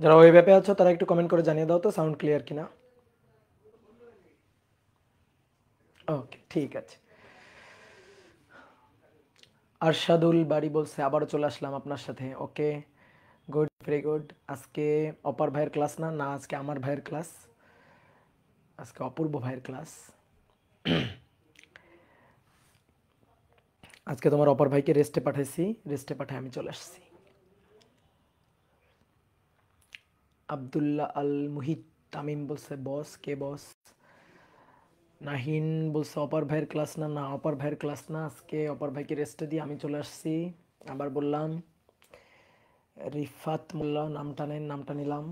যারা ওয়েব অ্যাপে আছো তারা একটু কমেন্ট করে জানিয়ে দাও তো সাউন্ড ক্লিয়ার কিনা। ওকে, ঠিক আছে। আরশাদুল বাড়ি বলছে আবারও চলে আসলাম আপনার সাথে। ওকে, গুড, ভেরি গুড। আজকে অপার ভাইয়ের ক্লাস না, না আজকে আমার ভাইয়ের ক্লাস, আজকে অপূর্ব ভাইয়ের ক্লাস। আজকে তোমার অপর ভাইকে রেস্টে পাঠাইছি, রেস্টে পাঠায় আমি চলে আসছি। আব্দুল্লাহ আল মুহিত তামিম বলছে বস, কে বস? নাহিন বলছে অপার ভাইয়ের ক্লাস না, না অপার ভাইয়ের ক্লাস না, আজকে অপার ভাইকে রেস্টে দিয়ে আমি চলে আসছি। আবার বললাম। রিফাত মোল্লা নামটা নেন, নামটা নিলাম।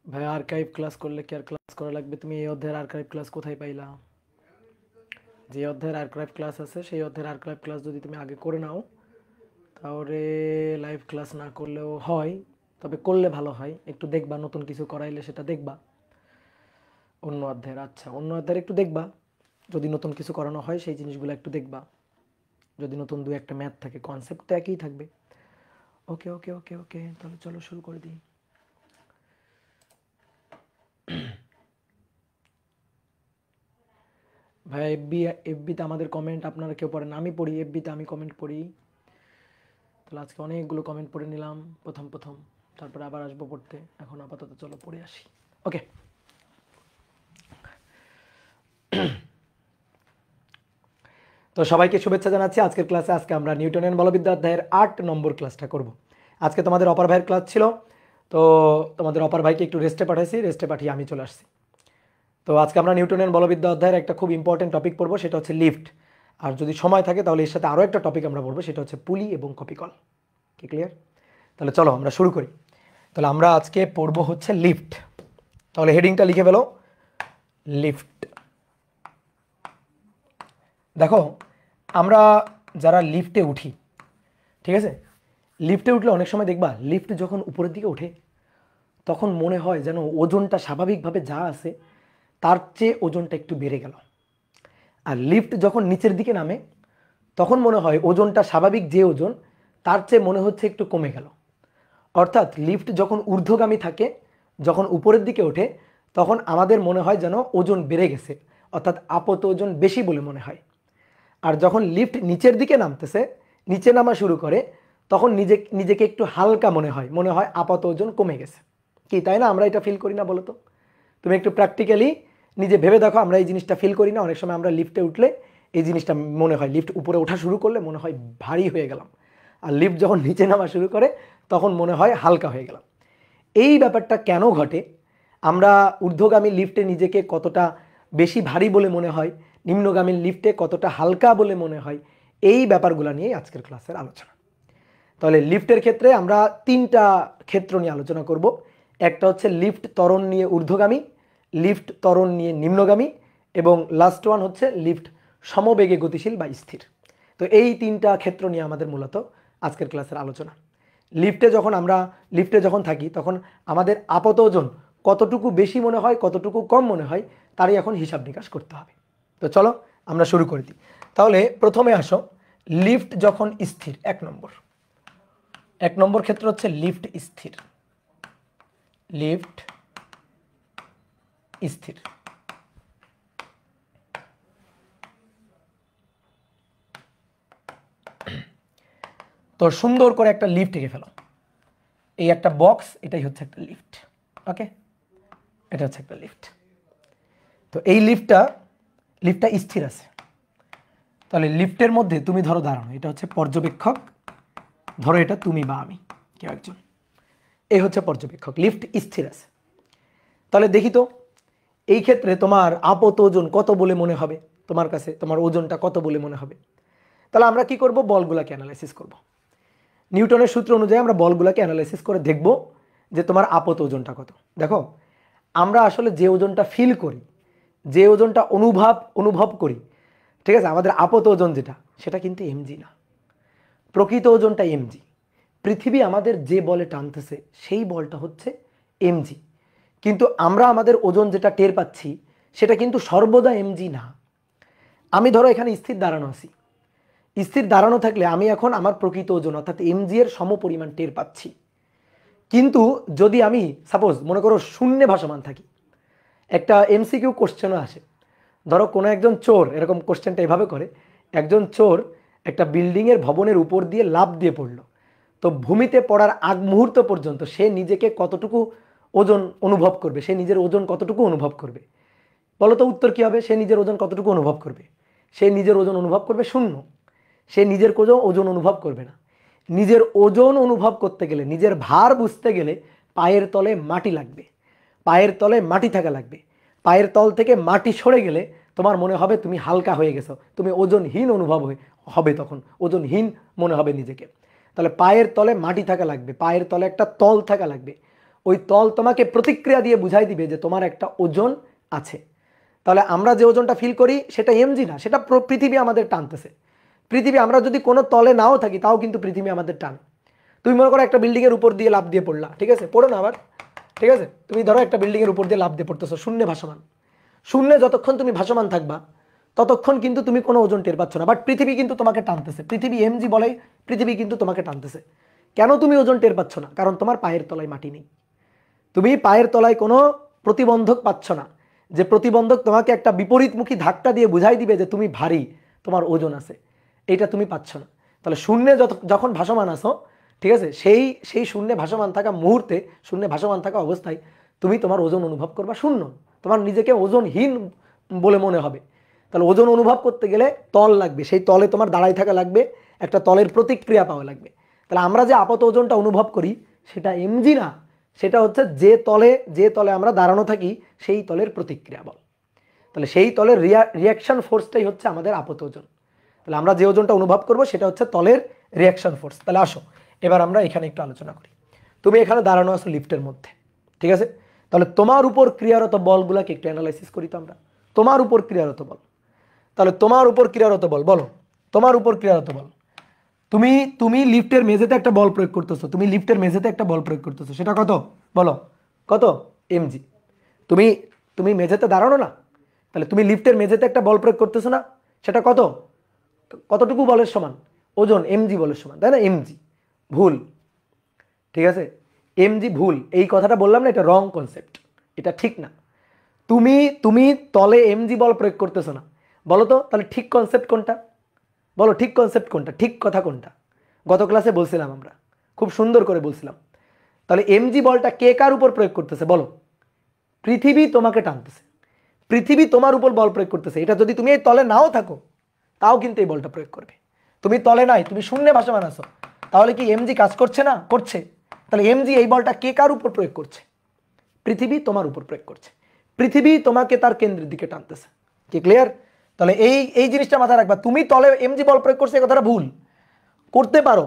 ভাই আর্কাইভ ক্লাস করলে কি আর ক্লাস করা লাগবে? তুমি এই অধ্যায়ের আর্কাইভ ক্লাস কোথায় পাইলা? যে অধ্যায়ের আর্কাইভ ক্লাস আছে সেই অধ্যায়ের আর্কাইভ ক্লাস যদি তুমি আগে করে নাও তাহলে লাইভ ক্লাস না করলেও হয়, তবে করলে ভালো হয়। একটু দেখবা, নতুন কিছু করাইলে সেটা দেখবা অন্য অধ্যায়ের। আচ্ছা, অন্য অধ্যায়ের একটু দেখবা, যদি নতুন কিছু করানো হয় সেই জিনিসগুলো একটু দেখবা। যদি নতুন দু একটা ম্যাথ থাকে, কনসেপ্ট তো একই থাকবে। ওকে ওকে ওকে ওকে, তাহলে চলো শুরু করে দিই। ভাই এফবিতে আমাদের কমেন্ট আপনারা কেউ পড়েন? আমি পড়ি এফবিতে, আমি কমেন্ট পড়ি। তাহলে আজকে অনেকগুলো কমেন্ট পড়ে নিলাম প্রথম প্রথম, তারপরে আবার আসবো পড়তে। এখন আপাতত চলো পড়ে আসি। ওকে, তো সবাইকে শুভেচ্ছা জানাচ্ছি আজকের ক্লাসে। আজকে আমরা নিউটনের বলবিদ্যা অধ্যায়ের 8 নম্বর ক্লাসটা করব। আজকে তোমাদের অপার ভাইয়ের ক্লাস ছিল, তো তোমাদের অপার ভাইকে একটু রেস্টে পাঠাইছি, রেস্টে পাঠিয়ে আমি চলে আসছি। তো আজকে আমরা নিউটনের বলবিদ্যা অধ্যায়ের একটা খুব ইম্পর্টেন্ট টপিক পড়বো, সেটা হচ্ছে লিফট। আর যদি সময় থাকে তাহলে এর সাথে আরও একটা টপিক আমরা পড়বো, সেটা হচ্ছে পুলি এবং কপিকল। কি ক্লিয়ার? তাহলে চলো আমরা শুরু করি। তাহলে আমরা আজকে পড়বো হচ্ছে লিফট। তাহলে হেডিংটা লিখে ফেলো, লিফট। দেখো, আমরা যারা লিফটে উঠি, ঠিক আছে, লিফটে উঠলে অনেক সময় দেখবা লিফট যখন উপরের দিকে ওঠে তখন মনে হয় যেন ওজনটা স্বাভাবিকভাবে যা আছে তার চেয়ে ওজনটা একটু বেড়ে গেল। আর লিফট যখন নিচের দিকে নামে তখন মনে হয় ওজনটা স্বাভাবিক যে ওজন তার চেয়ে মনে হচ্ছে একটু কমে গেল। অর্থাৎ লিফট যখন ঊর্ধ্বগামী থাকে, যখন উপরের দিকে ওঠে তখন আমাদের মনে হয় যেন ওজন বেড়ে গেছে, অর্থাৎ আপাত ওজন বেশি বলে মনে হয়। আর যখন লিফট নিচের দিকে নামতেছে, নিচে নামা শুরু করে, তখন নিজেকে একটু হালকা মনে হয়, মনে হয় আপাত ওজন কমে গেছে। কি তাই না? আমরা এটা ফিল করি না বলো তো? তুমি একটু প্র্যাকটিক্যালি নিজে ভেবে দেখো, আমরা এই জিনিসটা ফিল করি না? অনেক সময় আমরা লিফটে উঠলে এই জিনিসটা মনে হয়, লিফট উপরে ওঠা শুরু করলে মনে হয় ভারী হয়ে গেলাম, আর লিফট যখন নিচে নামা শুরু করে তখন মনে হয় হালকা হয়ে গেলাম। এই ব্যাপারটা কেন ঘটে? আমরা ঊর্ধ্বগামী লিফটে নিজেকে কতটা বেশি ভারী বলে মনে হয়, নিম্নগামী লিফটে কতটা হালকা বলে মনে হয়, এই ব্যাপারগুলো নিয়েই আজকের ক্লাসের আলোচনা। তাহলে লিফটের ক্ষেত্রে আমরা তিনটা ক্ষেত্র নিয়ে আলোচনা করব। একটা হচ্ছে লিফট ত্বরণ নিয়ে ঊর্ধ্বগামী, লিফট ত্বরণ নিয়ে নিম্নগামী, এবং লাস্ট ওয়ান হচ্ছে লিফট সমবেগে গতিশীল বা স্থির। তো এই তিনটা ক্ষেত্র নিয়ে আমাদের মূলত আজকের ক্লাসের আলোচনা। লিফটে যখন থাকি তখন আমাদের আপাত ওজন কতটুকু বেশি মনে হয়, কতটুকু কম মনে হয়, তারই এখন হিসাব নিকাশ করতে হবে। তো চলো আমরা শুরু করে দিই। তাহলে প্রথমে আসো, লিফট যখন স্থির, এক নম্বর ক্ষেত্র হচ্ছে লিফট স্থির। লিফট স্থির। তো সুন্দর করে একটা লিফট এঁকে ফেলো। এই একটা বক্স, এটাই হচ্ছে একটা লিফট। ওকে, এটা হচ্ছে একটা লিফট। তো এই লিফটটা স্থির আছে। তাহলে লিফটের মধ্যে তুমি ধরো দাঁড়ানো, এটা হচ্ছে পর্যবেক্ষক, ধরো এটা তুমি বা আমি, কেউ একজন। এই হচ্ছে পর্যবেক্ষক, লিফট স্থির আছে। তাহলে দেখি তো এই ক্ষেত্রে তোমার আপাত ওজন কত বলে মনে হবে? তোমার কাছে তোমার ওজনটা কত বলে মনে হবে? তাহলে আমরা কি করব? বলগুলাকে অ্যানালাইসিস করব। নিউটনের সূত্র অনুযায়ী আমরা বলগুলাকে অ্যানালাইসিস করে দেখব যে তোমার আপাত ওজনটা কত। দেখো, আমরা আসলে যে ওজনটা ফিল করি, যে ওজনটা অনুভব করি, ঠিক আছে, আমাদের আপাত ওজন যেটা, সেটা কিন্তু এমজি না। প্রকৃত ওজনটা এমজি। পৃথিবী আমাদের যে বলে টানতেছে সেই বলটা হচ্ছে এমজি। কিন্তু আমরা আমাদের ওজন যেটা টের পাচ্ছি সেটা কিন্তু সর্বদা এমজি না। আমি ধরো এখানে স্থির দাঁড়ানো আছি, স্থির দাঁড়ানো থাকলে আমি এখন আমার প্রকৃত ওজন অর্থাৎ এমজি এর সমপরিমাণ টের পাচ্ছি। কিন্তু যদি আমি সাপোজ মনে করো শূন্যে ভাসমান থাকি, একটা এমসিকিউ কোশ্চেনও আসে, ধরো কোনো একজন চোর, এরকম কোশ্চেনটা এভাবে করে, একজন চোর একটা বিল্ডিংয়ের ভবনের উপর দিয়ে লাফ দিয়ে পড়লো, তো ভূমিতে পড়ার আগ মুহূর্ত পর্যন্ত সে নিজেকে কতটুকু ওজন অনুভব করবে, সে নিজের ওজন কতটুকু অনুভব করবে? বলো তো উত্তর কী হবে? সে নিজের ওজন কতটুকু অনুভব করবে? সে নিজের ওজন অনুভব করবে শূন্য। সে নিজের কোনো ওজন অনুভব করবে না। নিজের ওজন অনুভব করতে গেলে, নিজের ভার বুঝতে গেলে পায়ের তলে মাটি লাগবে, পায়ের তলে মাটি থাকা লাগবে। পায়ের তল থেকে মাটি সরে গেলে তোমার মনে হবে তুমি হালকা হয়ে গেছো, তুমি ওজনহীন অনুভব হবে, তখন ওজনহীন মনে হবে নিজেকে। তাহলে পায়ের তলে মাটি থাকা লাগবে, পায়ের তলে একটা তল থাকা লাগবে। ওই তল তোমাকে প্রতিক্রিয়া দিয়ে বুঝাই দিবে যে তোমার একটা ওজন আছে। তাহলে আমরা যে ওজনটা ফিল করি সেটা এমজি না, সেটা পৃথিবী আমাদের টানতেছে। পৃথিবী, আমরা যদি কোনো তলে নাও থাকি তাও কিন্তু পৃথিবী আমাদের টান। তুমি মনে করো একটা বিল্ডিংয়ের উপর দিয়ে লাফ দিয়ে পড়লা, ঠিক আছে, পড়ো না আবার, ঠিক আছে, তুমি ধরো একটা বিল্ডিংয়ের উপর দিয়ে লাফ দিয়ে পড়তেছো শূন্যে ভাসমান। শূন্যে যতক্ষণ তুমি ভাসমান থাকবা ততক্ষণ কিন্তু তুমি কোনো ওজন টের পাচ্ছ না, বাট পৃথিবী কিন্তু তোমাকে টানতেছে। পৃথিবী এমজি বলে, পৃথিবী কিন্তু তোমাকে টানতেছে। কেন তুমি ওজন টের পাচ্ছ না? কারণ তোমার পায়ের তলায় মাটি নেই। তুমি পায়ের তলায় কোনো প্রতিবন্ধক পাচ্ছ না, যে প্রতিবন্ধক তোমাকে একটা বিপরীতমুখী ধাক্কা দিয়ে বুঝাই দিবে যে তুমি ভারী, তোমার ওজন আছে, এইটা তুমি পাচ্ছ না। তাহলে শূন্যে যখন ভাসমান আসো, ঠিক আছে, সেই শূন্যে ভাসমান থাকা মুহূর্তে, শূন্যে ভাসমান থাকা অবস্থায় তুমি তোমার ওজন অনুভব করবা শূন্য, তোমার নিজেকে ওজনহীন বলে মনে হবে। তাহলে ওজন অনুভব করতে গেলে তল লাগবে, সেই তলে তোমার দাঁড়াই থাকা লাগবে, একটা তলের প্রতিক্রিয়া পাওয়া লাগবে। তাহলে আমরা যে আপাত ওজনটা অনুভব করি সেটা এমজি না, সেটা হচ্ছে যে তলে আমরা দাঁড়ানো থাকি সেই তলের প্রতিক্রিয়া বল। তাহলে সেই তলের রিয়াকশন ফোর্সটাই হচ্ছে আমাদের আপাত ওজন। তাহলে আমরা যে ওজনটা অনুভব করব সেটা হচ্ছে তলের রিয়াকশন ফোর্স। তাহলে আসো এবার আমরা এখানে একটু আলোচনা করি। তুমি এখানে দাঁড়ানো আছো লিফটের মধ্যে, ঠিক আছে, তাহলে তোমার উপর ক্রিয়ারত বলগুলোকে একটু অ্যানালাইসিস করি তো আমরা। তোমার উপর ক্রিয়ারত বল, তাহলে তোমার উপর ক্রিয়ারত বল, বলো তোমার উপর ক্রিয়ারত বল। তুমি তুমি লিফটের মেঝেতে একটা বল প্রয়োগ করতেছো, তুমি লিফটের মেঝেতে একটা বল প্রয়োগ করতেছো, সেটা কত? বলো কত? এমজি। তুমি তুমি মেঝেতে দাঁড়ানো না, তাহলে তুমি লিফটের মেঝেতে একটা বল প্রয়োগ করতেছো না, সেটা কত? কতটুকু বলের সমান? ওজন, এমজি বলের সমান, তাই না? এমজি ভুল, ঠিক আছে, এমজি ভুল। এই কথাটা বললাম না, এটা রং কনসেপ্ট, এটা ঠিক না। তুমি তুমি তলে এমজি বল প্রয়োগ করতেছো না। বলো তো তাহলে ঠিক কনসেপ্ট কোনটা? বলো ঠিক কনসেপ্ট কোনটা, ঠিক কথা কোনটা? গত ক্লাসে বলছিলাম আমরা, খুব সুন্দর করে বলছিলাম। তাহলে এমজি বলটা কে কার উপর প্রয়োগ করতেছে? বলো। পৃথিবী তোমাকে টানতেছে, পৃথিবী তোমার উপর বল প্রয়োগ করতেছে। এটা যদি তুমি এই তলে নাও থাকো তাও কিন্তু এই বলটা প্রয়োগ করবে। তুমি তলে নাই, তুমি শূন্যে ভাসমান আছো, তাহলে কি এমজি কাজ করছে না? করছে। তাহলে এমজি এই বলটা কে কার উপর প্রয়োগ করছে? পৃথিবী তোমার উপর প্রয়োগ করছে। পৃথিবী তোমাকে তার কেন্দ্রের দিকে টানতেছে। কি ক্লিয়ার? তাহলে এই জিনিসটা মাথায় রাখবা। তুমি তলে এমজি বল প্রয়োগ করছো, এই কথাটা ভুল। করতে পারো,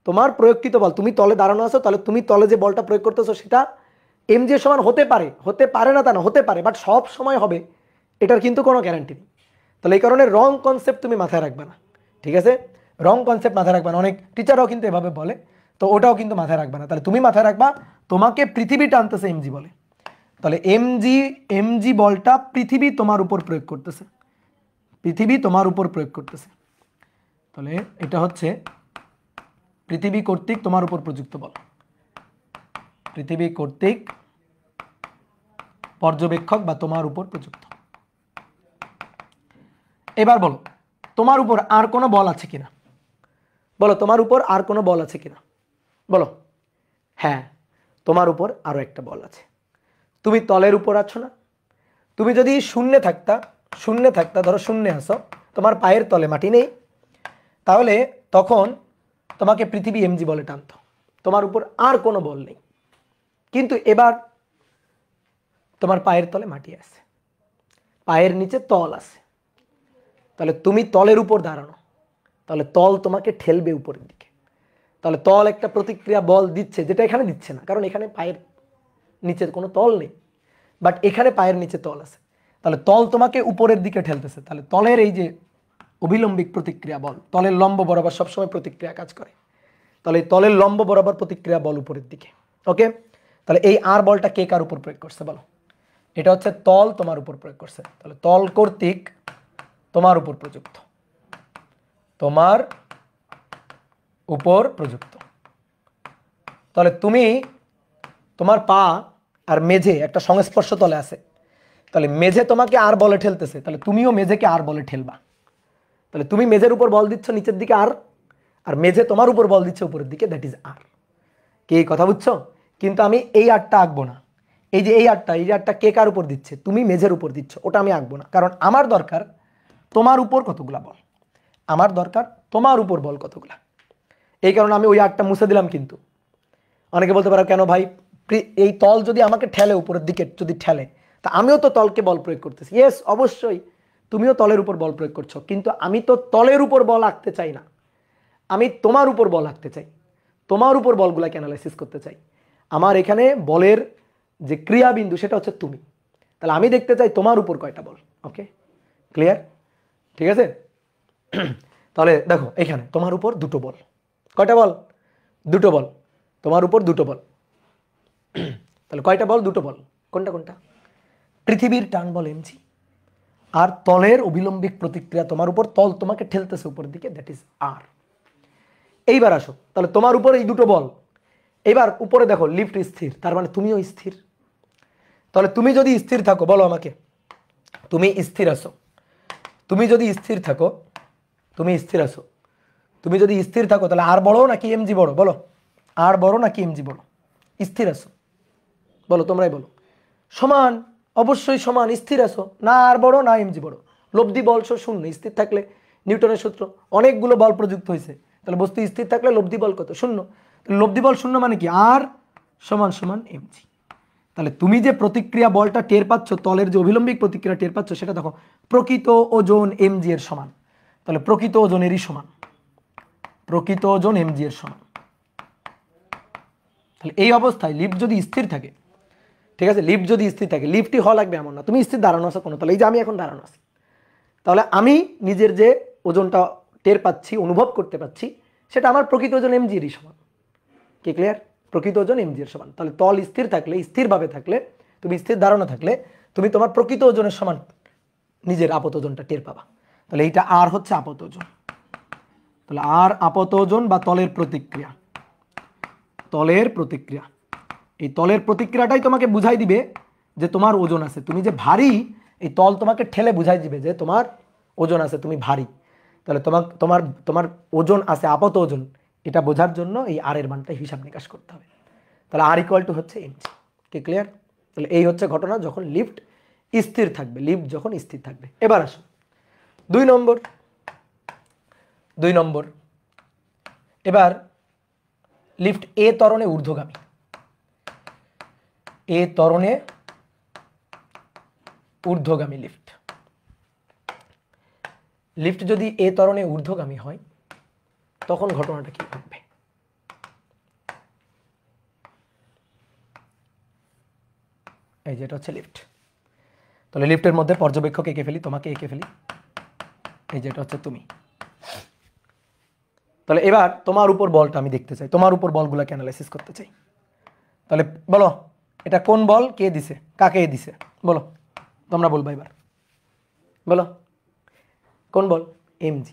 তোমার প্রয়োগকৃত বল, তুমি তলে দাঁড়ানো আছো, তাহলে তুমি তলে যে বলটা প্রয়োগ করতেছো সেটা এমজি এর সমান হতে পারে, হতে পারে না তা না, হতে পারে, বাট সব সময় হবে এটার কিন্তু কোনো গ্যারান্টি নেই। তাহলে এই কারণে রং কনসেপ্ট তুমি মাথায় রাখবে না, ঠিক আছে? রং কনসেপ্ট মাথায় রাখবে না। অনেক টিচাররাও কিন্তু এভাবে বলে, তো ওটাও কিন্তু মাথায় রাখবে না। তাহলে তুমি মাথায় রাখবা তোমাকে পৃথিবী টানতেছে এমজি বলে। তাহলে এমজি বলটা পৃথিবী তোমার উপর প্রয়োগ করতেছে, পৃথিবী তোমার উপর প্রয়োগ করতেছে। তাহলে এটা হচ্ছে পৃথিবী কর্তৃক তোমার উপর প্রযুক্ত বল, পৃথিবী কর্তৃক পর্যবেক্ষক বা তোমার উপর প্রযুক্ত। এবার বলো তোমার উপর আর কোনো বল আছে কিনা? বলো তোমার উপর আর কোনো বল আছে কিনা? বলো। হ্যাঁ, তোমার উপর আরো একটা বল আছে। তুমি তলের উপর আছো না? তুমি যদি শূন্যে থাকতা, ধরো শূন্যে আসো, তোমার পায়ের তলে মাটি নেই, তাহলে তখন তোমাকে পৃথিবী এমজি বলে টানতো, তোমার উপর আর কোনো বল নেই। কিন্তু এবার তোমার পায়ের তলে মাটি আছে, পায়ের নিচে তল আছে, তাহলে তুমি তলের উপর দাঁড়ানো, তাহলে তল তোমাকে ঠেলবে উপরের দিকে। তাহলে তল একটা প্রতিক্রিয়া বল দিচ্ছে, যেটা এখানে দিচ্ছে না, কারণ এখানে পায়ের নিচের কোনো তল নেই, বাট এখানে পায়ের নিচে তল আছে। তাহলে তল তোমাকে উপরের দিকে ঠেলতেছে। তাহলে তলের এই যে অভিলম্বিক প্রতিক্রিয়া বল, তলের লম্ব বরাবর সবসময় প্রতিক্রিয়া কাজ করে, তাহলে তলের লম্ব বরাবর প্রতিক্রিয়া বল উপরের দিকে। ওকে, তাহলে এই আর বলটা কে কার উপর প্রয়োগ করছে? বলো। এটা হচ্ছে তল তোমার উপর প্রয়োগ করছে, তাহলে তল কর্তৃক তোমার উপর প্রযুক্ত, তোমার উপর প্রযুক্ত। তাহলে তুমি তোমার পা আর মেঝে একটা সংস্পর্শ তলে আছে, তাহলে মেঝে তোমাকে আর বলে ঠেলতেছে, তাহলে তুমিও মেঝেকে আর বলে ঠেলবা। তাহলে তুমি মেঝের উপর বল দিচ্ছ নিচের দিকে আর, আর মেঝে তোমার উপর বল দিচ্ছে উপরের দিকে, দ্যাট ইজ আর। কি এই কথা বুঝছো? কিন্তু আমি এই আরটা আঁকবো না, এই যে এই আরটা কে কার উপর দিচ্ছে, তুমি মেঝের উপর দিচ্ছ, ওটা আমি আঁকবো না, কারণ আমার দরকার তোমার উপর কতগুলা বল, আমার দরকার তোমার উপর বল কতগুলা। এই কারণে আমি ওই আরটা মুছে দিলাম। কিন্তু অনেকে বলতে পারো কেন ভাই, এই তল যদি আমাকে ঠেলে উপরের দিকে যদি ঠেলে, তা আমিও তো তলকে বল প্রয়োগ করতেছি। ইয়েস, অবশ্যই তুমিও তলের উপর বল প্রয়োগ করছো, কিন্তু আমি তো তলের উপর বল আঁকতে চাই না, আমি তোমার উপর বল আঁকতে চাই, তোমার উপর বলগুলাকে অ্যানালাইসিস করতে চাই। আমার এখানে বলের যে ক্রিয়াবিন্দু সেটা হচ্ছে তুমি, তাহলে আমি দেখতে চাই তোমার উপর কয়টা বল। ওকে, ক্লিয়ার? ঠিক আছে। তাহলে দেখো এখানে তোমার উপর দুটো বল, কয়টা বল? দুটো বল, তোমার উপর দুটো বল। তাহলে কয়টা বল? দুটো বল। কোনটা কোনটা? পৃথিবীর টান বল mg, আর তলের অবিলম্বিক প্রতিক্রিয়া তোমার উপর, তল তোমাকে ঠেলতেছে উপরের দিকে, দ্যাট ইজ আর। এইবার আসো, তাহলে তোমার উপর এই দুটো বল। এবার উপরে দেখো লিফট স্থির, তার মানে তুমিও স্থির। তাহলে তুমি যদি স্থির থাকো, বলো আমাকে, তুমি স্থির আছো। তুমি যদি স্থির থাকো, তুমি স্থির আছো, তুমি যদি স্থির থাকো, তাহলে আর বড় নাকি mg বড়? বলো, আর বড় নাকি mg বড়? স্থির আছো, বলো, তোমরাই বলো। সমান, অবশ্যই সমান। স্থির আছো, না আর বড় না mg বড়। লব্ধি বল শূন্য, স্থির থাকলে নিউটনের সূত্র, অনেকগুলো বল প্রযুক্ত হয়েছে, তাহলে বস্তু স্থির থাকলে লব্ধি বল কত? শূন্য। লব্ধি বল শূন্য মানে কি? আর সমান সমান mg। তাহলে তুমি যে প্রতিক্রিয়া বলটা টের পাচ্ছ, তলের যে অভিলম্বিক প্রতিক্রিয়া টের পাচ্ছ, সেটা দেখো প্রকৃত ওজন mg এর সমান। তাহলে প্রকৃত ওজনেরই সমান, প্রকৃত ওজন mg এর সমান। তাহলে এই অবস্থায় লিফট যদি স্থির থাকে, ঠিক আছে, লিফট যদি স্থির থাকে, লিফটই হওয়া লাগবে এমন না তুমি স্থির দাঁড়ানো আছো কোনো, তাহলে এই যে আমি এখন দাঁড়ানো আছি, তাহলে আমি নিজের যে ওজনটা টের পাচ্ছি, অনুভব করতে পাচ্ছি, সেটা আমার প্রকৃত ওজন mg এরই সমান। কি ক্লিয়ার? প্রকৃত ওজন mg এর সমান। তাহলে তল স্থির থাকলে, স্থিরভাবে থাকলে, তুমি স্থির দাঁড়ানো থাকলে, তুমি তোমার প্রকৃত ওজনের সমান নিজের আপত ওজনটা টের পাবা। তাহলে এইটা আর হচ্ছে আপত ওজন। তাহলে আর আপত ওজন বা তলের প্রতিক্রিয়া, তলের প্রতিক্রিয়া। এই তলের প্রতিক্রিয়াটাই তোমাকে বুঝাই দিবে যে তোমার ওজন আছে, তুমি যে ভারী, এই তল তোমাকে ঠেলে বুঝাই দিবে যে তোমার ওজন আছে, তুমি ভারী। তাহলে তোমার তোমার তোমার ওজন আছে, আপত ওজন, এটা বোঝার জন্য এই আর এর মানটা হিসাব নিকাশ করতে হবে। তাহলে আর ইকুয়াল টু হচ্ছে mg। কি ক্লিয়ার? তাহলে এই হচ্ছে ঘটনা যখন লিফট স্থির থাকবে, লিফট যখন স্থির থাকবে। এবার আসো 2 নম্বর। 2 নম্বর, এবার লিফট এ ত্বরণে ঊর্ধ্বগামী, এ ত্বরণে ঊর্ধ্বগামী লিফট। লিফট যদি এ ত্বরণে ঊর্ধ্বগামী হয়, তখন ঘটনাটা কি ঘটবে? এই যে এটা হচ্ছে লিফট। তাহলে লিফটের মধ্যে পর্যবেক্ষক এঁকে ফেলি, তোমাকে এঁকে ফেলি, এই যে এটা হচ্ছে তুমি। তাহলে এবার তোমার উপর বলটা আমি দেখতে চাই, তোমার উপর বলগুলোকে অ্যানালাইসিস করতে চাই। তাহলে বলো এটা কোন বল, কে দিছে, কাকে দিছে, বলো, তোমরা বলবা এবার, বলো কোন বল? mg।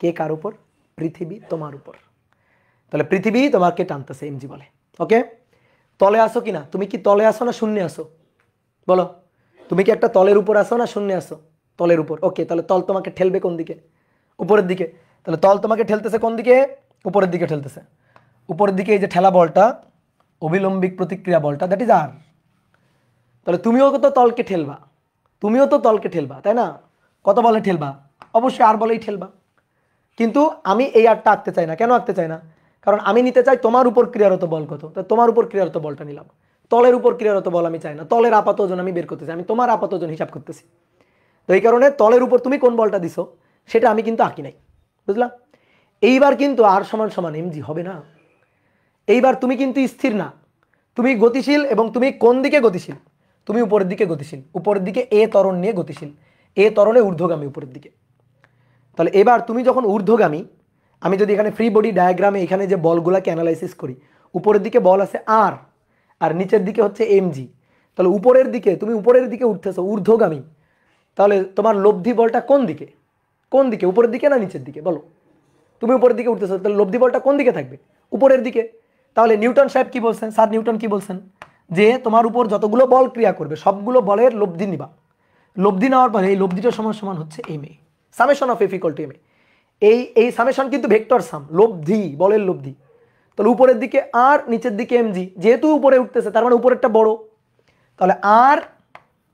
কে কার উপর? পৃথিবী তোমার উপর। তাহলে পৃথিবী তোমাকে টানতেছে, mg বলে। ওকে, তলে আসো কিনা? তুমি কি তলে আসো না শূন্যে আসো? বলো, তুমি কি একটা তলের উপর আসো না শূন্যে আসো? তলের উপর। ওকে, তাহলে তল তোমাকে ঠেলবে কোন দিকে? উপরের দিকে। তাহলে তল তোমাকে ঠেলতেছে কোন দিকে? উপরের দিকে ঠেলতেছে। উপরের দিকে এই যে ঠেলা বলটা, অবিলম্বিক প্রতিক্রিয়া বলটা, দ্যাট ইজ আর। তাহলে তুমিও তো তলকে ঠেলবা, তুমিও তো তলকে ঠেলবা, তাই না? কত বলে ঠেলবা? অবশ্যই আর বলেই ঠেলবা। কিন্তু আমি এই আরটা আঁকতে চাই না। কেন আঁকতে চাই না? কারণ আমি নিতে চাই তোমার উপর ক্রিয়ারত বল কত, তো তোমার উপর ক্রিয়ারত বলটা নিলাম। তলের উপর ক্রিয়ারত বল আমি চাই না, তলের আপাত ওজন আমি বের করতে চাই, আমি তোমার আপাত ওজন হিসাব করতেছি। তো এই কারণে তলের উপর তুমি কোন বলটা দিছো সেটা আমি কিন্তু আঁকি নাই, বুঝলাম? এইবার কিন্তু আর সমান সমান mg হবে না। এইবার তুমি কিন্তু স্থির না, তুমি গতিশীল। এবং তুমি কোন দিকে গতিশীল? তুমি উপরের দিকে গতিশীল, উপরের দিকে এ ত্বরণ নিয়ে গতিশীল, এ ত্বরণে ঊর্ধ্বগামী উপরের দিকে। তাহলে এবার তুমি যখন ঊর্ধ্বগামী, আমি যদি এখানে ফ্রি বডি ডায়াগ্রামে এখানে যে বলগুলাকে অ্যানালাইসিস করি, উপরের দিকে বল আছে আর, আর নিচের দিকে হচ্ছে mg। তাহলে উপরের দিকে, তুমি উপরের দিকে উঠতেছো ঊর্ধ্বগামী, তাহলে তোমার লব্ধি বলটা কোন দিকে? কোন দিকে, উপরের দিকে না নিচের দিকে? বলো, তুমি উপরের দিকে উঠতেছো, তাহলে লব্ধি বলটা কোন দিকে থাকবে? উপরের দিকে। তাহলে নিউটন সাহেব কি বলছেন, স্যার নিউটন কি বলছেন, যে তোমার উপর যতগুলো বল ক্রিয়া করবে সবগুলো বলের লব্ধি নিবা। লব্ধি নেওয়ার পরে এই লব্ধিটা সমান সমান হচ্ছে M A, summation of F equal to M A. এই সামেশন কিন্তু ভেক্টর সাম, লব্ধি, বলের লব্ধি। তাহলে উপরের দিকে আর নিচের দিকে এম জি, যেহেতু উপরে উঠতেছে তার মানে উপরেরটা বড়, তাহলে R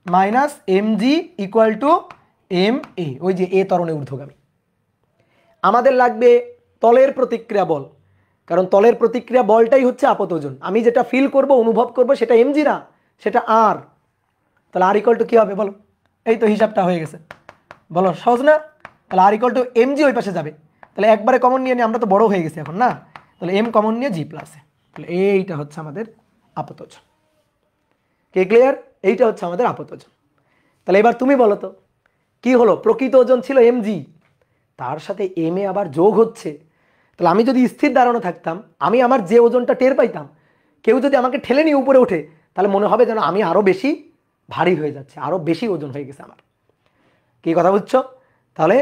minus M G equal to M A, ওই যে এ ত্বরণে ঊর্ধ্বগামী। আমাদের লাগবে তলের প্রতিক্রিয়া বল, কারণ তলের প্রতিক্রিয়া বলটাই হচ্ছে আপত ওজন। আমি যেটা ফিল করব, অনুভব করব, সেটা এম জি না, সেটা আর। তাহলে আর ইকুয়াল টু কী হবে বলো? এই তো হিসাবটা হয়ে গেছে, বলো সহজ না? তাহলে আর ইকুয়াল টু এম জি ওই পাশে যাবে, তাহলে একবারে কমন নিয়ে আমরা তো বড় হয়ে গেছি এখন না, তাহলে এম কমন নিয়ে জি প্লাসে, তাহলে এইটা হচ্ছে আমাদের আপত ওজন। কে ক্লিয়ার? এইটা হচ্ছে আমাদের আপত ওজন। তাহলে এবার তুমি বলো তো কি হলো? প্রকৃত ওজন ছিল এম জি, তার সাথে এম এ আবার যোগ হচ্ছে। তাহলে আমি যদি স্থির দাঁড়ানো থাকতাম, আমি আমার যে ওজনটা টের পাইতাম, কেউ যদি আমাকে ঠেলে নিয়ে উপরে ওঠে, তাহলে মনে হবে যেন আমি আরও বেশি ভারী হয়ে যাচ্ছে, আরও বেশি ওজন হয়ে গেছে আমার। কি কথা বুঝছো? তাহলে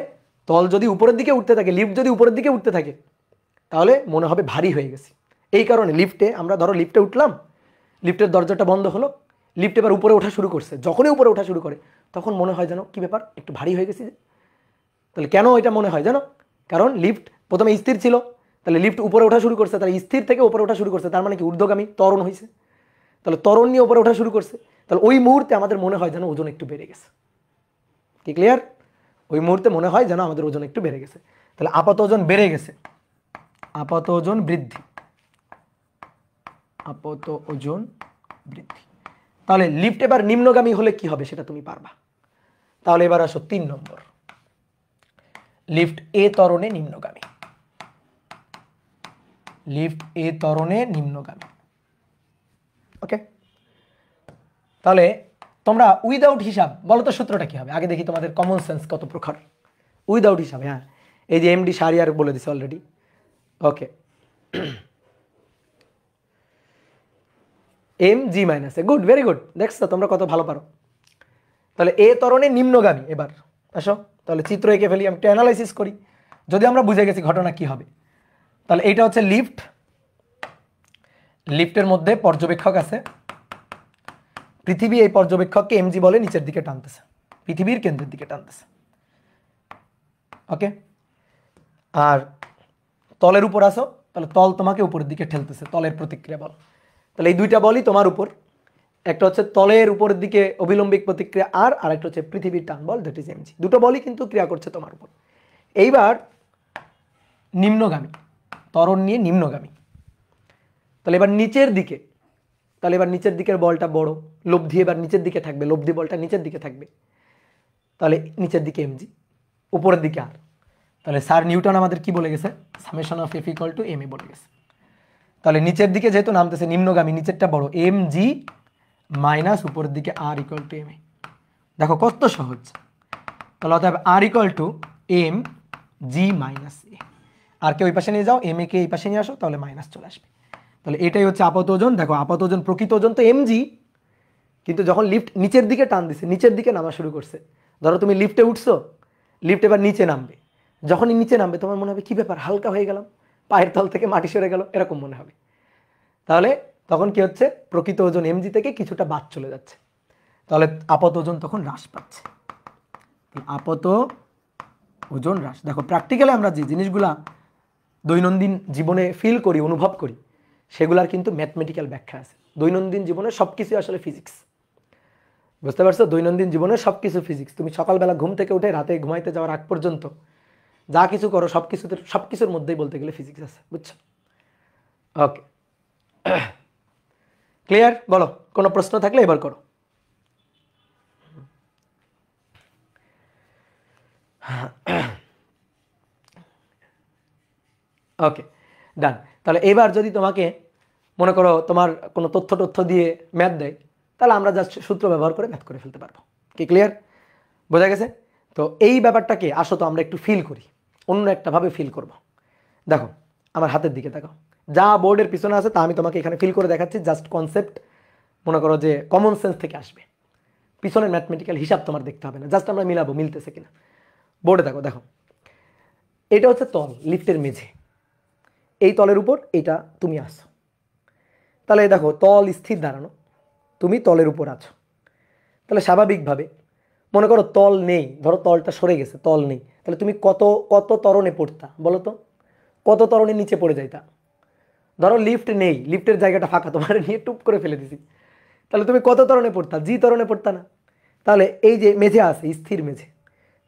তল যদি উপরের দিকে উঠতে থাকে, লিফট যদি উপরের দিকে উঠতে থাকে, তাহলে মনে হবে ভারী হয়ে গেছে। এই কারণে লিফটে আমরা ধরো লিফটে উঠলাম, লিফটের দরজাটা বন্ধ হলো, লিফট এবার উপরে ওঠা শুরু করছে, যখনই উপরে ওঠা শুরু করে তখন মনে হয় যেন কি ব্যাপার, একটু ভারী হয়ে গেছি। তাহলে কেন এটা মনে হয় জানো? কারণ লিফট প্রথমে স্থির ছিল, তাহলে লিফট উপরে ওঠা শুরু করছে, তাহলে স্থির থেকে উপরে ওঠা শুরু করছে, তার মানে কি ঊর্ধ্বগামী ত্বরণ হয়েছে, তাহলে ত্বরণ নিয়ে উপরে ওঠা শুরু করছে। তাহলে ওই মুহূর্তে আমাদের মনে হয় যেন ওজন একটু বেড়ে গেছে। কি ক্লিয়ার? ওই মুহূর্তে মনে হয় যেন আমাদের ওজন একটু বেড়ে গেছে। তাহলে আপাত ওজন বেড়ে গেছে, আপাত ওজন বৃদ্ধি, আপাত ওজন বৃদ্ধি। তাহলে লিফট এবার নিম্নগামী হলে কি হবে সেটা তুমি পারবা। তাহলে এবার আসো 3 নম্বর, লিফট এ ত্বরণে নিম্নগামী, লিফট এ ত্বরণে নিম্নগামী। ওকে, তাহলে তোমরা উইদাউট হিসাব বলো তো সূত্রটা কি হবে? আগে দেখি তোমাদের কমন সেন্স কত প্রখর। উইদাউট হিসাব, হ্যাঁ, এই যে এমডি শাহরিয়ার বলে দিছে অলরেডি। ওকে, এম জি মাইনাস এ, গুড, ভেরি গুড, দেখছো তোমরা কত ভালো পারো। তাহলে এ ত্বরণে নিম্নগামী। এবার আসো তাহলে চিত্র এঁকে ফেলি, আমি একটু অ্যানালাইসিস করি। যদি আমরা বুঝে গেছি ঘটনা কি হবে, তাহলে এইটা হচ্ছে লিফট, লিফটের মধ্যে পর্যবেক্ষক আছে, পৃথিবী এই পর্যবেক্ষককে এমজি বলে নিচের দিকে টানতেছে, পৃথিবীর কেন্দ্রের দিকে টানতেছে। ওকে, আর তলের উপর আসো, তাহলে তল তোমাকে উপরের দিকে ঠেলতেছে, তলের প্রতিক্রিয়া বল। তাহলে এই দুইটা বলই তোমার উপর, একটা হচ্ছে তলের উপরের দিকে অবিলম্বিক প্রতিক্রিয়া আর আরেকটা হচ্ছে পৃথিবীর টান বল, দ্যাট ইজ এমজি। দুটো বলই কিন্তু ক্রিয়া করছে তোমার উপর। এইবার নিম্নগামী, ত্বরণ নিয়ে নিম্নগামী। তাহলে এবার নিচের দিকে, তাহলে এবার নিচের দিকের বলটা বড়, লব্ধি এবার নিচের দিকে থাকবে, লব্ধি বলটা নিচের দিকে থাকবে, তাহলে নিচের দিকে এমজি, উপরের দিকে আর। তাহলে স্যার নিউটন আমাদের কি বলে গেছে? Summation of F equal to M A বলে গেছে। তাহলে নিচের দিকে যেহেতু নামতেছে নিম্নগামী, নিচেরটা বড়, এম জি মাইনাস উপরের দিকে R equal to M A. দেখো কত সহজ। তাহলে অতএব R equal to M G minus A. R কে ওই পাশে নিয়ে যাও, এম এ কে এই পাশে নিয়ে আসো, তাহলে মাইনাস চলে আসবে। তাহলে এটাই হচ্ছে আপাত ওজন। দেখো আপাত ওজন, প্রকৃত ওজন তো এম জি, কিন্তু যখন লিফট নিচের দিকে টান দিছে, নিচের দিকে নামা শুরু করছে। ধরো তুমি লিফটে উঠছো, লিফট এবার নিচে নামবে, যখনই নিচে নামবে তোমার মনে হবে কি ব্যাপার, হালকা হয়ে গেলাম, পায়ের তল থেকে মাটি সরে গেল, এরকম মনে হবে। তাহলে তখন কি হচ্ছে? প্রকৃত ওজন এমজি থেকে কিছুটা বাদ চলে যাচ্ছে, তাহলে আপাত ওজন তখন হ্রাস পাচ্ছে। আপাত ওজন হ্রাস। দেখো প্র্যাকটিক্যালি আমরা যে জিনিসগুলা দৈনন্দিন জীবনে ফিল করি, অনুভব করি, সেগুলার কিন্তু ম্যাথমেটিক্যাল ব্যাখ্যা আছে। দৈনন্দিন জীবনে সব কিছু আসলে ফিজিক্স, বুঝতে পারছো? দৈনন্দিন জীবনে সব কিছু ফিজিক্স। তুমি সকালবেলা ঘুম থেকে উঠে রাতে ঘুমাইতে যাওয়ার আগ পর্যন্ত যা কিছু করো সব কিছুর মধ্যেই বলতে গেলে ফিজিক্স আছে, বুঝছো? ওকে, ক্লিয়ার? বলো কোনো প্রশ্ন থাকলে এবার করো। ওকে, ডান। তাহলে এবার যদি তোমাকে মনে করো তোমার কোনো তথ্য দিয়ে ম্যাথ দেয়, তাহলে আমরা জাস্ট সূত্র ব্যবহার করে ম্যাথ করে ফেলতে পারবো। কি ক্লিয়ার? বোঝা গেছে? তো এই ব্যাপারটাকে আসো তো আমরা একটু ফিল করি, অন্য একটাভাবে ফিল করব। দেখো আমার হাতের দিকে দেখো, যা বোর্ডের পিছনে আছে তা আমি তোমাকে এখানে ফিল করে দেখাচ্ছি। জাস্ট কনসেপ্ট মনে করো যে কমন সেন্স থেকে আসবে, পিছনের ম্যাথমেটিক্যাল হিসাব তোমার দেখতে হবে না, জাস্ট আমরা মিলাবো মিলতেছে কিনা। বোর্ডে দেখো, দেখো এটা হচ্ছে তল, লিফটের মেঝে। এই তলের উপর এটা তুমি আসো। তাহলে দেখো তল স্থির দাঁড়ানো, তুমি তলের উপর আছো। তাহলে স্বাভাবিকভাবে মনে করো তল নেই, ধরো তলটা সরে গেছে, তল নেই, তাহলে তুমি কত কত ত্বরণে পড়তা বলো তো? কত ত্বরণে নিচে পড়ে যাইতা? ধরো লিফট নেই, লিফটের জায়গাটা ফাঁকা, তোমার নিয়ে টুপ করে ফেলে দিছি, তাহলে তুমি কত ত্বরণে পড়তা? জি ত্বরণে পড়তা না? তাহলে এই যে মেঝে আছে, স্থির মেঝে,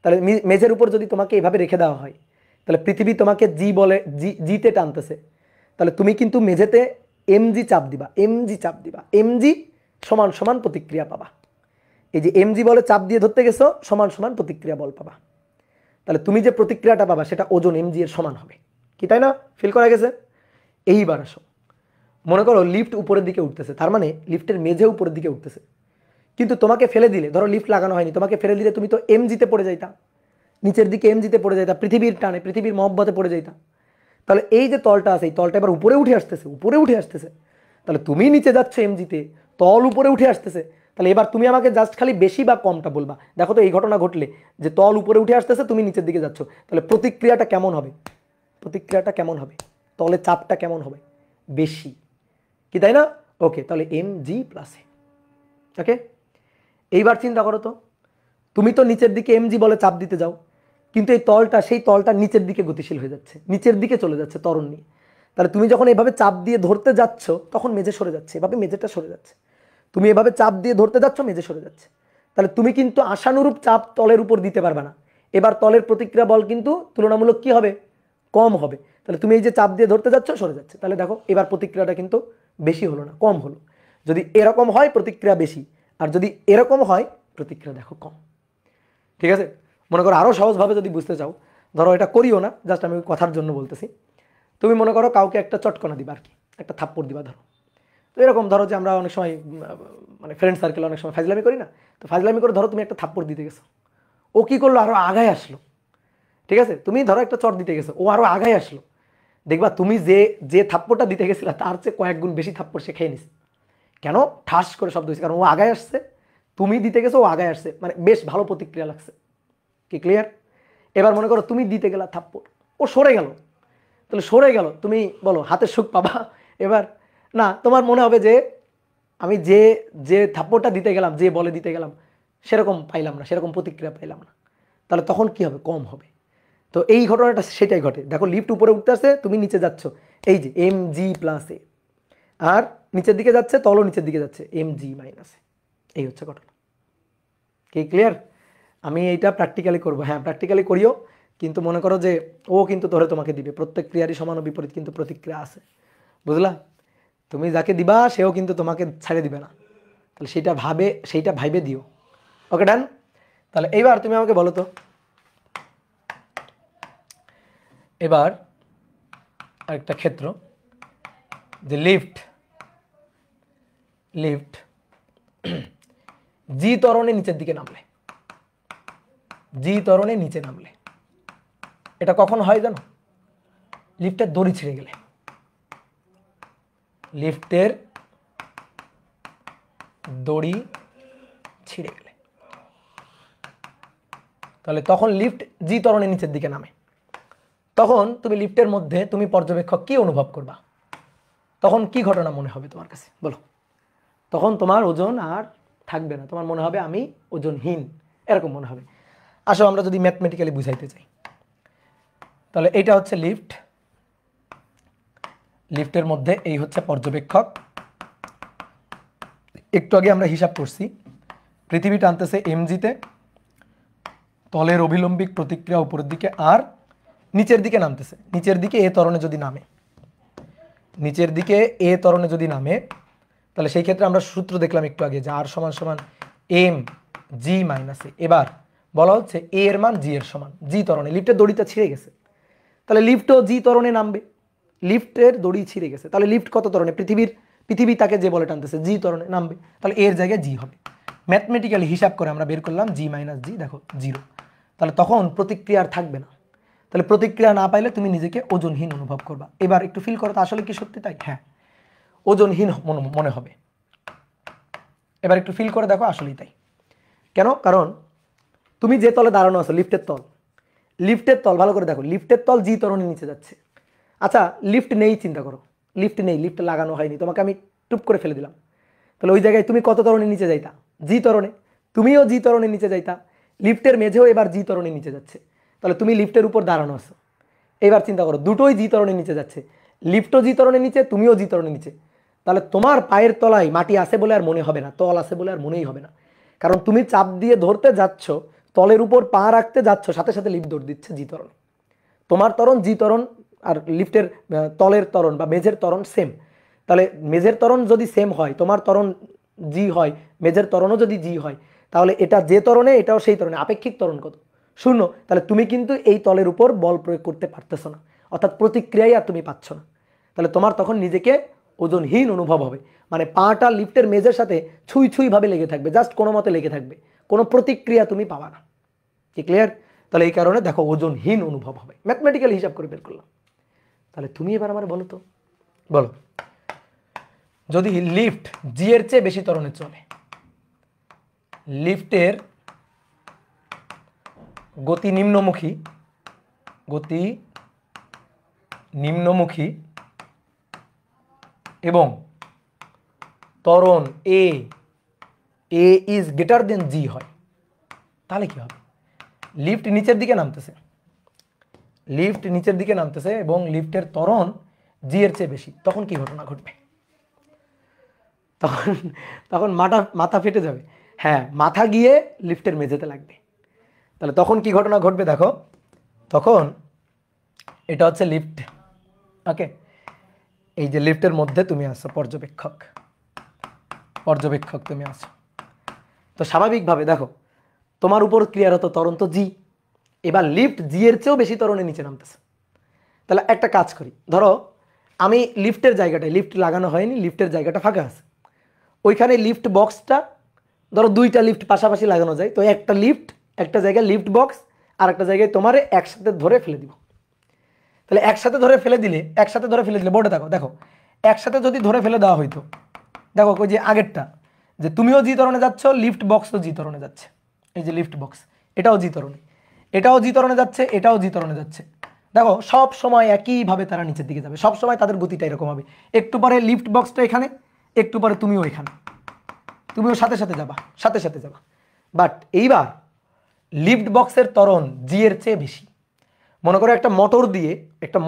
তাহলে মেঝের উপর যদি তোমাকে এভাবে রেখে দেওয়া হয়, তাহলে পৃথিবী তোমাকে জি বলে, জিতে টানতেছে, তাহলে তুমি কিন্তু মেঝেতে এমজি চাপ দিবা, এমজি চাপ দিবা, এমজি সমান সমান প্রতিক্রিয়া পাবা। এই যে এমজি বলে চাপ দিয়ে ধরতে গেছো, সমান সমান প্রতিক্রিয়া বল পাবা। তাহলে তুমি যে প্রতিক্রিয়াটা পাবা সেটা ওজন এমজি এর সমান হবে, কি তাই না? ফিল করা গেছে? এইবার আসো, মনে করো লিফট উপরের দিকে উঠতেছে, তার মানে লিফটের মেঝে উপরের দিকে উঠতেছে, কিন্তু তোমাকে ফেলে দিলে, ধরো লিফট লাগানো হয়নি, তোমাকে ফেলে দিলে তুমি তো এমজিতে পড়ে যাইতা, নিচের দিকে এমজিতে পড়ে যাইতা, পৃথিবীর টানে, পৃথিবীর মহব্বতে পড়ে যাইতা। তাহলে এই যে তলটা আছে, এই তলটা এবার উপরে উঠে আসতেছে, উপরে উঠে আসতেছে, তাহলে তুমি নিচে যাচ্ছ এমজিতে, তল উপরে উঠে আসতেছে, তাহলে এবার তুমি আমাকে জাস্ট খালি বেশি বা কমটা বলবা। দেখো তো এই ঘটনা ঘটলে যে তল উপরে উঠে আসতেছে, তুমি নিচের দিকে যাচ্ছ, তাহলে প্রতিক্রিয়াটা কেমন হবে? প্রতিক্রিয়াটা কেমন হবে? তলে চাপটা কেমন হবে? বেশি, কি তাই না? ওকে, তাহলে এম জি প্লাস এ। ওকে, এইবার চিন্তা করো তো, তুমি তো নিচের দিকে এমজি বলে চাপ দিতে যাও, কিন্তু এই তলটা, সেই তলটা নিচের দিকে গতিশীল হয়ে যাচ্ছে, নিচের দিকে চলে যাচ্ছে ত্বরণ নিয়ে। তাহলে তুমি যখন এভাবে চাপ দিয়ে ধরতে যাচ্ছ, তখন মেঝে সরে যাচ্ছে, এভাবে মেঝেটা সরে যাচ্ছে, তুমি এভাবে চাপ দিয়ে ধরতে যাচ্ছ, মেঝে সরে যাচ্ছে, তাহলে তুমি কিন্তু আশানুরূপ চাপ তলের উপর দিতে পারবে না। এবার তলের প্রতিক্রিয়া বল কিন্তু তুলনামূলক কি হবে? কম হবে। তাহলে তুমি এই যে চাপ দিয়ে ধরতে যাচ্ছ, সরে যাচ্ছে, তাহলে দেখো এবার প্রতিক্রিয়াটা কিন্তু বেশি হলো না, কম হলো। যদি এরকম হয় প্রতিক্রিয়া বেশি, আর যদি এরকম হয় প্রতিক্রিয়া দেখো কম। ঠিক আছে? মনে করো আরও সহজভাবে যদি বুঝতে চাও, ধরো এটা করিও না, জাস্ট আমি কথার জন্য বলতেছি। তুমি মনে করো কাউকে একটা চটকনা দিবা, আর কি একটা থাপ্পড় দিবা ধরো। তো এরকম ধরো যে আমরা অনেক সময় মানে ফ্রেন্ড সার্কেলে অনেক সময় ফাজলামি করি না, তো ফাজলামি করে ধরো তুমি একটা থাপ্পড় দিতে গেছো, ও কি করলো? আরও আগায় আসলো। ঠিক আছে, তুমি ধরো একটা চট দিতে গেছো, ও আরও আগায় আসলো, দেখবা তুমি যে যে থাপ্পড়টা দিতে গেছিলা তার চেয়ে কয়েক গুণ বেশি থাপ্পড় সে খেয়ে নিছে। কেন? ঠাস করে শব্দ হয়েছে, কারণ ও আগায় আসছে, তুমি দিতে গেছো, ও আগায় আসছে, মানে বেশ ভালো প্রতিক্রিয়া লাগছে। কি ক্লিয়ার? এবার মনে করো তুমি দিতে গেলা থাপ্পড়, ও সরে গেল, তাহলে সরে গেল, তুমি বলো হাতের সুখ পাবা? এবার না, তোমার মনে হবে যে আমি যে যে থাপ্পড়টা দিতে গেলাম, যে বলে দিতে গেলাম, সেরকম পাইলাম না, সেরকম প্রতিক্রিয়া পাইলাম না, তাহলে তখন কি হবে? কম হবে। তো এই ঘটনাটা সেটাই ঘটে। দেখো লিফট উপরে উঠতে আসছে, তুমি নিচে যাচ্ছ, এই যে এম জি প্লাস এ, আর নিচের দিকে যাচ্ছে, তলও নিচের দিকে যাচ্ছে, এম জি মাইনাস এ। এই হচ্ছে ঘটনা। কি ক্লিয়ার? আমি এইটা প্র্যাকটিক্যালি করবো, হ্যাঁ প্র্যাকটিক্যালি করিও, কিন্তু মনে করো যে ও কিন্তু ধরে তোমাকে দিবে, প্রত্যেক ক্রিয়ারই সমান ও বিপরীত কিন্তু প্রতিক্রিয়া আছে, বুঝলা? তুমি যাকে দিবা সেও কিন্তু তোমাকে ছেড়ে দিবে না, তাহলে সেইটা ভাইবে দিও। ওকে ডান? তাহলে এইবার তুমি আমাকে বলো তো, এবার আরেকটা ক্ষেত্র, যে লিফট লিফট জি ত্বরণে নিচের দিকে নামলে, জি ত্বরণে নিচে নামলে, এটা কখন হয় জানো? লিফটের দড়ি ছিঁড়ে গেলে, লিফটের দড়ি ছিঁড়ে গেলে, তাহলে তখন লিফট জি ত্বরণে নিচের দিকে নামে। তখন তুমি লিফটের মধ্যে, তুমি পর্যবেক্ষক কি অনুভব করবা? তখন কি ঘটনা মনে হবে তোমার কাছে বলো? তখন তোমার ওজন আর থাকবে না, তোমার মনে হবে আমি ওজনহীন, এরকম মনে হবে। আসো আমরা যদি ম্যাথমেটিক্যালি বুঝাইতে চাই, তাহলে এইটা হচ্ছে লিফট, লিফটের মধ্যে এই হচ্ছে পর্যবেক্ষক। একটু আগে আমরা হিসাব করছি, পৃথিবী টানতেছে এমজিতে, তলের অভিলম্বিক প্রতিক্রিয়া উপরের দিকে, আর নিচের দিকে নামতেছে, নিচের দিকে এ ত্বরণে যদি নামে, নিচের দিকে এ ত্বরণে যদি নামে, তাহলে সেই ক্ষেত্রে আমরা সূত্র দেখলাম একটু আগে, যে আর সমান সমান এম জি মাইনাস এ। এবার বলা হচ্ছে এ এর মান জি এর সমান, জি ত্বরণে, লিফটের দড়িটা ছিঁড়ে গেছে, তাহলে লিফটও জি ত্বরণে নামবে, লিফটের দড়ি ছিঁড়ে গেছে, তাহলে লিফট কত ত্বরণে? পৃথিবী তাকে যে বলে টানতেছে জি ত্বরণে নামবে, তাহলে এর জায়গায় জি হবে। ম্যাথমেটিক্যালি হিসাব করে আমরা বের করলাম জি মাইনাস জি, দেখো 0, তাহলে তখন প্রতিক্রিয়া আর থাকবে না। তাহলে প্রতিক্রিয়া না পাইলে তুমি নিজেকে ওজনহীন অনুভব করবা। এবার একটু ফিল করো তো, আসলে কি সত্যি তাই? হ্যাঁ, ওজনহীন মনে হবে। এবার একটু ফিল করে দেখো আসলেই তাই। কেন? কারণ তুমি যে তলে দাঁড়ানো আছো, লিফটের তল, লিফটের তল ভালো করে দেখো, লিফটের তল জি ত্বরণের নিচে যাচ্ছে। আচ্ছা লিফট নেই, চিন্তা করো, লিফট নেই, লিফট লাগানো হয়নি, তোমাকে আমি টুপ করে ফেলে দিলাম, তাহলে ওই জায়গায় তুমি কত ত্বরণের নিচে যাইতা? জি ত্বরণে। তুমিও জি ত্বরণের নিচে যাইতা। লিফটের মেঝেও এবার জি ত্বরণের নিচে যাচ্ছে, তাহলে তুমি লিফটের উপর দাঁড়ানো আছো। এবার চিন্তা করো, দুটোই জি ত্বরণের নিচে যাচ্ছে, লিফটও জি ত্বরণের নিচে, তুমিও জি ত্বরণের নিচে। তাহলে তোমার পায়ের তলায় মাটি আছে বলে আর মনে হবে না, তল আছে বলে আর মনেই হবে না, কারণ তুমি চাপ দিয়ে ধরতে যাচ্ছ, তলের উপর পা রাখতে যাচ্ছ, সাথে সাথে লিফট দৌড় দিচ্ছে জি ত্বরণ। তোমার ত্বরণ জি ত্বরণ আর লিফটের তলের ত্বরণ বা মেঝের ত্বরণ সেম। তাহলে মেঝের ত্বরণ যদি সেম হয়, তোমার ত্বরণ জি হয়, মেঝের ত্বরণও যদি জি হয়, তাহলে এটা যে ত্বরণে এটাও সেই ত্বরণে, আপেক্ষিক ত্বরণ কত? 0। তাহলে তুমি কিন্তু এই তলের উপর বল প্রয়োগ করতে পারতেছো না, অর্থাৎ প্রতিক্রিয়াই আর তুমি পাচ্ছ না। তাহলে তোমার তখন নিজেকে ওজনহীন অনুভব হবে, মানে পাটা লিফটের মেঝের সাথে ছুঁই ছুঁই ভাবে লেগে থাকবে, জাস্ট কোনো মতে লেগে থাকবে, কোনো প্রতিক্রিয়া তুমি পাবা না। কি ক্লিয়ার? তাহলে এই কারণে দেখো ওজনহীন অনুভব হবে, ম্যাথমেটিক্যাল হিসাব করে বের করলাম। তাহলে তুমি এবার আমার বলো তো, বলো যদি লিফট জি এর চেয়ে বেশি ত্বরণে চলে, লিফটের গতি নিম্নমুখী, গতি নিম্নমুখী এবং ত্বরণ এ ইজ গ্রেটার দেন জি হয়, তাহলে কি হবে? লিফট নিচের দিকে নামতেছে, লিফট নিচের দিকে নামতেছে এবং লিফটের ত্বরণ জি এর চেয়ে বেশি, তখন কি ঘটনা ঘটবে? তখন তখন মাথা ফেটে যাবে। হ্যাঁ, মাথা গিয়ে লিফটের মেঝেতে লাগবে। তাহলে তখন কি ঘটনা ঘটবে দেখো, তখন এটা হচ্ছে লিফট, ওকে, এই যে লিফটের মধ্যে তুমি আসছো পর্যবেক্ষক, পর্যবেক্ষক তুমি আসছো, তো স্বাভাবিকভাবে দেখো তোমার উপর ক্রিয়ারত ত্বরণ তো জি, এবার লিফট জি এর চেয়েও বেশি ত্বরণের নিচে নামতেছে। তাহলে একটা কাজ করি, ধরো আমি লিফটের জায়গাটায়, লিফট লাগানো হয়নি, লিফটের জায়গাটা ফাঁকা আছে, ওইখানে লিফট বক্সটা, ধরো 2টা লিফট পাশাপাশি লাগানো যায়, তো একটা লিফট, একটা জায়গায় লিফট বক্স আর একটা জায়গায় তোমারে একসাথে ধরে ফেলে দিব। তাহলে একসাথে ধরে ফেলে দিলে, একসাথে ধরে ফেলে দিলে বোর্ডে দেখো, দেখো একসাথে যদি ধরে ফেলে দেওয়া হইতো, দেখো ওই যে আগেরটা, যে তুমিও জি ত্বরণে যাচ্ছ, লিফট বক্সও জি ত্বরণে যাচ্ছে, এই যে লিফট বক্স এটাও জি ত্বরণে, এটাও জি ত্বরণে যাচ্ছে, এটাও জি ত্বরণে যাচ্ছে, দেখো সব সময় একইভাবে তারা নিচের দিকে যাবে, সব সময় তাদের গতিটা এরকম হবে, একটু পরে লিফট বক্সটা এখানে, একটু পরে তুমিও এখানে, তুমিও সাথে সাথে যাবা, সাথে সাথে যাবা। বাট এইবার লিফট বক্সের ত্বরণ জি এর চেয়ে বেশি। মনে করো একটা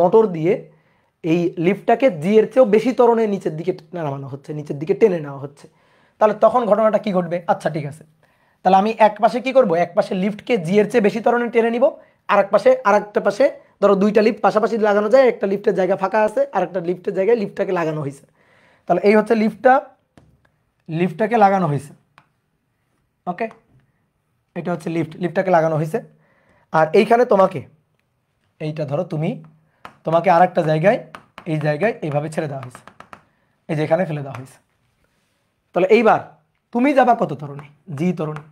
মোটর দিয়ে এই লিফটটাকে জি এর চেয়েও বেশি ত্বরণে নিচের দিকে নামানো হচ্ছে, নিচের দিকে টেনে নেওয়া হচ্ছে। তাহলে তখন ঘটনাটা কি ঘটবে? আচ্ছা ঠিক আছে, তাহলে আমি এক পাশে কি করব, এক পাশে লিফটকে জি এর চেয়ে বেশি ত্বরণে টেনে নিব, আর এক পাশে, আরেকটা পাশে ধরো 2টা লিফট পাশাপাশি লাগানো যায়, একটা লিফটের জায়গা ফাঁকা আছে আর একটা লিফটের জায়গায় লিফটটাকে লাগানো হয়েছে। তাহলে এই হচ্ছে লিফটটাকে লাগানো হয়েছে, ওকে, এটা হচ্ছে লিফটটাকে লাগানো হয়েছে। আর এইখানে তোমাকে, এইটা ধরো তোমাকে আর একটা জায়গায়, এই জায়গায় এইভাবে ছেড়ে দেওয়া হয়েছে, এই যে এখানে ফেলে দেওয়া হয়েছে। তাহলে এইবার তুমি যাবা কত ত্বরণে? জি ত্বরণে।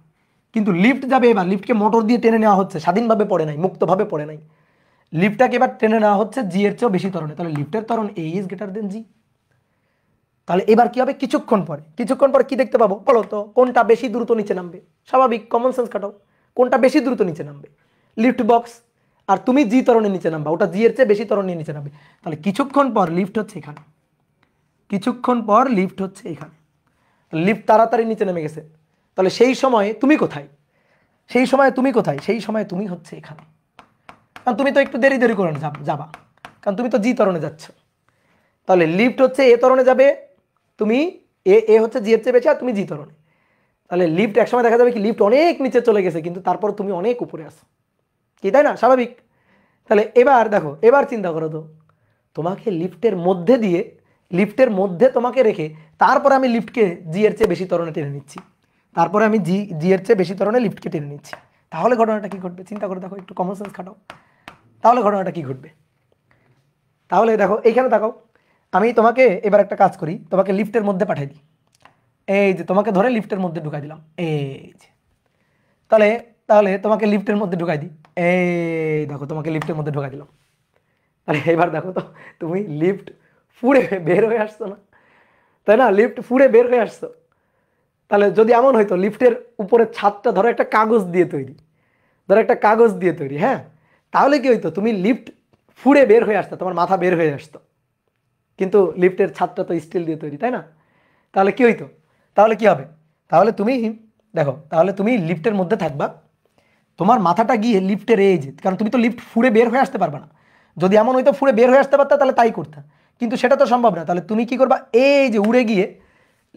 কিন্তু লিফট যাবে, এবার লিফটকে মোটর দিয়ে টেনে নেওয়া হচ্ছে, স্বাধীনভাবে পড়ে নাই, মুক্তভাবে পড়ে নাই, লিফটটাকে এবার টেনে নেওয়া হচ্ছে জি এর চেয়েও বেশি ত্বরণে, তাহলে লিফটের ত্বরণ এ ইজ গ্রেটার দেন জি। তাহলে এবার কি হবে? কিছুক্ষণ পরে কি দেখতে পাবো বলো তো? কোনটা বেশি দ্রুত নিচে নামবে? স্বাভাবিক, কমন সেন্স খাটাও, কোনটা বেশি দ্রুত নিচে নামবে? Lift box. আর তুমি জি ত্বরণে নিচে নামবা, ওটা জি এর চেয়ে বেশি ত্বরণে নিচে নামবে। তাহলে কিছুক্ষণ পর লিফট হচ্ছে এখানে, কিছুক্ষণ পর লিফট হচ্ছে এখানে, লিফট তাড়াতাড়ি নিচে নেমে গেছে। তাহলে সেই সময়ে তুমি কোথায়? সেই সময় তুমি কোথায়? সেই সময় তুমি হচ্ছে এখানে, কারণ তুমি তো একটু দেরি করে যাবা, কারণ তুমি তো জি ত্বরণে যাচ্ছ। তাহলে লিফট হচ্ছে এ ত্বরণে যাবে, তুমি এ হচ্ছে জি এর চেয়ে বেশি, আর তুমি জি ত্বরণে। তাহলে লিফট একসময় দেখা যাবে কি লিফট অনেক নিচে চলে গেছে, কিন্তু তারপর তুমি অনেক উপরে আসো, কি তাই না? স্বাভাবিক। তাহলে এবার দেখো, এবার চিন্তা করো তো, তোমাকে লিফটের মধ্যে তোমাকে রেখে তারপরে আমি লিফটকে জি এর চেয়ে বেশি ত্বরণে টেনে নিচ্ছি, তারপরে আমি জি এর চেয়ে বেশি ত্বরণে লিফটকে টেনে নিচ্ছি, তাহলে ঘটনাটা কি ঘটবে? চিন্তা করে দেখো, একটু কমন সেন্স খাটাও, তাহলে ঘটনাটা কি ঘটবে? তাহলে দেখো এইখানে তাকাও, আমি তোমাকে এবার একটা কাজ করি, তোমাকে লিফটের মধ্যে পাঠাই দিই, এই যে তোমাকে ধরে লিফটের মধ্যে ঢুকাই দিলাম, এই যে, তাহলে তাহলে তোমাকে লিফটের মধ্যে ঢুকাই দিই, এই দেখো তোমাকে লিফটের মধ্যে ঢুকাই দিলাম। তাহলে এবার দেখো তো, তুমি লিফট ফুঁড়ে বের হয়ে আসছো না, তাই না? লিফট ফুঁড়ে বের হয়ে আসছো। তাহলে যদি এমন হয়তো লিফটের উপরে ছাদটা ধরো একটা কাগজ দিয়ে তৈরি, হ্যাঁ, তাহলে কি হইতো, তুমি লিফট ফুড়ে বের হয়ে আসতো, তোমার মাথা বের হয়ে আসতো, কিন্তু লিফটের ছাদটা তো স্টিল দিয়ে তৈরি, তাই না? তাহলে কি হইতো, তাহলে কি হবে, তাহলে তুমি দেখো, তাহলে তুমি লিফটের মধ্যে থাকবা, তোমার মাথাটা গিয়ে লিফটের এই যে, কারণ তুমি তো লিফট ফুড়ে বের হয়ে আসতে পারবে না, যদি এমন হইতো ফুড়ে বের হয়ে আসতে পারতা তাহলে তাই করতা, কিন্তু সেটা তো সম্ভব না। তাহলে তুমি কি করবা, এই যে উড়ে গিয়ে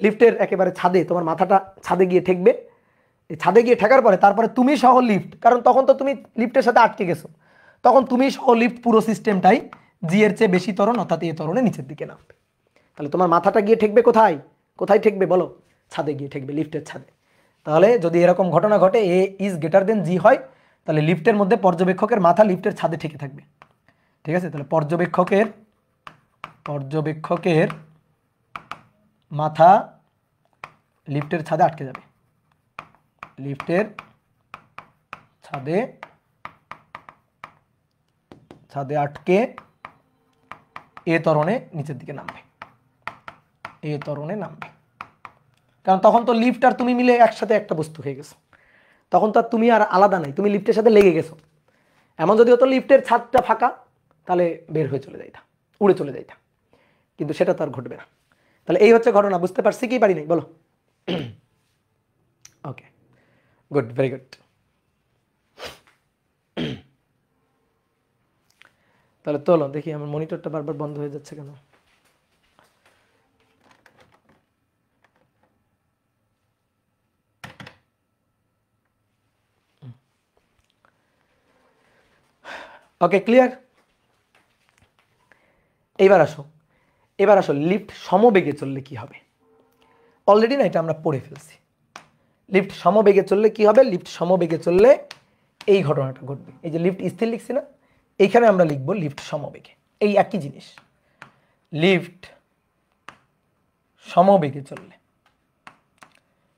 লিফটের একেবারে ছাদে, তোমার মাথাটা ছাদে গিয়ে ঠেকবে, এই ছাদে গিয়ে ঠেকার পরে তারপরে তুমি সহ লিফট, কারণ তখন তো তুমি লিফটের সাথে আটকে গেছো, তখন তুমি সহ লিফট পুরো সিস্টেমটাই জি এর চেয়ে বেশি ত্বরণ অর্থাৎ এ ত্বরণে নিচের দিকে নামবে। তাহলে তোমার মাথাটা গিয়ে ঠেকবে কোথায়, কোথায় ঠেকবে বলো, ছাদে গিয়ে ঠেকবে, লিফটের ছাদে। তাহলে যদি এরকম ঘটনা ঘটে এ ইজ গ্রেটার দেন জি হয়, তাহলে লিফটের মধ্যে পর্যবেক্ষকের মাথা লিফটের ছাদে ঠেকে থাকবে, ঠিক আছে? তাহলে পর্যবেক্ষকের মাথা লিফটের ছাদে আটকে যাবে, লিফটের ছাদে আটকে এ ত্বরণে নিচের দিকে নামবে, এ ত্বরণে নামবে। কারণ তখন তো লিফট আর তুমি মিলে একসাথে একটা বস্তু হয়ে গেছো, তখন তো আর তুমি আর আলাদা নাই, তুমি লিফটের সাথে লেগে গেছো। এমন যদি হতো লিফটের ছাদটা ফাঁকা, তাহলে বের হয়ে চলে যাইতা, উড়ে চলে যাইতা, কিন্তু সেটা তো আর ঘটবে না। তাহলে এই হচ্ছে ঘটনা, বুঝতে পারছি কি পারি নাই বলো? ওকে, গুড, ভেরি গুড। তাহলে চলো দেখি, আমার মনিটরটা বারবার বন্ধ হয়ে যাচ্ছে কেন? ওকে, ক্লিয়ার? এবার আসো লিফট সমবেগে চললে কি হবে। অলরেডি না এটা আমরা পড়ে ফেলছি। লিফট সমবেগে চললে কি হবে, লিফট সমবেগে চললে এই ঘটনাটা ঘটবে। এই যে লিফট স্থির লিখছি না, এইখানে আমরা লিখব লিফট সমবেগে, এই একই জিনিস, লিফট সমবেগে চললে,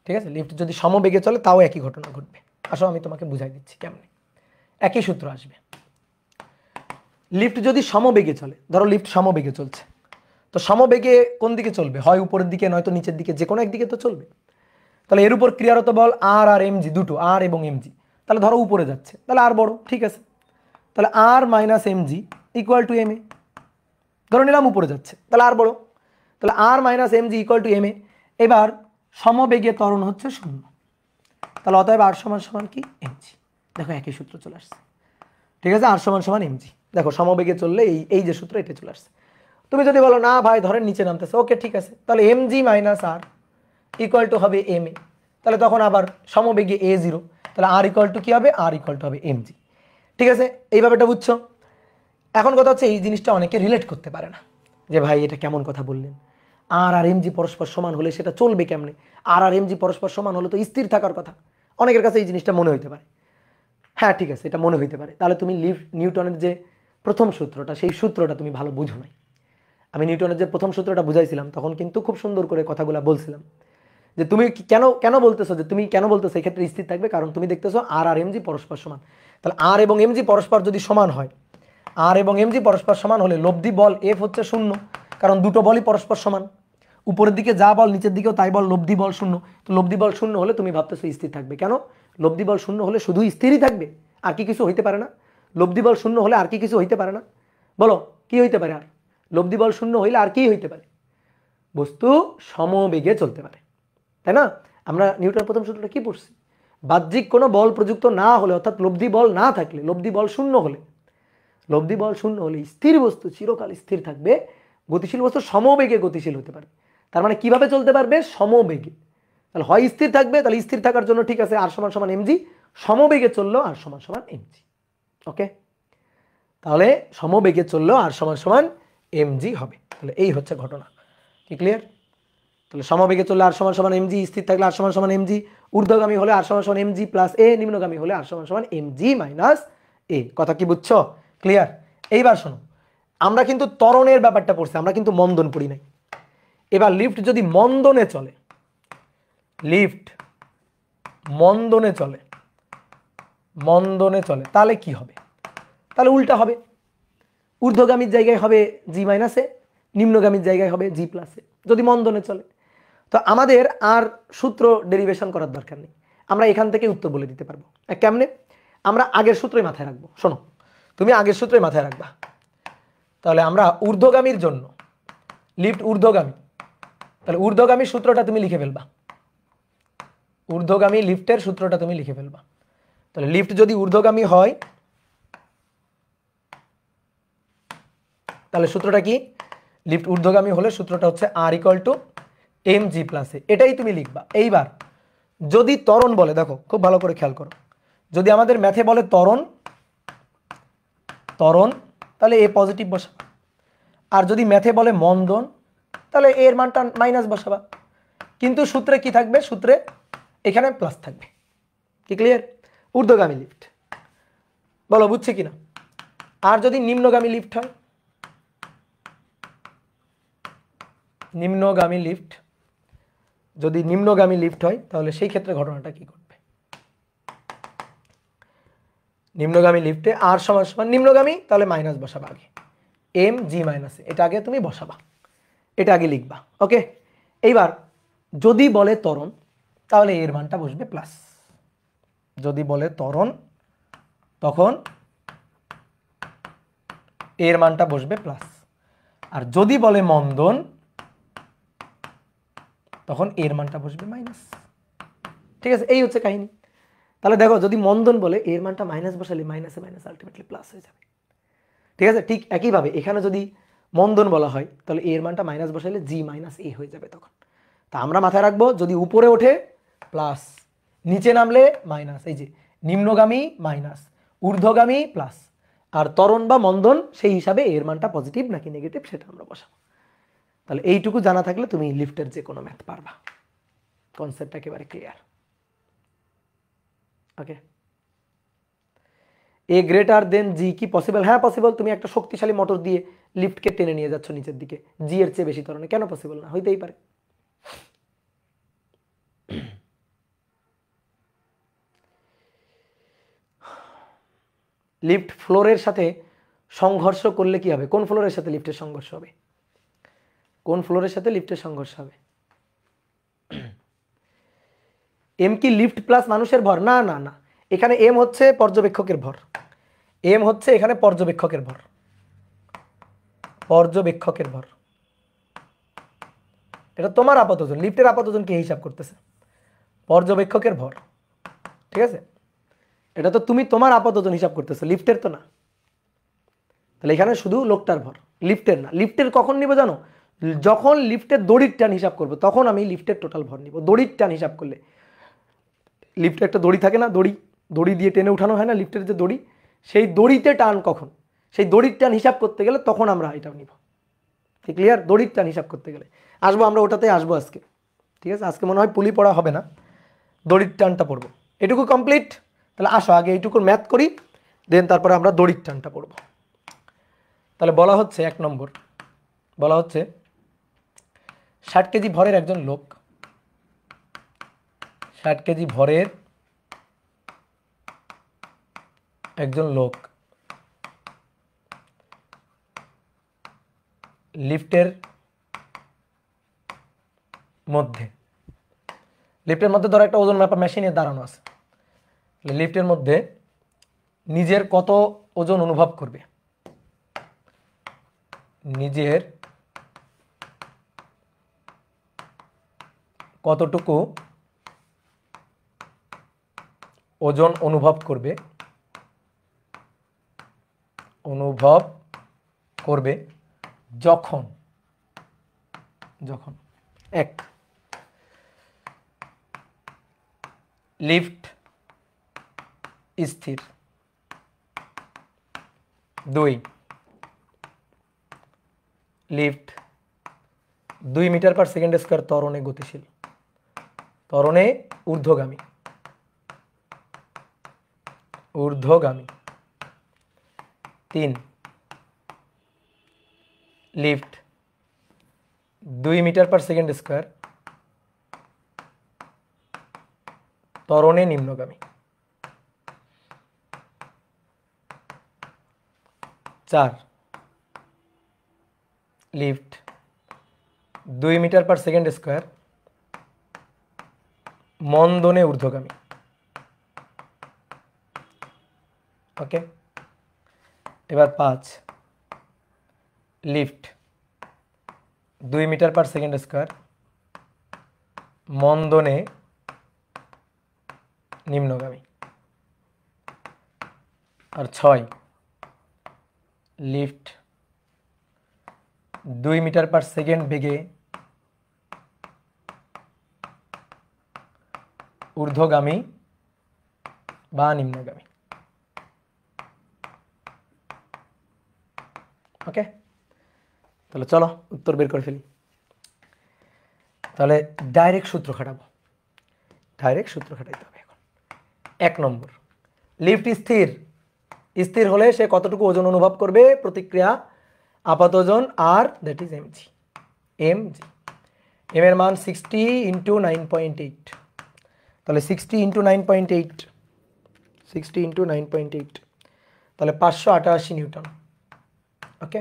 ঠিক আছে? লিফট যদি সমবেগে চলে তাও একই ঘটনা ঘটবে। আসো আমি তোমাকে বুঝাই দিচ্ছি কেমনে, একই সূত্র আসবে। লিফট যদি সমবেগে চলে, ধরো লিফট সমবেগে চলছে, তো সমবেগে কোন দিকে চলবে, হয় উপরের দিকে নয়তো নিচের দিকে, যে কোনো একদিকে তো চলবে। তাহলে এর উপর ক্রিয়ারত বল আর আর এমজি দুটো, আর এবং এমজি, তাহলে ধরো উপরে যাচ্ছে, তাহলে আর বড়, ঠিক আছে? তাহলে R minus MG equal to M A, ধরো নিলাম উপরে যাচ্ছে, তাহলে আর বড়, তাহলে R minus MG equal to M A. এবার সমবেগে ত্বরণ হচ্ছে 0, তাহলে অতএব আর সমান সমান কি, এমজি। দেখো একই সূত্র চলে আসছে, ঠিক আছে? আর সমান সমান এমজি, দেখো সমবেগে চললে এই যে সূত্র এটা চলে আসছে। তুমি যদি বলো না ভাই ধরেন নিচে নামতেছে, ওকে ঠিক আছে, তাহলে MG minus R equal to হবে এম এ, তাহলে তখন আবার সমবেগে এ জিরো, তাহলে আর ইকুয়াল টু কি হবে, আর ইকুয়াল টু হবে এমজি, ঠিক আছে? এইভাবে এটা বুঝছো? এখন কথা হচ্ছে এই জিনিসটা অনেকে রিলেট করতে পারে না, যে ভাই এটা কেমন কথা বললেন, আর আর এমজি পরস্পর সমান হলে সেটা চলবে কেমনে, আর আর এমজি পরস্পর সমান হলে তো স্থির থাকার কথা। অনেকের কাছে এই জিনিসটা মনে হইতে পারে, হ্যাঁ ঠিক আছে এটা মনে হইতে পারে, তাহলে তুমি নিউটনের যে প্রথম সূত্রটা, সেই সূত্রটা তুমি ভালো বুঝো নাই। আমি নিউটনের যে প্রথম সূত্রটা বুঝাইছিলাম তখন কিন্তু খুব সুন্দর করে কথাগুলো বলছিলাম, যে তুমি কেন বলতেছো, যে তুমি কেন বলতেছো এই ক্ষেত্রে স্থির থাকবে, কারণ তুমি দেখতেছো আর আর এমজি পরস্পর সমান। তাহলে আর এবং এমজি পরস্পর যদি সমান হয়, আর এবং এমজি পরস্পর সমান হলে লব্ধি বল এফ হচ্ছে 0, কারণ দুটো বলই পরস্পর সমান, উপরের দিকে যা বল নিচের দিকেও তাই বল, লব্ধি বল 0। তো লব্ধি বল 0 হলে তুমি ভাবতেছো স্থির থাকবে, কেন? লব্ধি বল 0 হলে শুধু স্থিরই থাকবে, আর কি কিছু হইতে পারে না? লব্ধি বল 0 হলে আর কি কিছু হইতে পারে না, বলো কি হইতে পারে? আর লব্ধি বল 0 হইলে আর কি হইতে পারে? বস্তু সমবেগে চলতে পারে, তাই না? আমরা নিউটনের প্রথম সূত্রটা কি পড়ছি, বাহ্যিক কোনো বল প্রযুক্ত না হলে, অর্থাৎ লব্ধি বল না থাকলে, লব্ধি বল 0 হলে, লব্ধি বল 0 হলে স্থির বস্তু চিরকাল স্থির থাকবে, গতিশীল বস্তু সমবেগে গতিশীল হতে পারে। তার মানে কিভাবে চলতে পারবে, সমবেগে। তাহলে হয় স্থির থাকবে, তাহলে স্থির থাকার জন্য ঠিক আছে আর সমান সমান এমজি, সমবেগে চললো আর সমান সমান এমজি। ওকে, তাহলে সমবেগে চললো আর সমান সমান এমজি হবে। তাহলে এই হচ্ছে ঘটনা, কি ক্লিয়ার? তাহলে সমবেগে চললে আর সমান সমান এমজি, স্থির থাকলে আর সমান সমান এমজি, ঊর্ধ্বগামী হলে আর সমান সমান এমজি প্লাস এ, নিম্নগামী হলে আর সমান সমান এমজি মাইনাস এ। কথা কি বুঝছো? ক্লিয়ার? এইবার শোনো, আমরা কিন্তু ত্বরণের ব্যাপারটা পড়ছি, আমরা কিন্তু মন্দন পড়ি নাই। এবার লিফট যদি মন্দনে চলে, লিফট মন্দনে চলে, তাহলে কি হবে? তাহলে উল্টা হবে, ঊর্ধ্বগামীর জায়গায় হবে জি মাইনাস এ, নিম্নগামীর জায়গায় হবে জি প্লাস এ, যদি মন্দনে চলে। তো আমাদের আর সূত্র ডেরিভেশন করার দরকার নেই, আমরা এখান থেকে উত্তর বলে দিতে পারবো। কেমনে? আমরা আগের সূত্রই মাথায় রাখবো। শোনো, তুমি আগের সূত্রে মাথায় রাখবা। তাহলে আমরা ঊর্ধ্বগামীর জন্য লিফট ঊর্ধ্বগামী, তাহলে ঊর্ধ্বগামী সূত্রটা তুমি লিখে ফেলবা, ঊর্ধ্বগামী লিফটের সূত্রটা তুমি লিখে ফেলবা। তাহলে লিফট যদি ঊর্ধ্বগামী হয় তাহলে সূত্রটা কি, লিফট ঊর্ধ্বগামী হলে সূত্রটা হচ্ছে R equal to M G plus A, এটাই তুমি লিখবা। এইবার যদি ত্বরণ বলে, দেখো খুব ভালো করে খেয়াল করো, যদি আমাদের ম্যাথে বলে ত্বরণ ত্বরণ তাহলে এ পজিটিভ বসাবা, আর যদি ম্যাথে বলে মন্দন তাহলে এর মানটা মাইনাস বসাবা, কিন্তু সূত্রে কি থাকবে, সূত্রে এখানে প্লাস থাকবে। কি ক্লিয়ার? ঊর্ধ্বগামী লিফট বলো বুঝছে কিনা। আর যদি নিম্নগামী লিফট হয়, নিম্নগামী লিফট যদি নিম্নগামী লিফট হয় তাহলে সেই ক্ষেত্রে ঘটনাটা কি ঘটবে, নিম্নগামী লিফটে আর সমান সমান নিম্নগামী তাহলে মাইনাস বসাবা আগে, এম জি মাইনাস এটা আগে তুমি বসাবা, এটা আগে লিখবা। ওকে, এইবার যদি বলে ত্বরণ তাহলে এর মানটা বসবে প্লাস, যদি বলে ত্বরণ তখন এর মানটা বসবে প্লাস, আর যদি বলে মন্দন তখন এর মানটা বসবে মাইনাস। ঠিক আছে, এই হচ্ছে কাহিনী। তাহলে দেখো যদি মন্দন বলে এর মানটা মাইনাস বসালে মাইনাসে মাইনাস আলটিমেটলি প্লাস হয়ে যাবে। ঠিক আছে, ঠিক একইভাবে এখানে যদি মন্দন বলা হয় তাহলে এর মানটা মাইনাস বসালে জি মাইনাস এ হয়ে যাবে তখন। তা আমরা মাথায় রাখবো যদি উপরে ওঠে প্লাস, নিচে নামলে মাইনাস, এই যে নিম্নগামী মাইনাস, ঊর্ধ্বগামী প্লাস, আর ত্বরণ বা মন্দন সেই হিসাবে এর মানটা পজিটিভ নাকি নেগেটিভ সেটা আমরা বসাবো। তাহলে এইটুকু জানা থাকলে তুমি লিফটের যে কোনো ম্যাথ পারবা, কনসেপ্ট একেবারে ক্লিয়ার। ওকে, এ গ্রেটার দেন জি কি পসিবল? হ্যাঁ পসিবল। তুমি একটা শক্তিশালী মোটর দিয়ে লিফটকে টেনে নিয়ে যাচ্ছ নিচের দিকে, জি এর চেয়ে বেশি ত্বরণে, কেন পসিবল না? হইতেই পারে। লিফট ফ্লোরের সাথে সংঘর্ষ করলে কি হবে? কোন ফ্লোরের সাথে লিফটের সংঘর্ষ হবে? কোন ফ্লোরের সাথে লিফটের সংঘর্ষ হবে? এম কি লিফট প্লাস মানুষের ভর? না না না, এখানে এম হচ্ছে পর্যবেক্ষকের ভর, এম হচ্ছে এখানে পর্যবেক্ষকের ভর, পর্যবেক্ষকের ভর। এটা তোমার আপাত ওজন, লিফটের আপাত ওজন কে হিসাব করতেছে? পর্যবেক্ষকের ভর। ঠিক আছে, এটা তো তুমি তোমার আপাত ওজন হিসাব করতেছো, লিফটের তো না। তাহলে এখানে শুধু লোকটার ভর, লিফটের না। লিফটের কখন নিব জানো? যখন লিফটের দড়ির টান হিসাব করবো তখন আমি লিফটের টোটাল ভর নিব। দড়ির টান হিসাব করলে, লিফটে একটা দড়ি থাকে না, দড়ি দড়ি দিয়ে টেনে উঠানো হয় না লিফটের যে দড়ি, সেই দড়িতে টান কখন, সেই দড়ির টান হিসাব করতে গেলে তখন আমরা এটাও নিব। ঠিক ক্লিয়ার? দড়ির টান হিসাব করতে গেলে আসবো আমরা, ওটাতে আসবো আজকে। ঠিক আছে, আজকে মনে হয় পুলি পড়া হবে না, দড়ির টানটা পড়বো। এটুকু কমপ্লিট। তাহলে আসো আগে এইটুকুর ম্যাথ করি, দেন তারপরে আমরা দড়ির টানটা পড়বো। তাহলে বলা হচ্ছে 1 নম্বর, বলা হচ্ছে 60 কেজি ভরের একজন লোক, 60 কেজি ভরের একজন লোক লিফটের মধ্যে, লিফটের মধ্যে ধরো একটা ওজন মাপা মেশিনে দাঁড়ানো আছে, লিফটের মধ্যে নিজের কত ওজন অনুভব করবে, নিজের কতটুকু ওজন অনুভব করবে, যখন যখন 1 লিফট স্থির, 2 lift 2 metre per second square ত্বরণে গতিশীল, ত্বরণে ঊর্ধ্বগামী, ঊর্ধ্বগামী। 3 lift 2 metre per second square ত্বরণে নিম্নগামী। 4 lift 2 metre per second square মন্দনে ঊর্ধ্বগামী। ওকে, এবার 5 lift 2 metre per second square মন্দনে নিম্নগামী। আর 6 লিফট 2 মিটার পার সেকেন্ড বেগে ঊর্ধ্বগামী বা নিম্নগামী। ওকে, তাহলে চলো উত্তর বের করে ফেলি। তাহলে ডাইরেক্ট সূত্র খাটাবো, ডাইরেক্ট সূত্র খাটাইতে হবে এখন। 1 নম্বর, লিফট স্থির, স্থির হলে সে কতটুকু ওজন অনুভব করবে? প্রতিক্রিয়া আপাত ওজন R that is MG. MG M এর মান 60 ইন্টু 9.8, তাহলে 60 ইন্টু 9.8, 60 ইন্টু 9.8, তাহলে 588 নিউটন। ওকে,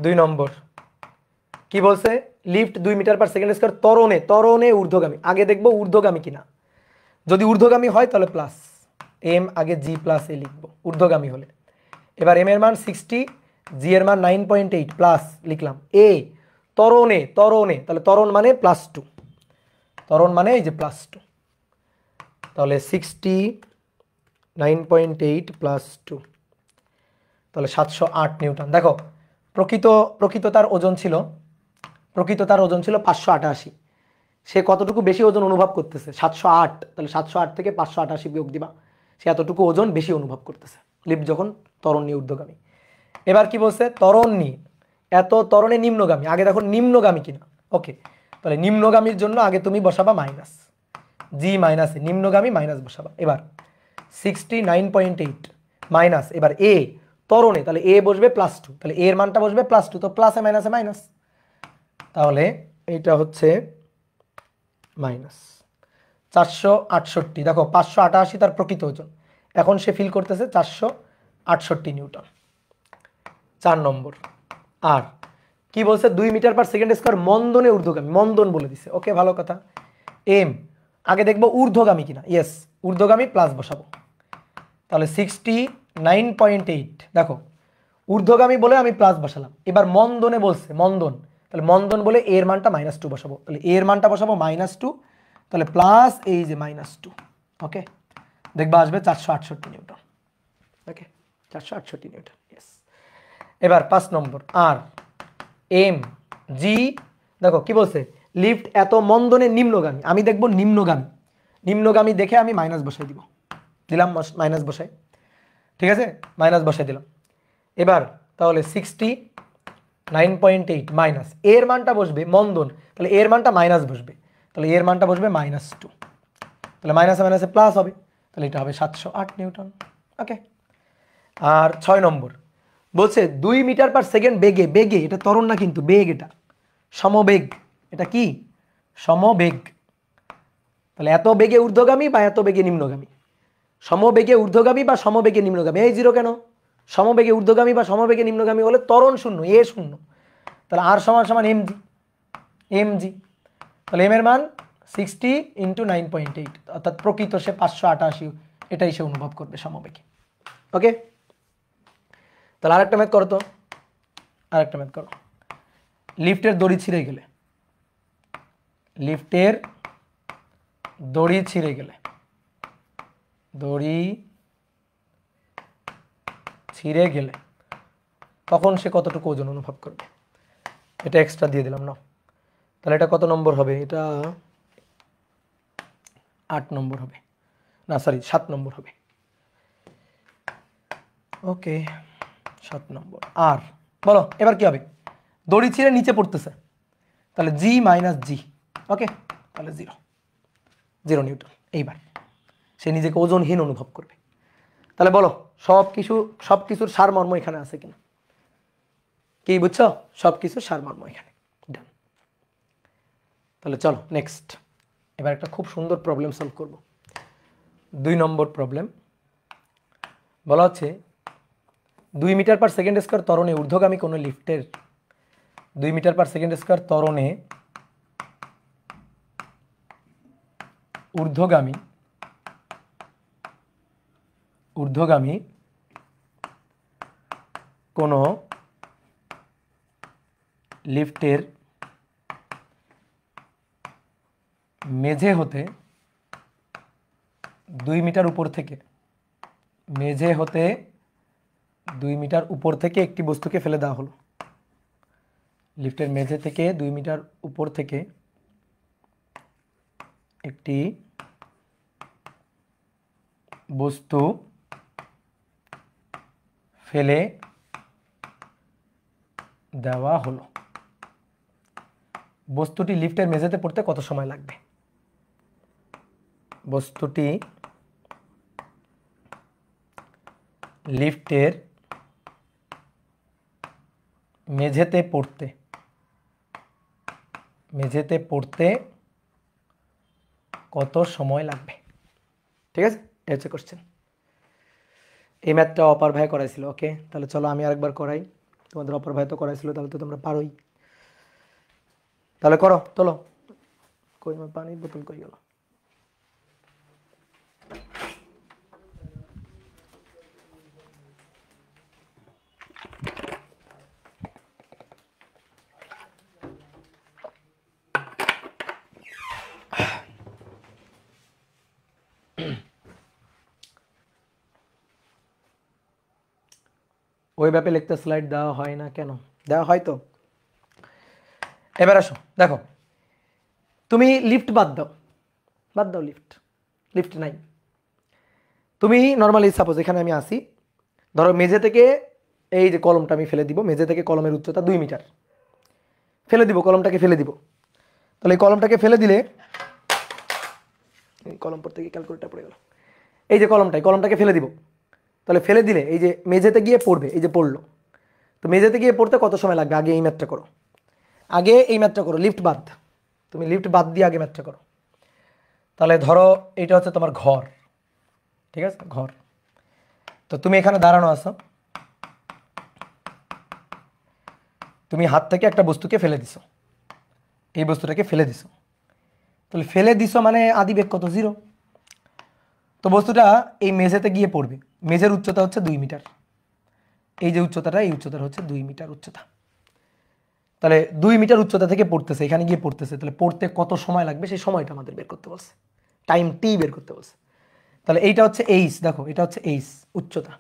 2 নম্বর কি বলছে? Lift 2 metre per second square ত্বরণে, ত্বরণে ঊর্ধ্বগামী। আগে দেখবো ঊর্ধ্বগামী কিনা, যদি ঊর্ধ্বগামী হয় তাহলে প্লাস এম, আগে জি প্লাস এ লিখবো ঊর্ধ্বগামী হলে। এবার এম এর মান 60, জি এর মান 9.8, প্লাস লিখলাম এ ত্বরণে, ত্বরণে তাহলে ত্বরণ মানে +2, ত্বরণ মানে এই যে +2, তাহলে 60 9.8 +2, তাহলে 708 নিউটন। দেখো প্রকৃত তার ওজন ছিল, প্রকৃত তার ওজন ছিল 588, সে কতটুকু বেশি ওজন অনুভব করতেছে? 708, তাহলে 708 থেকে 588 বিয়োগ দিবা, সে এতটুকু ওজন বেশি অনুভব করতেছে লিফট যখন ত্বরণ নিয়ে ঊর্ধ্বগামী। এবার কি বলছে? ত্বরণ নিয়ে, এত ত্বরণে নিম্নগামী। আগে দেখো নিম্নগামী কিনা। ওকে, তাহলে নিম্নগামীর জন্য আগে তুমি বসাবা মাইনাস, জি মাইনাস এ, নিম্নগামী মাইনাস বসাবা। এবার 69.8 মাইনাস, এবার এ ত্বরণে, তাহলে এ বসবে +2, তাহলে এর মানটা বসবে +2, তো প্লাসে মাইনাসে মাইনাস, তাহলে এইটা হচ্ছে মাইনাস 468। দেখো 588 তার প্রকৃত ওজন, এখন সে ফিল করতেছে 468 নিউটন। 4 নম্বর, আর কি বলছে? 2 মিটার পার সেকেন্ড স্কয়ার মন্দনে ঊর্ধ্বগামী, মন্দন বলে দিছে। ওকে, ভালো কথা। এম আগে দেখবো ঊর্ধ্বগামী কিনা, ইয়েস ঊর্ধ্বগামী, প্লাস বসাবো, তাহলে 69.8। দেখো ঊর্ধ্বগামী বলে আমি প্লাস বসালাম, এবার মন্দনে বলছে, মন্দন, তাহলে মন্দন বলে এর মানটা -2 বসাবো, তাহলে এর মানটা বসাবো -2, তাহলে প্লাস এই যে -2। ওকে, দেখবা আসবে 468 নিউটন। ওকে, 468 নিউটন, ইয়েস। এবার 5 নম্বর, আর এম জি, দেখো কি বলছে? লিফট এত মন্দনে নিম্নগামী, আমি দেখবো নিম্নগামী, নিম্নগামী দেখে আমি মাইনাস বসাই দিব, দিলাম মাইনাস বসাই, ঠিক আছে, মাইনাস বসাই দিলাম। এবার তাহলে 69.8 মাইনাস এর মানটা বসবে মন্দন, তাহলে এর মানটা মাইনাস বসবে, তাহলে এর মানটা বসবে -2, তাহলে মাইনাসে মাইনাসে প্লাস হবে, তাহলে এটা হবে 708 নিউটন। ওকে, আর 6 নম্বর বলছে 2 মিটার পার সেকেন্ড বেগে, বেগে এটা ত্বরণ না কিন্তু, বেগ, এটা সমবেগ, এটা কি সমবেগ, তাহলে এত বেগে ঊর্ধ্বগামী বা এত বেগে নিম্নগামী, সমবেগে ঊর্ধ্বগামী বা সমবেগে নিম্নগামী। এই জিরো কেন? সমবেগে ঊর্ধ্বগামী বা সমবেগে নিম্নগামী হলে ত্বরণ শূন্য, এ শূন্য, তাহলে আর সমান সমান এমজি, এমজি, তাহলে এম এর মান 60 ইন্টু 9.8, অর্থাৎ প্রকৃত সে 588, এটাই সে অনুভব করবে সমবেগে। ওকে, তাহলে আরেকটা ম্যাথ করো তো, আরেকটা ম্যাথ করো। লিফটের দড়ি ছিঁড়ে গেলে, লিফটের দড়ি ছিঁড়ে গেলে, দড়ি ছিঁড়ে গেলে তখন সে কতটুকু ওজন অনুভব করবে? এটা এক্সট্রা দিয়ে দিলাম না, তাহলে এটা কত নম্বর হবে? এটা 8 নম্বর হবে, না সরি 7 নম্বর হবে। ওকে, 7 নম্বর। আর বলো এবার কি হবে? দড়ি ছিঁড়ে নিচে পড়তেছে, তাহলে জি মাইনাস জি। ওকে, তাহলে 0 নিউটন। এইবার সে নিজেকে ওজনহীন অনুভব করবে। তাহলে বলো সব কিছুর সারমর্ম এখানে আছে কিনা? কি বুঝছো? সব কিছুর সারমর্ম এখানে। ডান। তাহলে চলো নেক্সট, এবার একটা খুব সুন্দর প্রবলেম সলভ করব। 2 নম্বর প্রবলেম বলা হচ্ছে 2 মিটার পার সেকেন্ড স্কয়ার ত্বরণে ঊর্ধ্বগামী কোনো লিফটের 2 মিটার পার সেকেন্ড স্কয়ার ত্বরণে ঊর্ধ্বগামী কোনো লিফটের মেঝে হতে 2 মিটার উপর থেকে একটি বস্তুকে ফেলে দেওয়া হলো। লিফটের মেঝে থেকে 2 মিটার উপর থেকে একটি বস্তু ফেলে দেওয়া হলো। বস্তুটি লিফটের মেঝেতে পড়তে কত সময় লাগবে? বস্তুটি লিফটের মেঝেতে পড়তে কত সময় লাগবে? ঠিক আছে, এটা হচ্ছে কোশ্চেন। এই ম্যাথটা অপার ভাই করাইছিল। ওকে, তাহলে চলো আমি আরেকবার করাই। তোমাদের অপার ভাই তো করাইছিল, তাহলে তো তোমরা পারোই। তাহলে করো, চলো। কই আমার পানির বোতল কই গেল? ওই ব্যাপে লিখতে স্লাইড দেওয়া হয় না কেন? দেওয়া হয় তো। এবার আসো, দেখো, তুমি লিফট বাদ দাও, লিফট নাই। তুমি নর্মালি সাপোজ এখানে আমি আসি, ধরো মেঝে থেকে এই যে কলমটা আমি ফেলে দিব, মেঝে থেকে কলমের উচ্চতা 2 মিটার ফেলে দিব, কলমটাকে ফেলে দিব। তাহলে এই কলমটাকে ফেলে দিলে, কলম পড়তে গিয়ে ক্যালকুলেটর পড়ে গেল। এই যে কলমটাকে ফেলে দিব, তাহলে ফেলে দিলে এই যে মেঝেতে গিয়ে পড়বে, এই যে পড়লো, তো মেঝেতে গিয়ে পড়তে কত সময় লাগবে? আগে এই ম্যাথটা করো, লিফট বাদ, তুমি লিফট বাদ দিয়ে আগে ম্যাথটা করো। তাহলে ধরো এটা হচ্ছে তোমার ঘর, ঠিক আছে, ঘর। তো তুমি এখানে দাঁড়ানো আছো, তুমি হাত থেকে একটা বস্তুকে ফেলে দিছো, এই বস্তুটাকে ফেলে দিছো। তাহলে ফেলে দিছো মানে আদি বেগ কত? 0। তো বস্তুটা এই মেঝেতে গিয়ে পড়বে, মেঝের উচ্চতা হচ্ছে 2 মিটার, এই যে উচ্চতাটা, এই উচ্চতাটা হচ্ছে 2 মিটার উচ্চতা। তাহলে 2 মিটার উচ্চতা থেকে পড়তেছে, এখানে গিয়ে পড়তেছে, তাহলে পড়তে কত সময় লাগবে সেই সময়টা আমাদের বের করতে বলছে, টাইম টি বের করতে বলছে। তাহলে এইটা হচ্ছে এইচ, দেখো এটা হচ্ছে এইচ, উচ্চতা।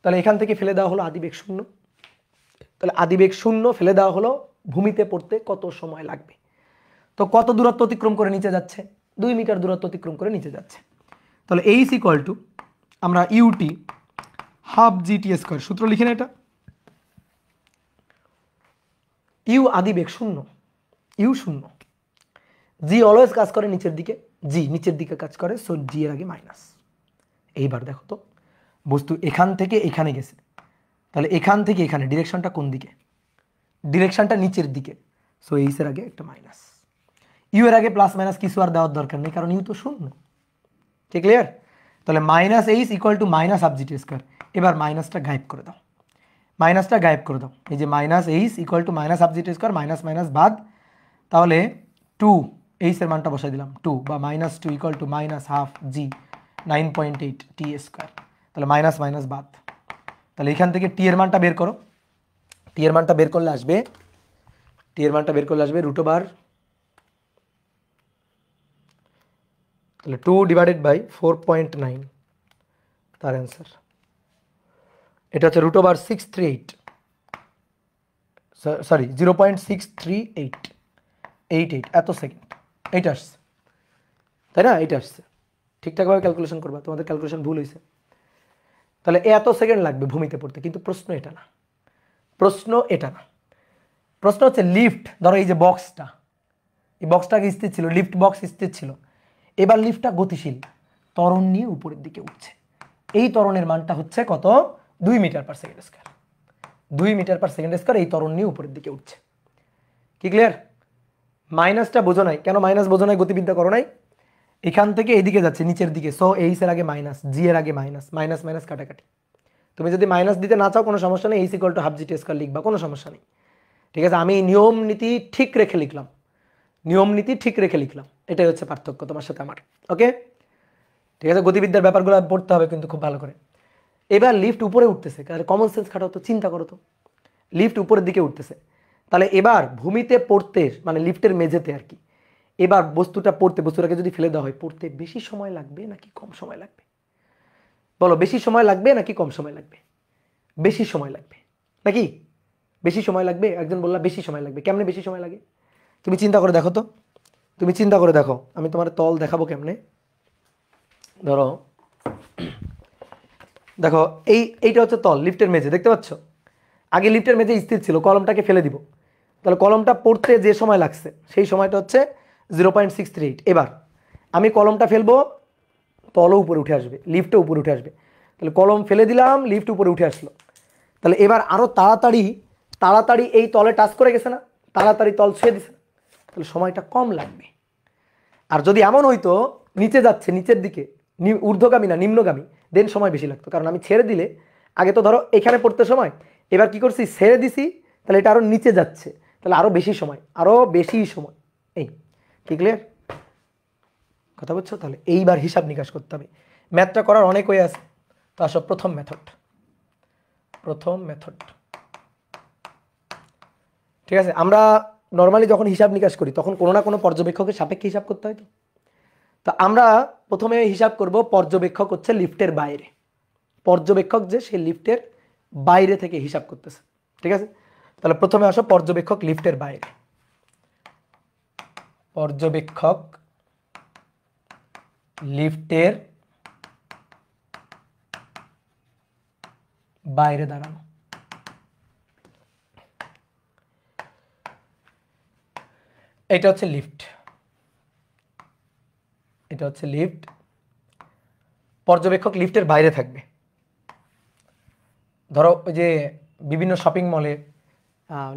তাহলে এখান থেকে ফেলে দেওয়া হলো আদিবেগ 0, তাহলে আদিবেগ 0 ফেলে দেওয়া হলো, ভূমিতে পড়তে কত সময় লাগবে? তো কত দূরত্ব অতিক্রম করে নিচে যাচ্ছে? 2 মিটার দূরত্ব অতিক্রম করে নিচে যাচ্ছে। তাহলে এইচ ইকুয়াল টু, আমরা ইউটি হাফ জিটি স্কোয়ার, সূত্র লিখে না এটা, ইউ আদিবেগ 0, ইউ 0, জি অলওয়েজ কাজ করে নিচের দিকে, জি নিচের দিকে কাজ করে, সো জি এর আগে মাইনাস। এইবার দেখো তো, বস্তু এখান থেকে এখানে গেছে, তাহলে এখান থেকে এখানে ডিরেকশনটা কোন দিকে? ডিরেকশনটা নিচের দিকে, সো এইচ এর আগে একটা মাইনাস। ইউ এর আগে প্লাস মাইনাস কিছু আর দেওয়ার দরকার নেই, কারণ ইউ তো 0। ঠিক ক্লিয়ার? তাহলে minus H equal two minus half GT square. এবার মাইনাসটা গায়েব করে দাও, এই যে minus H equal two minus half GT square, minus minus বাদ, তাহলে 2, এইচ এর মানটা বসাই দিলাম 2, বা -2 equal to minus half G 9.8 T square. তাহলে মাইনাস মাইনাস বাদ, তাহলে এখান থেকে টি এর মানটা বের করো, টি এর মানটা বের করলে আসবে √, তাহলে 2 ডিভাইডেড বাই 4.9, তার অ্যান্সার। এটা হচ্ছে √638, সরি 0.63888 এত সেকেন্ড, এইটা আসছে, তাই না? এইটা আসছে, ঠিকঠাকভাবে ক্যালকুলেশন করবা, তোমাদের ক্যালকুলেশন ভুল হয়েছে। তাহলে এত সেকেন্ড লাগবে ভূমিতে পড়তে, কিন্তু প্রশ্ন এটা না, প্রশ্ন হচ্ছে লিফট, ধরো এই যে বক্সটা, এই বক্সটা স্থির ছিল, লিফট বক্স স্থির ছিল, এবার লিফটটা গতিশীল, ত্বরণ নিয়ে উপরের দিকে উঠছে, এই ত্বরণের মানটা হচ্ছে কত? 2 metre per second square, 2 metre per second square, এই ত্বরণ নিয়ে উপরের দিকে উঠছে। কি ক্লিয়ার? মাইনাসটা বোঝো নাই, কেন মাইনাস বোঝো নাই? গতিবিদ্যা করো নাই, এখান থেকে এদিকে যাচ্ছে নিচের দিকে, সো এইচ এর আগে মাইনাস, জি এর আগে মাইনাস, মাইনাস মাইনাস কাটাকাটি। তুমি যদি মাইনাস দিতে না চাও কোনো সমস্যা নেই, H equal to half GT square লিখবা, কোনো সমস্যা নেই। ঠিক আছে, আমি নিয়ম নীতি ঠিক রেখে লিখলাম, এটাই হচ্ছে পার্থক্য তোমার সাথে আমার। ওকে, ঠিক আছে, গতিবিদ্যার ব্যাপারগুলো পড়তে হবে কিন্তু খুব ভালো করে। এবার লিফট উপরে উঠতেছে, তাহলে কমন সেন্স খাটাও তো, চিন্তা করো তো, লিফট উপরের দিকে উঠতেছে, তাহলে এবার ভূমিতে পড়তে মানে লিফটের মেঝেতে আর কি, এবার বস্তুটা পড়তে, বস্তুটাকে যদি ফেলে দেওয়া হয়, পড়তে বেশি সময় লাগবে নাকি কম সময় লাগবে? বলো, বেশি সময় লাগবে নাকি কম সময় লাগবে? বেশি সময় লাগবে নাকি? বেশি সময় লাগবে। একজন বললা বেশি সময় লাগবে, কেমনে বেশি সময় লাগে? তুমি চিন্তা করে দেখো তো, তুমি চিন্তা করে দেখো, আমি তোমার তল দেখাবো কেমনে। ধরো দেখো, এইটা হচ্ছে তল, লিফটের মেঝে, দেখতে পাচ্ছ? আগে লিফটের মেঝে স্থির ছিল, কলমটাকে ফেলে দিব, তাহলে কলমটা পড়তে যে সময় লাগছে সেই সময়টা হচ্ছে 0.638। এবার আমি কলমটা ফেলবো, তলও উপরে উঠে আসবে, লিফটও উপরে উঠে আসবে, তাহলে কলম ফেলে দিলাম, লিফট উপরে উঠে আসলো, তাহলে এবার আরও তাড়াতাড়ি তাড়াতাড়ি এই তলে টাচ করে গেছে না, তাড়াতাড়ি তল ছুঁয়ে দিছে, তাহলে সময়টা কম লাগবে। আর যদি এমন হইতো নিচে যাচ্ছে, নিচের দিকে, ঊর্ধ্বগামী না নিম্নগামী, দেন সময় বেশি লাগতো, কারণ আমি ছেড়ে দিলে, আগে তো ধরো এখানে পড়তে সময়, এবার কি করছি, ছেড়ে দিছি, তাহলে এটা আরও নিচে যাচ্ছে, তাহলে আরও বেশি সময়, আরও বেশি সময়। এই কি ক্লিয়ার কথা বলছো? তাহলে এইবার হিসাব নিকাশ করতে হবে, ম্যাথটা করার অনেক ওয়ে আছে। তো আসো প্রথম মেথড, ঠিক আছে। আমরা নর্মালি যখন হিসাব নিকাশ করি তখন কোনো না কোনো পর্যবেক্ষকের সাপেক্ষে হিসাব করতে হয়। তো আমরা প্রথমে হিসাব করব, পর্যবেক্ষক হচ্ছে লিফটের বাইরে, পর্যবেক্ষক যে সে লিফটের বাইরে থেকে হিসাব করতেছে, ঠিক আছে। তাহলে প্রথমে আসো পর্যবেক্ষক লিফটের বাইরে, পর্যবেক্ষক লিফটের বাইরে দাঁড়ানো। এটা হচ্ছে লিফট, এটা হচ্ছে লিফট, পর্যবেক্ষক লিফটের বাইরে থাকবে। ধরো ওই যে বিভিন্ন শপিং মলে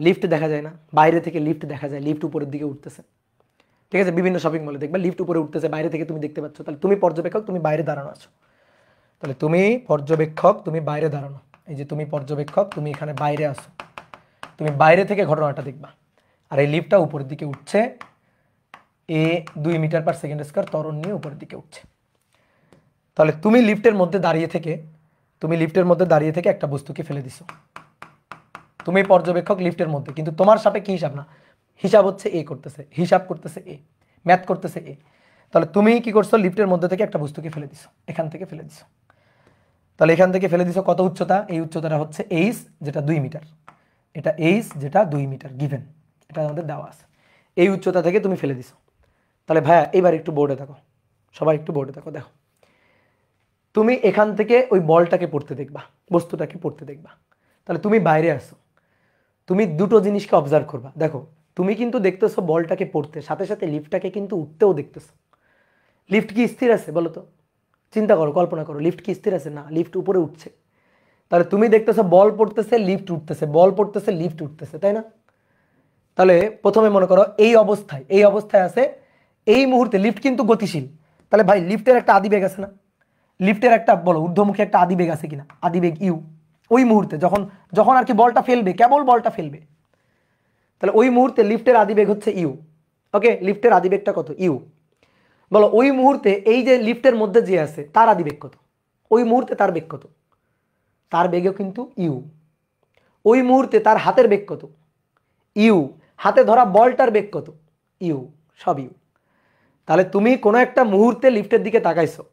লিফট দেখা যায় না, বাইরে থেকে লিফট দেখা যায়, লিফট উপরের দিকে উঠতেছে, ঠিক আছে। বিভিন্ন শপিং মলে দেখবা লিফট উপরে উঠতেছে, বাইরে থেকে তুমি দেখতে পাচ্ছ, তাহলে তুমি পর্যবেক্ষক, তুমি বাইরে দাঁড়ানো আছো, তাহলে তুমি পর্যবেক্ষক, তুমি বাইরে দাঁড়ানো, এই যে তুমি পর্যবেক্ষক, তুমি এখানে বাইরে আসো, তুমি বাইরে থেকে ঘটনাটা দেখবা। আর এই লিফটটা উপরের দিকে উঠছে, 2 মিটার পার সেকেন্ড স্কয়ার ত্বরণ নিয়ে উপরের দিকে উঠছে। তাহলে তুমি লিফটের মধ্যে দাঁড়িয়ে থেকে, তুমি লিফটের মধ্যে দাঁড়িয়ে থেকে একটা বস্তুকে ফেলে দিছো, তুমি পর্যবেক্ষক লিফটের মধ্যে, কিন্তু তোমার সাপেক্ষে হিসাব না, হিসাব হচ্ছে এ করতেছে, হিসাব করতেছে এ, ম্যাথ করতেছে এ। তাহলে তুমি কি করছো, লিফটের মধ্যে থেকে একটা বস্তুকে ফেলে দিছো, এখান থেকে ফেলে দিছো, তাহলে এখান থেকে ফেলে দিছো, কত উচ্চতা, এই উচ্চতাটা হচ্ছে এইচ, যেটা 2 মিটার, এটা এইচ যেটা 2 মিটার গিভেন, এটা আমাদের দেওয়া আছে, এই উচ্চতা থেকে তুমি ফেলে দিছো। তাহলে ভাইয়া এবার একটু বোর্ডে দেখো, সবাই একটু বোর্ডে দেখো, দেখো তুমি এখান থেকে ওই বলটাকে পড়তে দেখবা, বস্তুটাকে পড়তে দেখবা, তাহলে তুমি বাইরে আসো, তুমি দুটো জিনিসকে অবজার্ভ করবা। দেখো তুমি কিন্তু দেখতেছো বলটাকে পড়তে, সাথে সাথে লিফটটাকে কিন্তু উঠতেও দেখতেছো। লিফট কি স্থির আছে বলো তো, চিন্তা করো, কল্পনা করো, লিফট কি স্থির আছে? না, লিফট উপরে উঠছে। তাহলে তুমি দেখতেছো বল পড়তেছে, লিফট উঠতেছে, বল পড়তেছে, লিফট উঠতেছে, তাই না? তাহলে প্রথমে মনে করো এই অবস্থায়, এই অবস্থায় আছে, এই মুহূর্তে লিফট কিন্তু গতিশীল, তাহলে ভাই লিফটের একটা আদিবেগ আছে না, লিফটের একটা বলো ঊর্ধ্বমুখী একটা আদিবেগ আছে কিনা, আদিবেগ ইউ। ওই মুহূর্তে যখন যখন আর কি বলটা ফেলবে, কেবল বলটা ফেলবে, তাহলে ওই মুহূর্তে লিফটের আদিবেগ হচ্ছে ইউ। ওকে, লিফটের আদিবেগটা কত? ইউ। বলো ওই মুহূর্তে এই যে লিফটের মধ্যে যে আছে তার আদিবেগ কত? ওই মুহূর্তে তার বেগ কত? তার বেগও কিন্তু ইউ। ওই মুহূর্তে তার হাতের বেগ কত? ইউ। হাতে ধরা বলটার বেগ কত? ইউ। সব ইউ। তাহলে তুমি কোনো একটা মুহূর্তে লিফটের দিকে তাকাইছো,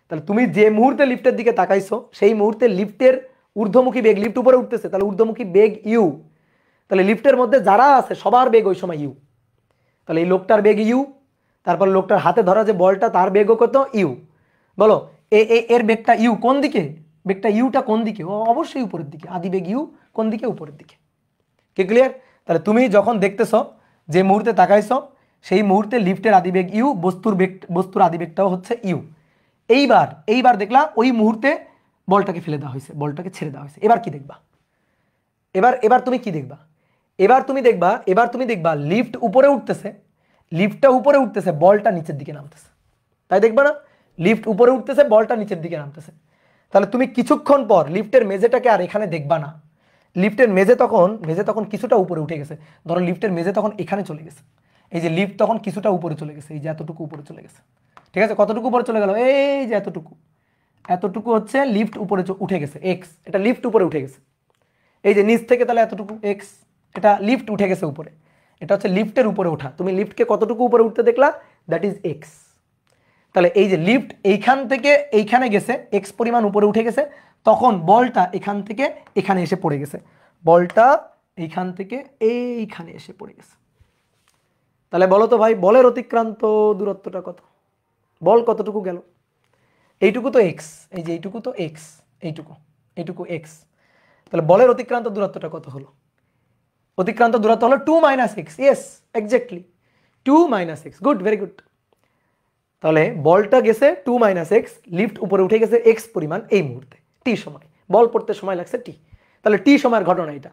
তাহলে তুমি যে মুহূর্তে লিফটের দিকে তাকাইছো সেই মুহূর্তে লিফটের ঊর্ধ্বমুখী বেগ, লিফট উপরে উঠতেছে, তাহলে ঊর্ধ্বমুখী বেগ ইউ। তাহলে লিফটের মধ্যে যারা আছে সবার বেগ ওই সময় ইউ। তাহলে এই লোকটার বেগ ইউ, তারপর লোকটার হাতে ধরা যে বলটা তার বেগও কত? ইউ। বলো এর বেগটা ইউ কোন দিকে? বেগটা ইউটা কোন দিকে? ও অবশ্যই উপরের দিকে, আদি বেগ ইউ কোন দিকে? উপরের দিকে। কি ক্লিয়ার? তাহলে তুমি যখন দেখতেছো, যে মুহূর্তে তাকাইছো সেই মুহূর্তে লিফটের আদিবেগ ইউ, বস্তুর আদিবেগটাও হচ্ছে ইউ। এইবার দেখলা ওই মুহূর্তে বলটাকে ফেলে দেওয়া হয়েছে, বলটাকে ছেড়ে দেওয়া হয়েছে। এবার কি দেখবা? এবার তুমি কি দেখবা? এবার তুমি দেখবা লিফট উপরে উঠতেছে, লিফটটা উপরে উঠতেছে, বলটা নিচের দিকে নামতেছে, তাই দেখবা না? লিফট উপরে উঠতেছে, বলটা নিচের দিকে নামতেছে। তাহলে তুমি কিছুক্ষণ পর লিফটের মেঝেটাকে আর এখানে দেখবা না, লিফটের মেঝে তখন কিছুটা উপরে উঠে গেছে। ধরো লিফটের মেঝে তখন এখানে চলে গেছে, এই যে লিফট তখন কিছুটা উপরে চলে গেছে, এই যে এতটুকু উপরে চলে গেছে, ঠিক আছে? কতটুকু উপরে চলে গেল? এই যে এতটুকু, এতটুকু হচ্ছে লিফট উপরে উঠে গেছে এক্স, এটা লিফট উপরে উঠে গেছে। এই যে নিচ থেকে তাহলে এতটুকু এক্স, এটা লিফট উঠে গেছে উপরে, এটা হচ্ছে লিফটের উপরে ওঠা। তুমি লিফটকে কতটুকু উপরে উঠতে দেখলা, দ্যাট ইজ এক্স। তাহলে এই যে লিফট এইখান থেকে এইখানে গেছে, এক্স পরিমাণ উপরে উঠে গেছে, তখন বলটা এখান থেকে এখানে এসে পড়ে গেছে, বলটা এইখান থেকে এইখানে এসে পড়ে গেছে। তাহলে বলো তো ভাই, বলের অতিক্রান্ত দূরত্বটা কত? বল কতটুকু গেল? এইটুকু তো এক্স, এই যে এইটুকু তো এক্স, এইটুকু এক্স। তাহলে বলের অতিক্রান্ত দূরত্বটা কত হলো? অতিক্রান্ত দূরত্ব হলো 2 - x। Yes, exactly 2 - x। Good, very good. তাহলে বলটা গেছে 2 - x, লিফট উপরে উঠে গেছে x পরিমাণ এই মুহূর্তে টি সময়, বল পড়তে সময় লাগছে টি। তাহলে টি সময়ের ঘটনা এটা।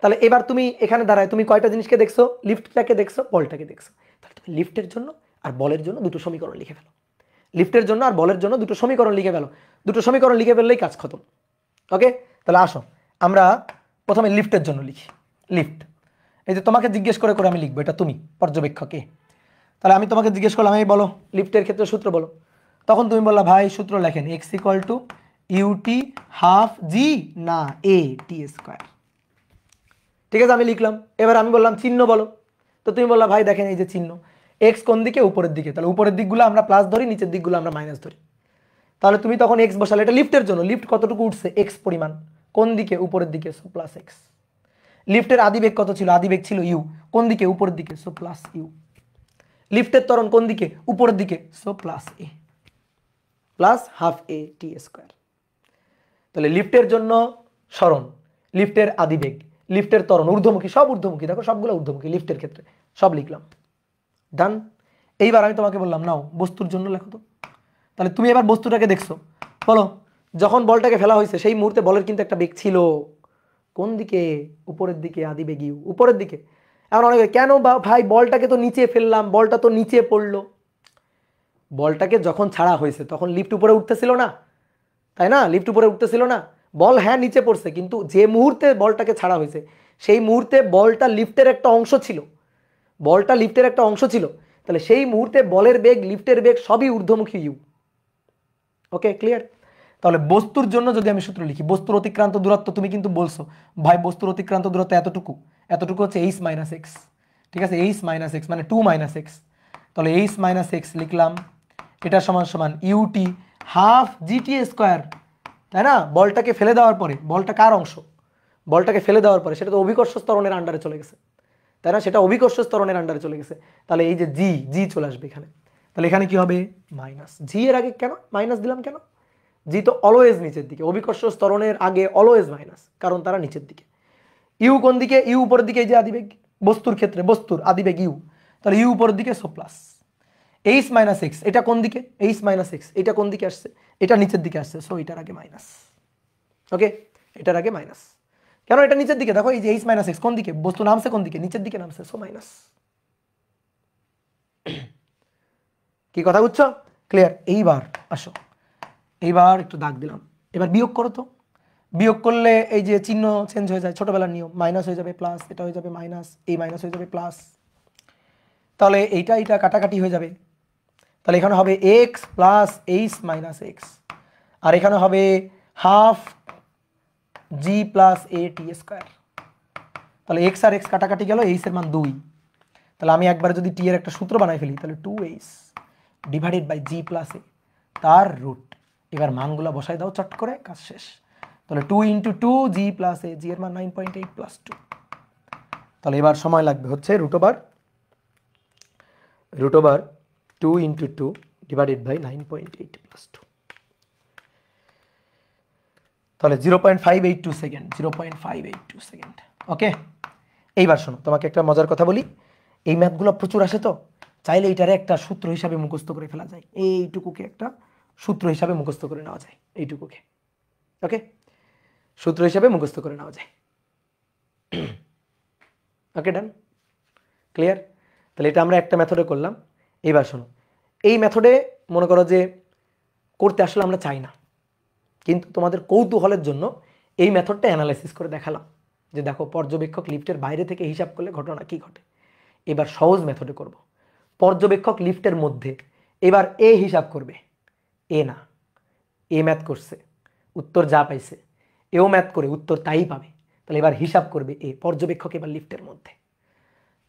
তাহলে এবার তুমি এখানে দাঁড়ায় তুমি কয়টা জিনিসকে দেখছো? লিফটটাকে দেখছো, বলটাকে দেখছো। তাহলে তুমি লিফটের জন্য আর বলের জন্য দুটো সমীকরণ লিখে ফেলো। লিফটের জন্য আর বলের জন্য দুটো সমীকরণ লিখে ফেলো। দুটো সমীকরণ লিখে ফেললেই কাজ খতম। ওকে, তাহলে আসো আমরা প্রথমে লিফটের জন্য লিখি। লিফট, এই যে তোমাকে জিজ্ঞেস করে করে আমি লিখবো, এটা তুমি পর্যবেক্ষকে। তাহলে আমি তোমাকে জিজ্ঞেস করলাম, এই বলো লিফটের ক্ষেত্রে সূত্র বলো। তখন তুমি বললা ভাই সূত্র লেখেন x = ইউটি হাফ জি না এ টি স্কোয়ার। ঠিক আছে, আমি লিখলাম। এবার আমি বললাম চিহ্ন বলো। তো তুমি বললা ভাই দেখেন এই যে চিহ্ন, এক্স কোন দিকে? উপরের দিকে। তাহলে উপরের দিকগুলো আমরা প্লাস ধরি, নিচের দিকগুলো আমরা মাইনাস ধরি। তাহলে তুমি তখন এক্স বসালে, এটা লিফটের জন্য। লিফট কতটুকু উঠছে? এক্স পরিমাণ। কোন দিকে? উপরের দিকে, সো প্লাস এক্স। লিফটের আদিবেগ কত ছিল? আদিবেগ ছিল ইউ। কোন দিকে? উপরের দিকে, সো প্লাস ইউ। লিফটের ত্বরণ কোন দিকে? উপরের দিকে, so plus A, plus half A T square. তাহলে লিফটের জন্য সরণ, লিফটের আদিবেগ, লিফটের ত্বরণ, ঊর্ধ্বমুখী, সব ঊর্ধ্বমুখী। দেখো সবগুলো ঊর্ধ্বমুখী লিফটের ক্ষেত্রে, সব লিখলাম। ডান। এইবার আমি তোমাকে বললাম নাও বস্তুর জন্য লেখো তো। তাহলে তুমি এবার বস্তুটাকে দেখছো, বলো যখন বলটাকে ফেলা হয়েছে সেই মুহূর্তে বলের কিন্তু একটা বেগ ছিল। কোন দিকে? উপরের দিকে, আদিবেগ ইউ, উপরের দিকে। এখন অনেকে কেন ভাই বলটাকে তো নিচে ফেললাম, বলটা তো নিচে পড়লো। বলটাকে যখন ছাড়া হয়েছে তখন লিফট উপরে উঠতেছিল না, তাই না? লিফট উপরে উঠতেছিল না, বল হ্যাঁ নিচে পড়ছে, কিন্তু যে মুহূর্তে বলটাকে ছাড়া হয়েছে সেই মুহূর্তে বলটা লিফটের একটা অংশ ছিল, বলটা লিফটের একটা অংশ ছিল। তাহলে সেই মুহূর্তে বলের বেগ, লিফটের বেগ সবই ঊর্ধ্বমুখী ইউ। Okay, clear? তাহলে বস্তুর জন্য যদি আমি সূত্র লিখি, বস্তুর অতিক্রান্ত দূরত্ব, তুমি কিন্তু বলছো ভাই বস্তুর অতিক্রান্ত দূরত্ব এতটুকু, এতটুকু হচ্ছে h - x। ঠিক আছে, h - x মানে 2 - x। তাহলে h - x লিখলাম, এটা সমান সমান ইউটি হাফ জিটি স্কোয়ার, তাই না? বলটাকে ফেলে দেওয়ার পরে, বলটা কার অংশ? বলটাকে ফেলে দেওয়ার পরে সেটা তো অভিকর্ষ ত্বরণের আন্ডারে চলে গেছে, তাই না? সেটা অভিকর্ষ ত্বরণের আন্ডারে চলে গেছে। তাহলে এই যে জি, জি চলে আসবে এখানে। তাহলে এখানে কি হবে? মাইনাস। জি এর আগে কেন মাইনাস দিলাম? কেন? জি তো অলওয়েজ নিচের দিকে, অভিকর্ষ ত্বরণের আগে অলওয়েজ মাইনাস, কারণ তারা নিচের দিকে। ইউ কোন দিকে? ইউ উপরের দিকে। এই যে আদিবেগ, বস্তুর ক্ষেত্রে বস্তুর আদিবেগ ইউ, তাহলে ইউ উপরের দিকে, সো প্লাস h - x। এটা কোন দিকে? h - x এটা কোন দিকে আসছে? এটা নিচের দিকে আসছে, সো এটার আগে মাইনাস। ওকে, এটার আগে মাইনাস। কেন? এটা নিচের দিকে। দেখো এই যে h - x কোন দিকে? বস্তু নামছে কোন দিকে? নিচের দিকে নামছে, সো মাইনাস। কি কথা বুঝছো? ক্লিয়ার? এইবার আসো, এইবার একটু দাগ দিলাম, এবার বিয়োগ করো তো। বিয়োগ করলে এই যে চিহ্ন চেঞ্জ হয়ে যায়, ছোটবেলার নিয়ম, মাইনাস হয়ে যাবে প্লাস, এটা হয়ে যাবে মাইনাস, এই মাইনাস হয়ে যাবে প্লাস। তাহলে এইটা এটা কাটাকাটি হয়ে যাবে। তাহলে এখানে হবে x প্লাস h - x, আর এখানে হবে হাফ জি প্লাস এ টি স্কোয়ার। তাহলে x আর x কাটাকাটি গেল, h এর মান 2। তাহলে আমি একবার যদি টি এর একটা সূত্র বানাই ফেলি, তাহলে 2h divided by G plus A তার রুট। এবার মানগুলো বসাই দাও চট করে, কাজ শেষ। তাহলে 2 × 2 জি প্লাস এ, জি এর মান 9.8 প্লাস 2। তাহলে এবার সময় লাগবে হচ্ছে root over 2 × 2 divided by 9.8 plus 2। তাহলে 0.582 সেকেন্ড, 0.582 সেকেন্ড। ওকে, এইবার শোনো, তোমাকে একটা মজার কথা বলি। এই ম্যাথগুলো প্রচুর আসে, তো চাইলে এইটারে একটা সূত্র হিসাবে মুখস্থ করে ফেলা যায়। এইটুকুকে একটা সূত্র হিসাবে মুখস্থ করে নেওয়া যায়, এইটুকুকে। ওকে, সূত্র হিসাবে মুখস্থ করে নেওয়া যায়। ওকে, ডান, ক্লিয়ার? তাহলে এটা আমরা একটা মেথডে করলাম। এইবার শোনো, এই মেথডে মনে করো যে করতে আসলে আমরা চাই না, কিন্তু তোমাদের কৌতূহলের জন্য এই মেথডটা অ্যানালাইসিস করে দেখালাম যে দেখো পর্যবেক্ষক লিফটের বাইরে থেকে হিসাব করলে ঘটনা কি ঘটে। এবার সহজ মেথডে করব। পর্যবেক্ষক লিফটের মধ্যে, এবার এ হিসাব করবে, এ না, এ ম্যাথ করছে, উত্তর যা পাইছে, এও ম্যাথ করে উত্তর তাই পাবে। তাহলে এবার হিসাব করবে এ, পর্যবেক্ষক এবার লিফটের মধ্যে।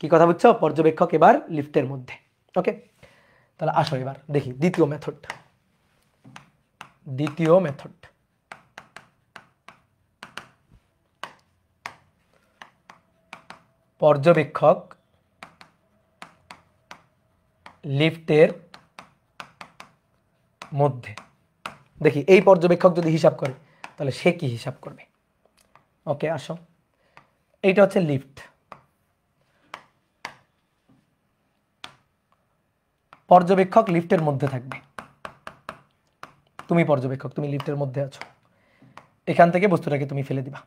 কি কথা বুঝছো? পর্যবেক্ষক এবার লিফটের মধ্যে। ওকে, তাহলে আসো এবার দেখি দ্বিতীয় মেথড। দ্বিতীয় মেথড, পর্যবেক্ষক লিফটের মধ্যে। দেখি এই পর্যবেক্ষক যদি হিসাব করে তাহলে সে কি হিসাব করবে। ওকে আসো, এইটা হচ্ছে লিফট। পর্যবেক্ষক লিফটের মধ্যে থাকবে, তুমি পর্যবেক্ষক, তুমি লিফটের মধ্যে আছো, এখান থেকে বস্তুটাকে তুমি ফেলে দিবা।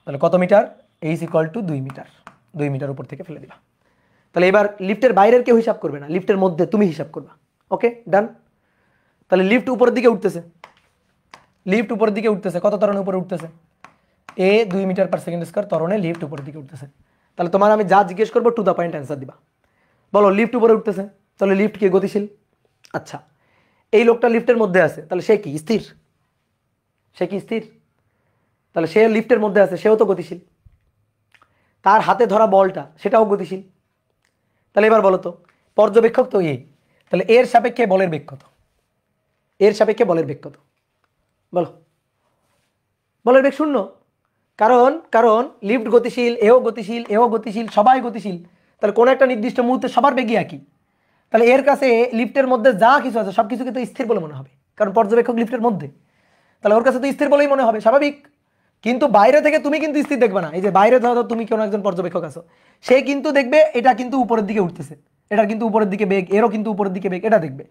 তাহলে কত metre? H equal to 2 metre, 2 metre উপর থেকে ফেলে দিবা। তাহলে এবার লিফটের বাইরের কেউ হিসাব করবে না, লিফটের মধ্যে তুমি হিসাব করবা। ওকে ডান। তাহলে লিফট উপরের দিকে উঠতেছে, লিফট উপরের দিকে উঠতেছে, কত ত্বরণে উপরে উঠতেছে? A 2 metre per second square ত্বরণে লিফট উপরের দিকে উঠতেছে। তাহলে তোমার আমি যা জিজ্ঞেস করবো টু দ্য পয়েন্ট অ্যান্সার দিবা। বলো লিফট উপরে উঠতেছে, তাহলে লিফট কি গতিশীল? আচ্ছা, এই লোকটা লিফটের মধ্যে আছে, তাহলে সে কি স্থির? সে কি স্থির? তাহলে সে লিফটের মধ্যে আছে, সেও তো গতিশীল। তার হাতে ধরা বলটা সেটাও গতিশীল। তাহলে এবার বলো তো, পর্যবেক্ষক তো এ, তাহলে এর সাপেক্ষে বলের বেগ কত? এর সাপেক্ষে বলের বেগ কত? বলো। বলের বেগ শূন্য, কারণ কারণ লিফট গতিশীল, এও গতিশীল, এও গতিশীল, সবাই গতিশীল। তাহলে কোনো একটা নির্দিষ্ট মুহূর্তে সবার বেগই একই। তাহলে এর কাছে লিফটের মধ্যে যা কিছু আছে সব কিছুকে তো স্থির বলে মনে হবে, কারণ পর্যবেক্ষক লিফটের মধ্যে। তাহলে ওর কাছে তো স্থির বলেই মনে হবে, স্বাভাবিক। কিন্তু বাইরে থেকে তুমি কিন্তু স্থির দেখবে না। এই যে বাইরে ধরো তুমি কোনো একজন পর্যবেক্ষক আছো, সে কিন্তু দেখবে এটা কিন্তু উপরের দিকে উঠতেছে, এটা কিন্তু উপরের দিকে বেগ, এরও কিন্তু উপরের দিকে বেগ, এটা দেখবে।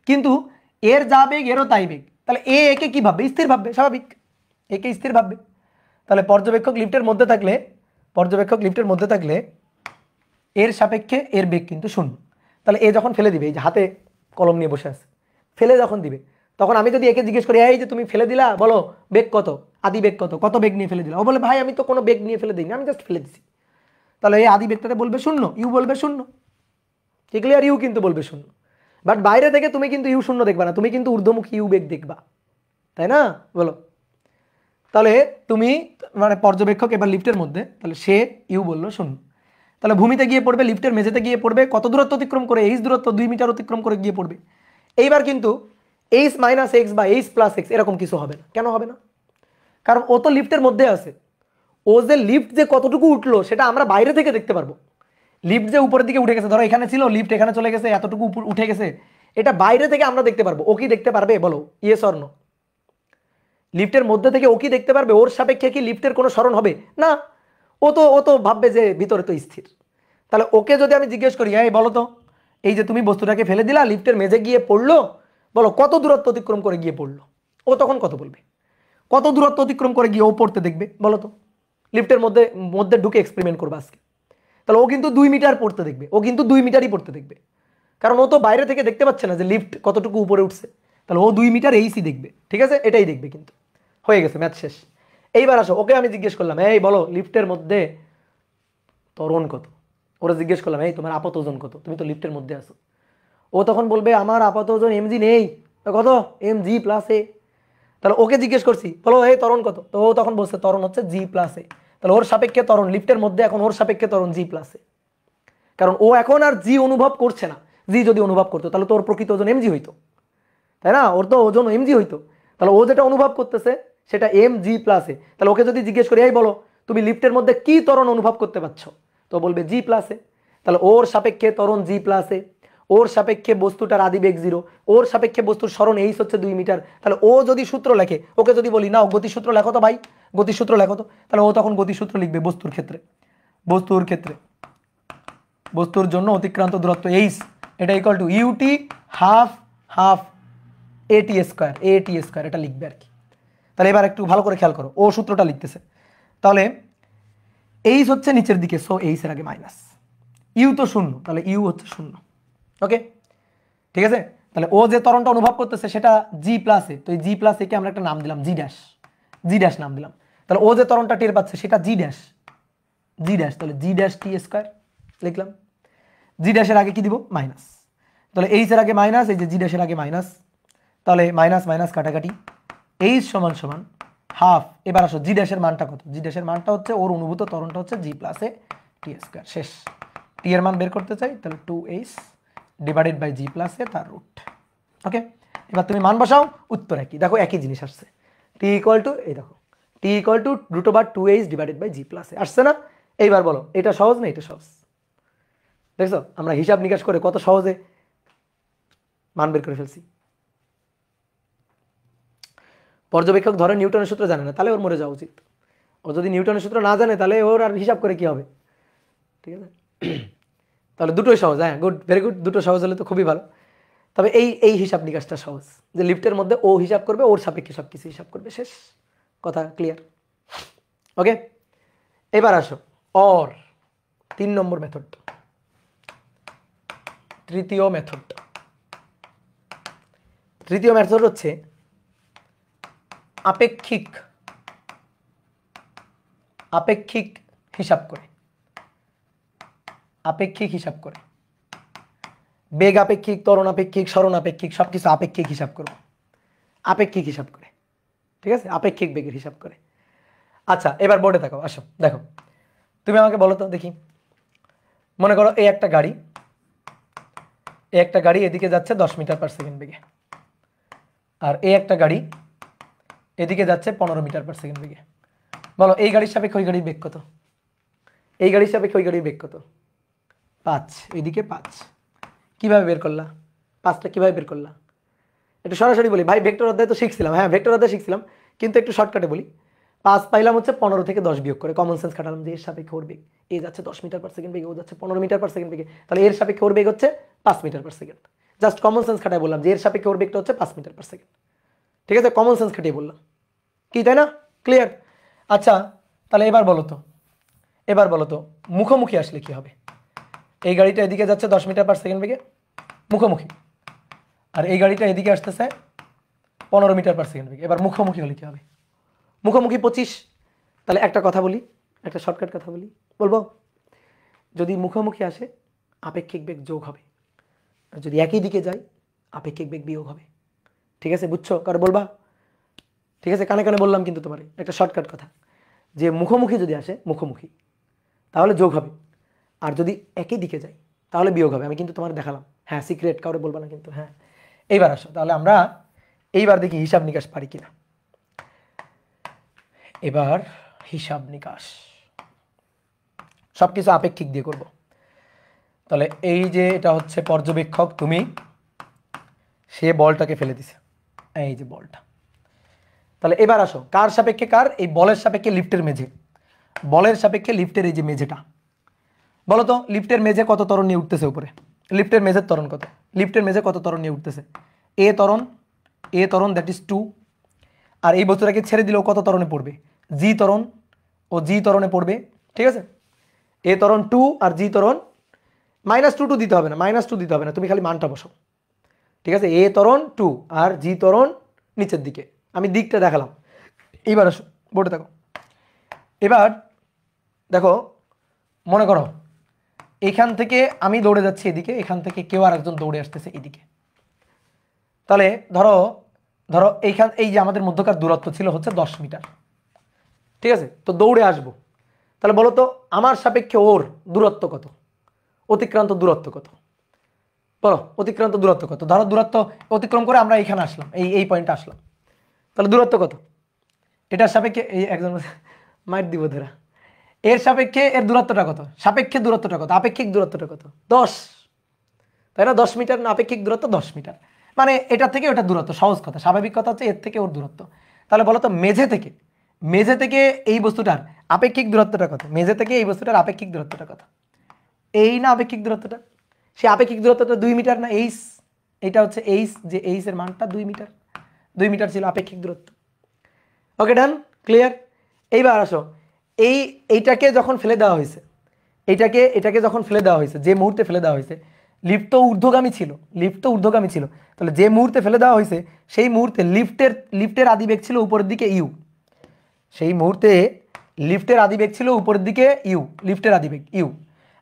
কিন্তু এর যা বেগ এরও তাই বেগ, তাহলে এ একে কি ভাববে? স্থির ভাববে, স্বাভাবিক, একে স্থির ভাববে। তাহলে পর্যবেক্ষক লিফটের মধ্যে থাকলে, পর্যবেক্ষক লিফটের মধ্যে থাকলে এর সাপেক্ষে এর বেগ কিন্তু শূন্য। তাহলে এ যখন ফেলে দিবে, এই যে হাতে কলম নিয়ে বসে আছে, ফেলে যখন দিবে, তখন আমি যদি একে জিজ্ঞেস করি এই যে তুমি ফেলে দিলা, বলো বেগ কত, আদি বেগ কত, কত বেগ নিয়ে ফেলে দিলা? ও বলে ভাই আমি তো কোনো বেগ নিয়ে ফেলে দিইনি, আমি জাস্ট ফেলে দিছি। তাহলে এই আদি বেগটাতে বলবে শূন্য, ইউ বলবে শূন্য, ঠিক ক্লিয়ার? ইউ কিন্তু বলবে শূন্য। বাট বাইরে থেকে তুমি কিন্তু ইউ শূন্য দেখবা না, তুমি কিন্তু ঊর্ধ্বমুখী ইউ বেগ দেখবা, তাই না? বলো। তাহলে তুমি মানে পর্যবেক্ষক এবার লিফটের মধ্যে, তাহলে সে ইউ বললো শূন্য। তাহলে ভূমিতে গিয়ে পড়বে, লিফটের মেঝেতে গিয়ে পড়বে, কত দূরত্ব অতিক্রম করে? এইচ দূরত্ব, 2 মিটার অতিক্রম করে গিয়ে পড়বে। এইবার কিন্তু এইচ মাইনাস এক্স বা এইচ প্লাস এক্স এরকম কিছু হবে না। কেন হবে না? কারণ ও তো লিফটের মধ্যে আছে। ও যে লিফট যে কতটুকু উঠলো সেটা আমরা বাইরে থেকে দেখতে পারবো। লিফট যে উপরের দিকে উঠে গেছে, ধরো এখানে ছিল, লিফট এখানে চলে গেছে, এতটুকু উপর উঠে গেছে, এটা বাইরে থেকে আমরা দেখতে পারবো। ও কি দেখতে পারবে? বলো ইয়েস অর নো। লিফটের মধ্যে থেকে ও কি দেখতে পারবে? ওর সাপেক্ষে কি লিফটের কোনো স্মরণ হবে না? ও তো ভাববে যে ভিতরে তো স্থির। তাহলে ওকে যদি আমি জিজ্ঞেস করি এই বলো তো, এই যে তুমি বস্তুটাকে ফেলে দিলা, লিফটের মেঝে গিয়ে পড়লো, বলো কত দূরত্ব অতিক্রম করে গিয়ে পড়লো? ও তখন কত বলবে? কত দূরত্ব অতিক্রম করে গিয়ে ও পড়তে দেখবে? বলো তো। লিফটের মধ্যে মধ্যে ঢুকে এক্সপেরিমেন্ট করবে আজকে। তাহলে ও কিন্তু 2 মিটার পড়তে দেখবে, ও কিন্তু 2 মিটারই পড়তে দেখবে, কারণ ও তো বাইরে থেকে দেখতে পাচ্ছে না যে লিফট কতটুকু উপরে উঠছে। তাহলে ও 2 মিটার এইসি দেখবে, ঠিক আছে? এটাই দেখবে। কিন্তু হয়ে গেছে, ম্যাথ শেষ। এইবার আসো, ওকে আমি জিজ্ঞেস করলাম এই বলো লিফটের মধ্যে ত্বরণ কত? ওরা জিজ্ঞেস করলাম এই তোমার আপাত ওজন কত? তুমি তো লিফটের মধ্যে আছো। ও তখন বলবে আমার আপাত ওজন এমজি নেই। কত? MG plus A. তাহলে ওকে জিজ্ঞেস করছি বলো এই ত্বরণ কত? তো ও তখন বলছে ত্বরণ হচ্ছে জি প্লাস এ। তাহলে ওর সাপেক্ষে ত্বরণ লিফটের মধ্যে এখন ওর সাপেক্ষে ত্বরণ জি প্লাস এ, কারণ ও এখন আর জি অনুভব করছে না। জি যদি অনুভব করতো তাহলে তো ওর প্রকৃত ওজন এমজি হইতো, তাই না? ওর তো ওজন এমজি হইতো। তাহলে ও যেটা অনুভব করতেছে সেটা এম জি প্লাস এ। তাহলে ওকে যদি জিজ্ঞেস করি এই বলো তুমি লিফটের মধ্যে কি ত্বরণ অনুভব করতে পারছো, তো বলবে জি প্লাস এ। তাহলে ওর সাপেক্ষে ত্বরণ জি প্লাস এ, ওর সাপেক্ষে বস্তুটার আদিবেগ 0, ওর সাপেক্ষে বস্তুর স্মরণ এইচ হচ্ছে 2 মিটার। তাহলে ও যদি সূত্র লেখে, ওকে যদি বলি নাও গতিসূত্র লেখো তো ভাই, গতিসূত্র লেখো তো, তাহলে ও তখন গতিসূত্র লিখবে বস্তুর ক্ষেত্রে। বস্তুর ক্ষেত্রে বস্তুর জন্য অতিক্রান্ত দূরত্ব এইচ, এটা equal to UT half half AT square, AT square, এটা লিখবে আর কি। তাহলে এবার একটু ভালো করে খেয়াল করো, ও সূত্রটা লিখতেছে। তাহলে এইচ হচ্ছে নিচের দিকে, সো এইচ এর আগে মাইনাস, ইউ তো শূন্য, তাহলে ইউ হচ্ছে শূন্য। ওকে, ঠিক আছে? তাহলে ও যে ত্বরণটা অনুভব করতেছে সেটা জি প্লাস এ, তো এই জি প্লাস এ কে আমরা একটা নাম দিলাম জি ড্যাশ, জি ড্যাশ নাম দিলাম। তাহলে ও যে ত্বরণটা টের পাচ্ছে সেটা জি ড্যাশ, জি ড্যাশ, তাহলে জি ড্যাশ টি স্কোয়ার লিখলাম। জি ড্যাশের আগে কি দিব? মাইনাস। তাহলে এইচ এর আগে মাইনাস, এই যে জি ড্যাশের আগে মাইনাস, তাহলে মাইনাস মাইনাস কাটাকাটি, এইচ সমান সমান হাফ। এবার আসো জি ড্যাশের মানটা কত, জি ড্যাশের মানটা হচ্ছে ওর অনুভূত ত্বরণটা হচ্ছে জি প্লাস এ টি স্কোয়ার। শেষ। টি এর মান বের করতে চাই, তাহলে 2h divided by G plus A তার রুট। ওকে, এবার তুমি মান বসাও, উত্তর একই। দেখো একই জিনিস আসছে, টি ইকুয়াল টু, এই দেখো T equal to root over 2h divided by G plus A আসছে না? এইবার বলো এটা সহজ না এটা সহজ? দেখছো আমরা হিসাব নিকাশ করে কত সহজে মান বের করে ফেলছি। পর্যবেক্ষক ধরে নিউটনের সূত্র জানে না, তাহলে ওর মরে যাওয়া উচিত। ও যদি নিউটনের সূত্র না জানে তাহলে ওর আর হিসাব করে কি হবে? ঠিক আছে, তাহলে দুটোই সহজ। হ্যাঁ, গুড, ভেরি গুড, দুটো সহজ হলে তো খুবই ভালো। তবে এই হিসাব নিকাশটা সহজ, যে লিফটের মধ্যে ও হিসাব করবে, ওর সাপেক্ষে সব কিছু হিসাব করবে। শেষ কথা, ক্লিয়ার? ওকে, এবার আসো অর 3 নম্বর মেথড, তৃতীয় মেথড। তৃতীয় মেথড হচ্ছে আপেক্ষিক হিসাব করে, আপেক্ষিক হিসাব করে বেগ আপেক্ষিক, ত্বরণ আপেক্ষিক, সরণ আপেক্ষিক, সবকিছু আপেক্ষিক হিসাব করব, আপেক্ষিক হিসাব করে। ঠিক আছে, আপেক্ষিক বেগের হিসাব করে। আচ্ছা এবার বোর্ডে তাকাও, আসো দেখো, তুমি আমাকে বলো তো দেখি, মনে করো এই একটা গাড়ি এদিকে যাচ্ছে 10 মিটার পার সেকেন্ড বেগে, আর এই একটা গাড়ি এদিকে যাচ্ছে 15 মিটার পার সেকেন্ড বেগে। বলো এই গাড়ির সাপেক্ষে ওই গাড়ির বেগ কত? এই গাড়ির সাপেক্ষে ওই গাড়ির বেগ কত? 5, এদিকে 5। কিভাবে বের করলা? 5টা কিভাবে বের করলা? একটু সরাসরি বলি, ভাই ভেক্টর অধ্যায় তো শিখছিলাম, হ্যাঁ ভেক্টর অধ্যায় শিখছিলাম, কিন্তু একটু শর্টকাটে বলি। 5 পাইলাম হচ্ছে 15 থেকে 10 বিয়োগ করে, কমন সেন্স খাটালাম যে এর সাপেক্ষে ওর বেগ, এ যাচ্ছে 10 মিটার পার সেকেন্ড বেগে, ও যাচ্ছে 15 মিটার পার সেকেন্ড বেগে, তাহলে এর সাপেক্ষে ওর বেগ হচ্ছে 5 metre per second. Just common sense খাটাই বললাম যে এর সাপেক্ষে ওর বেগটা হচ্ছে 5 মিটার পার সেকেন্ড। ঠিক আছে, কমন সেন্স খাটিয়ে বললাম, কি তাই না? ক্লিয়ার? আচ্ছা তাহলে এবার বলো তো মুখোমুখি আসলে কি হবে? এই গাড়িটা এদিকে যাচ্ছে 10 মিটার পার সেকেন্ড বেগে মুখোমুখি, আর এই গাড়িটা এদিকে আসতেছে 15 মিটার পার সেকেন্ড বেগে। এবার মুখোমুখি হলে কি হবে? মুখোমুখি 25। তাহলে একটা কথা বলি, একটা শর্টকাট কথা বলবো, যদি মুখোমুখি আসে আপেক্ষিক বেগ যোগ হবে, আর যদি একই দিকে যায় আপেক্ষিক বেগ বিয়োগ হবে। ঠিক আছে, বুঝছো? কারো বলবা? ঠিক আছে, কানে কানে বললাম কিন্তু তোমার একটা শর্টকাট কথা, যে মুখোমুখি যদি আসে মুখোমুখি তাহলে যোগ হবে, আর যদি একই দিকে যায় তাহলে বিয়োগ হবে। আমি কিন্তু তোমার দেখালাম, হ্যাঁ সিক্রেট, কাউরে বলবা না কিন্তু। হ্যাঁ, এইবার আসো তাহলে আমরা এইবার দেখি হিসাব নিকাশ পারি কিনা। এবার হিসাব নিকাশ সবকিছু আপেক্ষিক দিয়ে করব। তাহলে এই যে এটা হচ্ছে পর্যবেক্ষক, তুমি, সে বলটাকে ফেলে দিছে, এই যে বলটা। তাহলে এবার আসো কার সাপেক্ষে কার? এই বলের সাপেক্ষে লিফটের মেঝে, বলের সাপেক্ষে লিফটের এই যে মেঝেটা। বলো তো লিফটের মেঝে কত ত্বরণ নিয়ে উঠতেছে উপরে? লিফটের মেঝের ত্বরণ কত? লিফটের মেঝে কত ত্বরণ নিয়ে উঠতেছে? এ ত্বরণ দ্যাট ইজ 2। আর এই বস্তুটাকে ছেড়ে দিলেও কত ত্বরণে পড়বে? জি ত্বরণ, ও জি ত্বরণে পড়বে। ঠিক আছে, এ ত্বরণ 2 আর জি ত্বরণ -2 দিতে হবে না, -2 দিতে হবে না, তুমি খালি মানটা বসো। ঠিক আছে, এ ত্বরণ 2 আর জি ত্বরণ নিচের দিকে, আমি দিকটা দেখালাম। এইবার আসো বোর্ডে দেখো, এবার দেখো মনে করো এখান থেকে আমি দৌড়ে যাচ্ছি এদিকে, এখান থেকে কেউ আর একজন দৌড়ে আসতেছে এদিকে। তাহলে ধরো এই যে আমাদের মধ্যকার দূরত্ব ছিল হচ্ছে 10 মিটার। ঠিক আছে, তো দৌড়ে আসবো, তাহলে বলো তো আমার সাপেক্ষে ওর দূরত্ব কত? অতিক্রান্ত দূরত্ব কত? বলো অতিক্রান্ত দূরত্ব কত? ধরো দূরত্ব অতিক্রম করে আমরা এখানে আসলাম, এই পয়েন্টে আসলাম, তাহলে দূরত্ব কত? এটার সাপেক্ষে এই একজন মাইট দিব ধরা, এর সাপেক্ষে এর দূরত্বটা কত? সাপেক্ষে দূরত্বটা কত? আপেক্ষিক দূরত্বটা কত? 10, তাই না? 10 মিটার না, আপেক্ষিক দূরত্ব 10 মিটার, মানে এটা থেকে ওটা দূরত্ব। সহজ কথা, স্বাভাবিক কথা হচ্ছে এর থেকে ওর দূরত্ব। তাহলে বলো তো মেঝে থেকে এই বস্তুটার আপেক্ষিক দূরত্বটা কত? মেঝে থেকে এই বস্তুটার আপেক্ষিক দূরত্বটা কত? এই না আপেক্ষিক দূরত্বটা, সে আপেক্ষিক দূরত্বটা 2 মিটার না? এইচ, এটা হচ্ছে এইচ, যে এইচ এর মানটা 2 মিটার, 2 মিটার ছিল আপেক্ষিক দূরত্ব। ওকে ডান, ক্লিয়ার? এইবার আসো এইটাকে যখন ফেলে দেওয়া হয়েছে, এটাকে যখন ফেলে দেওয়া হয়েছে, যে মুহূর্তে ফেলে দেওয়া হয়েছে, লিফট তো ঊর্ধ্বগামী ছিল, তাহলে যে মুহূর্তে ফেলে দেওয়া হয়েছে সেই মুহূর্তে লিফটের আদিবেগ ছিল উপরের দিকে ইউ, সেই মুহূর্তে লিফটের আদিবেগ ছিল উপরের দিকে ইউ, লিফটের আদিবেগ ইউ।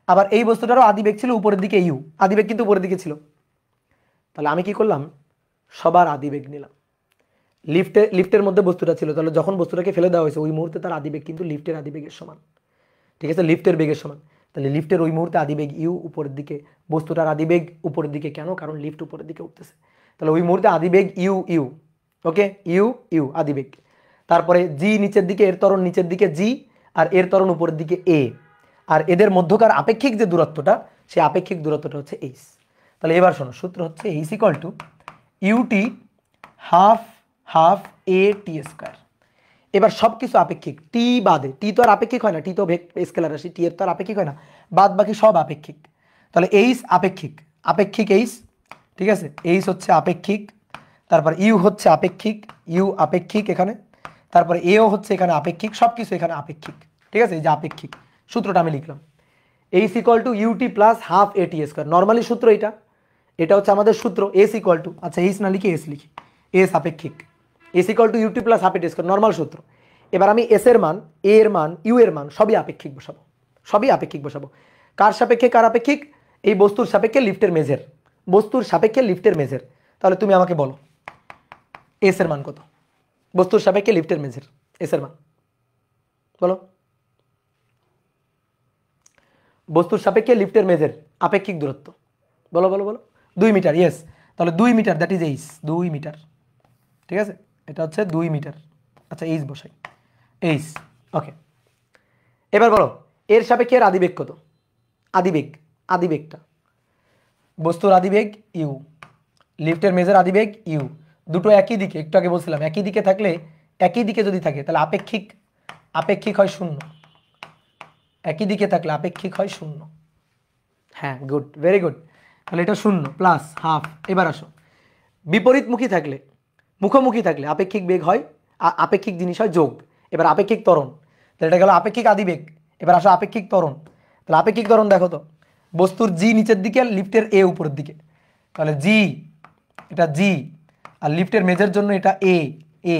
আবার এই বস্তুটারও আদিবেগ ছিল উপরের দিকে ইউ, আদিবেগ কিন্তু উপরের দিকে ছিল। তাহলে আমি কি করলাম, সবার আদিবেগ নিলাম। লিফটের মধ্যে বস্তুটা ছিল, তাহলে যখন বস্তুটাকে ফেলে দেওয়া হয়েছে ওই মুহূর্তে তার আদিবেগ কিন্তু লিফটের আদিবেগের সমান, ঠিক আছে, লিফটের বেগের সমান। তাহলে লিফটের ওই মুহূর্তে আদিবেগ ইউ উপরের দিকে, বস্তুটার আদিবেগ উপরের দিকে, কেন? কারণ লিফট উপরের দিকে উঠতেছে। তাহলে ওই মুহূর্তে আদিবেগ U U, okay, U U আদিবেগ। তারপরে জি নিচের দিকে, এর ত্বরণ নিচের দিকে জি, আর এর ত্বরণ উপরের দিকে এ, আর এদের মধ্যকার আপেক্ষিক যে দূরত্বটা, সেই আপেক্ষিক দূরত্বটা হচ্ছে এইচ। তাহলে এবার শোনো, সূত্র হচ্ছে H equal to UT half half A T square. এবার সব কিছু আপেক্ষিক, টি বাদে, টি তো আর আপেক্ষিক হয় না, টি তো স্কেলার রাশি, টি এর তো আর আপেক্ষিক হয় না, বাদ বাকি সব আপেক্ষিক। তাহলে এইচ আপেক্ষিক, আপেক্ষিক এইচ, ঠিক আছে, এইচ হচ্ছে আপেক্ষিক, তারপর ইউ হচ্ছে আপেক্ষিক, ইউ আপেক্ষিক এখানে, তারপরে এও হচ্ছে এখানে আপেক্ষিক, সব কিছু এখানে আপেক্ষিক, ঠিক আছে, এই যে আপেক্ষিক সূত্রটা আমি লিখলাম, H equal to UT plus half A T square. Normally সূত্র এটা, এটা হচ্ছে আমাদের সূত্র। এস ইকুয়াল টু, আচ্ছা এইচ না লিখে এস লিখি, এস আপেক্ষিক, S equal to UT plus half A T square, normal সূত্র। এবার আমি এস এর মান, এ এর মান, ইউ এর মান সবই আপেক্ষিক বসাবো, সবই আপেক্ষিক বসাবো। কার সাপেক্ষে কার আপেক্ষিক? এই বস্তুর সাপেক্ষে লিফটের মেঝের, বস্তুর সাপেক্ষে লিফটের মেঝের। তাহলে তুমি আমাকে বলো এস এর মান কত? বস্তুর সাপেক্ষে লিফটের মেঝের এস এর মান বলো। বস্তুর সাপেক্ষে লিফটের মেঝের আপেক্ষিক দূরত্ব বলো বলো বলো। 2 মিটার, ইয়েস। তাহলে 2 metre, that is H, 2 metre, ঠিক আছে, এটা হচ্ছে 2 মিটার। আচ্ছা এইচ বসাই, এইচ, ওকে। এবার বলো এর সাপেক্ষে এর আদিবেগ কত? আদিবেগ, আদিবেগটা, বস্তুর আদিবেগ ইউ, লিফটের মেজর আদিবেগ ইউ, দুটো একই দিকে, একটু আগে বলছিলাম একই দিকে থাকলে, একই দিকে যদি থাকে তাহলে আপেক্ষিক, আপেক্ষিক হয় শূন্য, একই দিকে থাকলে আপেক্ষিক হয় শূন্য। হ্যাঁ গুড, ভেরি গুড। তাহলে এটা শূন্য প্লাস হাফ। এবার আসো বিপরীতমুখী থাকলে, মুখোমুখি থাকলে আপেক্ষিক বেগ হয়, আপেক্ষিক জিনিস হয় যোগ। এবার আপেক্ষিক ত্বরণ, তাহলে এটা গেল আপেক্ষিক আদিবেগ। এবার আসো আপেক্ষিক ত্বরণ, তাহলে আপেক্ষিক ত্বরণ দেখো তো, বস্তুর জি নিচের দিকে আর লিফটের এ উপরের দিকে, তাহলে জি, এটা জি, আর লিফটের মেজের জন্য এটা এ, এ,